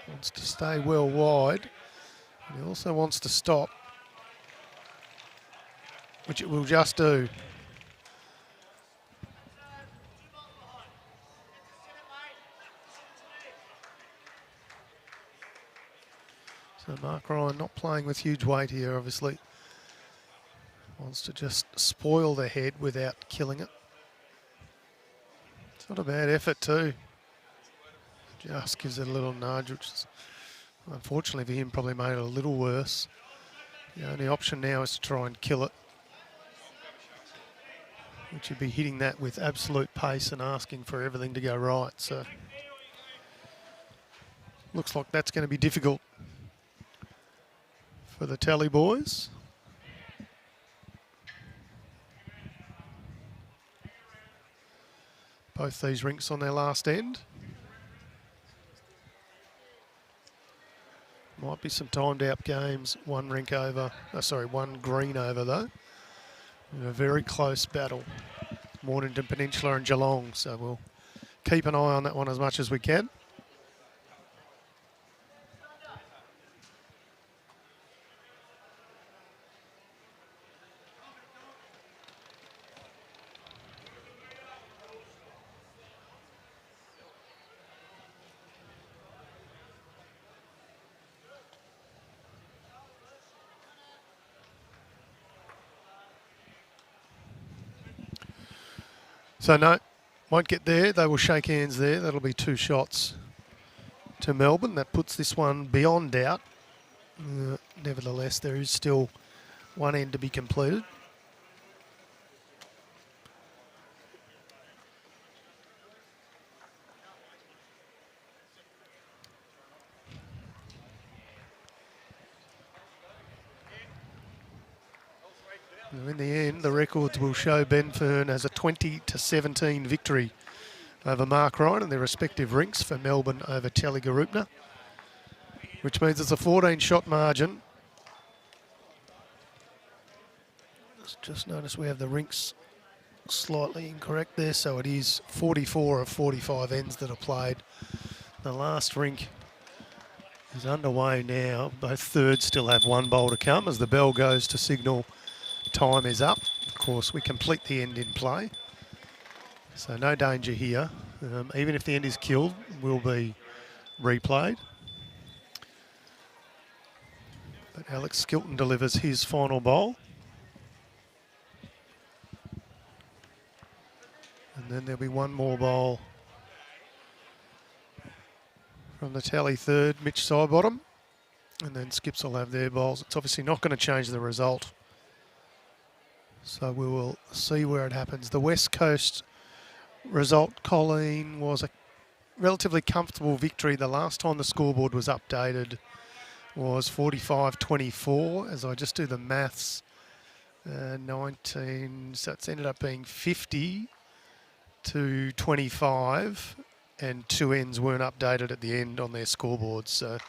Wants to stay well wide. And he also wants to stop, which it will just do. So Mark Ryan not playing with huge weight here, obviously. Wants to just spoil the head without killing it. It's not a bad effort too. Just gives it a little nudge, which is, unfortunately for him, probably made it a little worse. The only option now is to try and kill it, which would be hitting that with absolute pace and asking for everything to go right. So looks like that's going to be difficult for the Tally boys. Both these rinks on their last end. Might be some timed out games. One rink over, one green over though. In a very close battle. Mornington Peninsula and Geelong, so we'll keep an eye on that one as much as we can. So no, won't get there. They will shake hands there. That'll be 2 shots to Melbourne. That puts this one beyond doubt. Nevertheless, there is still one end to be completed. In the end, the records will show Ben Fearn as a 20-17 victory over Mark Ryan and their respective rinks for Melbourne over Tallygaroopna, which means it's a 14-shot margin. Just notice we have the rinks slightly incorrect there, so it is 44 of 45 ends that are played. The last rink is underway now. Both thirds still have 1 bowl to come as the bell goes to signal time is up. Of course, we complete the end in play, so no danger here. Even if the end is killed, will be replayed. But Alex Skilton delivers his final bowl. And then there'll be 1 more bowl from the tally third, Mitch Sidebottom. And then Skips will have their bowls. It's obviously not going to change the result, so we will see where it happens. The West Coast result, Colleen, was a relatively comfortable victory. The last time the scoreboard was updated was 45-24. As I just do the maths, 19, so it's ended up being 50-25, and 2 ends weren't updated at the end on their scoreboards. So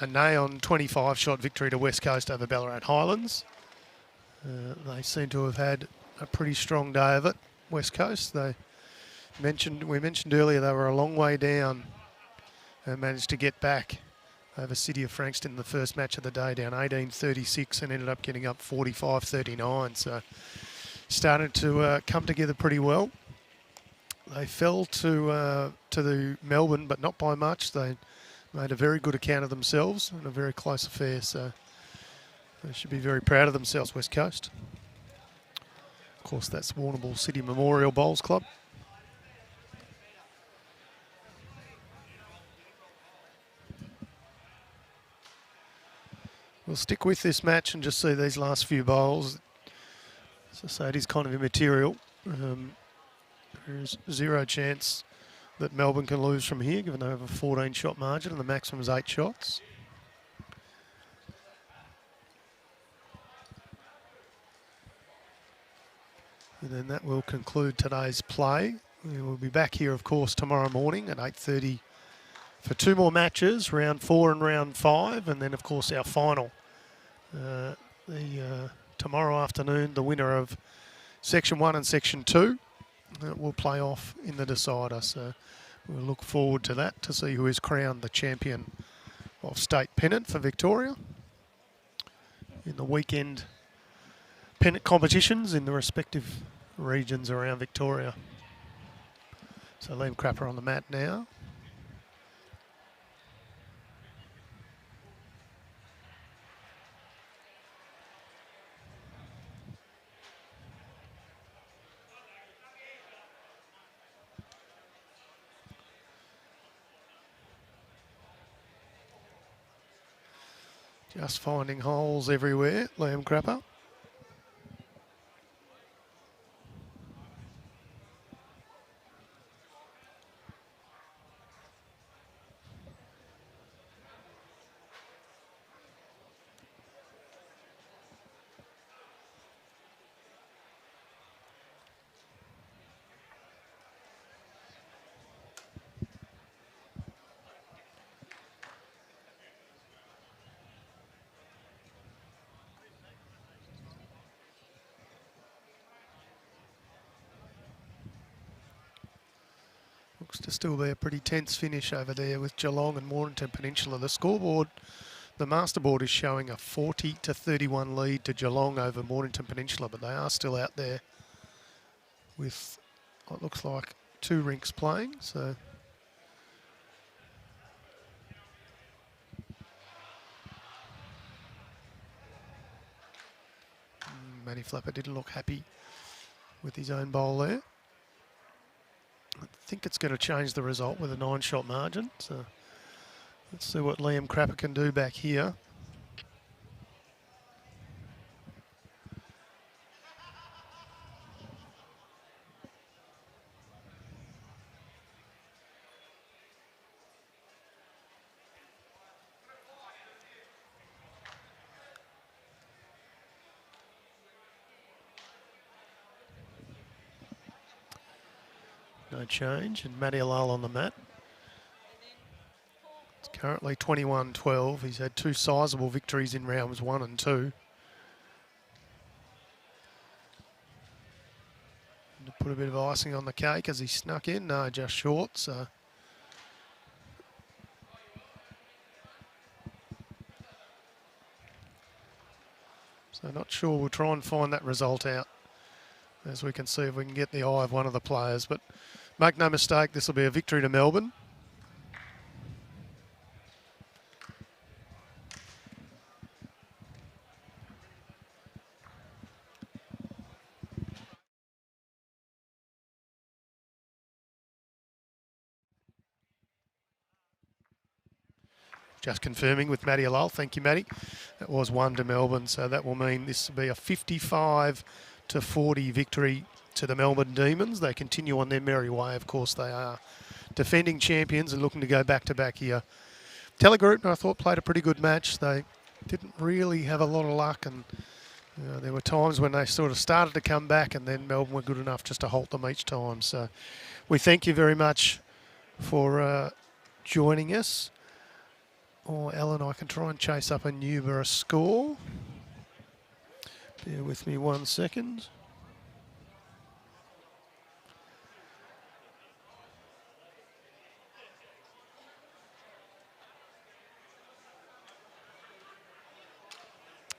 a nail-on 25-shot victory to West Coast over Ballarat Highlands. They seem to have had a pretty strong day of it, West Coast. We mentioned earlier they were a long way down and managed to get back over City of Frankston in the first match of the day, down 18-36, and ended up getting up 45-39. So started to come together pretty well. They fell to the Melbourne, but not by much. They made a very good account of themselves in a very close affair. So they should be very proud of themselves, West Coast. Of course, that's Warrnambool City Memorial Bowls Club. We'll stick with this match and just see these last few bowls. As I say, it is kind of immaterial. There's 0 chance that Melbourne can lose from here, given they have a 14-shot margin and the maximum is 8 shots. And then that will conclude today's play. We will be back here, of course, tomorrow morning at 8:30 for 2 more matches, round 4 and round 5, and then, of course, our final. Tomorrow afternoon, the winner of Section 1 and Section 2 will play off in the decider. So we'll look forward to that to see who is crowned the champion of state pennant for Victoria in the weekend pennant competitions in the respective regions around Victoria. So Liam Crapper on the mat now. Just finding holes everywhere, Liam Crapper. Looks to still be a pretty tense finish over there with Geelong and Mornington Peninsula. The scoreboard, the masterboard, is showing a 40-31 lead to Geelong over Mornington Peninsula, but they are still out there with what looks like 2 rinks playing. So Matty Flapper didn't look happy with his own bowl there. I think it's going to change the result with a 9-shot margin. So let's see what Liam Crapper can do back here. No change, and Matty Alal on the mat. It's currently 21-12. He's had 2 sizable victories in rounds 1 and 2. And to put a bit of icing on the cake as he snuck in, no, just short. So not sure. We'll try and find that result out as we can see if we can get the eye of one of the players. But make no mistake, this will be a victory to Melbourne. Just confirming with Matty Alal. Thank you, Matty. That was 1 to Melbourne, so that will mean this will be a 55-40 victory to the Melbourne Demons. They continue on their merry way. Of course, they are defending champions and looking to go back-to-back here. Tallygaroopna, I thought, played a pretty good match. They didn't really have a lot of luck, and there were times when they sort of started to come back, and then Melbourne were good enough just to halt them each time. So we thank you very much for joining us. Or Alan, I can try and chase up a Newborough score. Bear with me 1 second.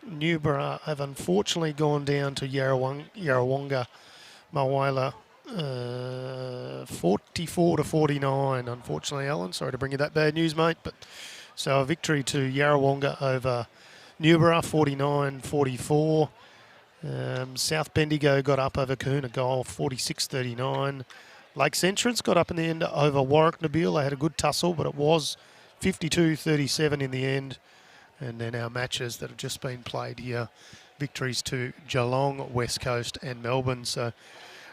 Newborough have unfortunately gone down to Yarrawonga Mawila 44-49. Unfortunately, Alan, sorry to bring you that bad news, mate, but so a victory to Yarrawonga over Newborough, 49-44. South Bendigo got up over Coon, a goal, 46-39. Lakes Entrance got up in the end over Warwick Nabil. They had a good tussle, but it was 52-37 in the end. And then our matches that have just been played here, victories to Geelong, West Coast and Melbourne. So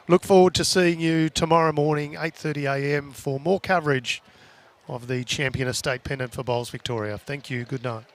look forward to seeing you tomorrow morning, 8:30 a.m. for more coverage of the Champion Estate Pennant for Bowls Victoria. Thank you. Good night.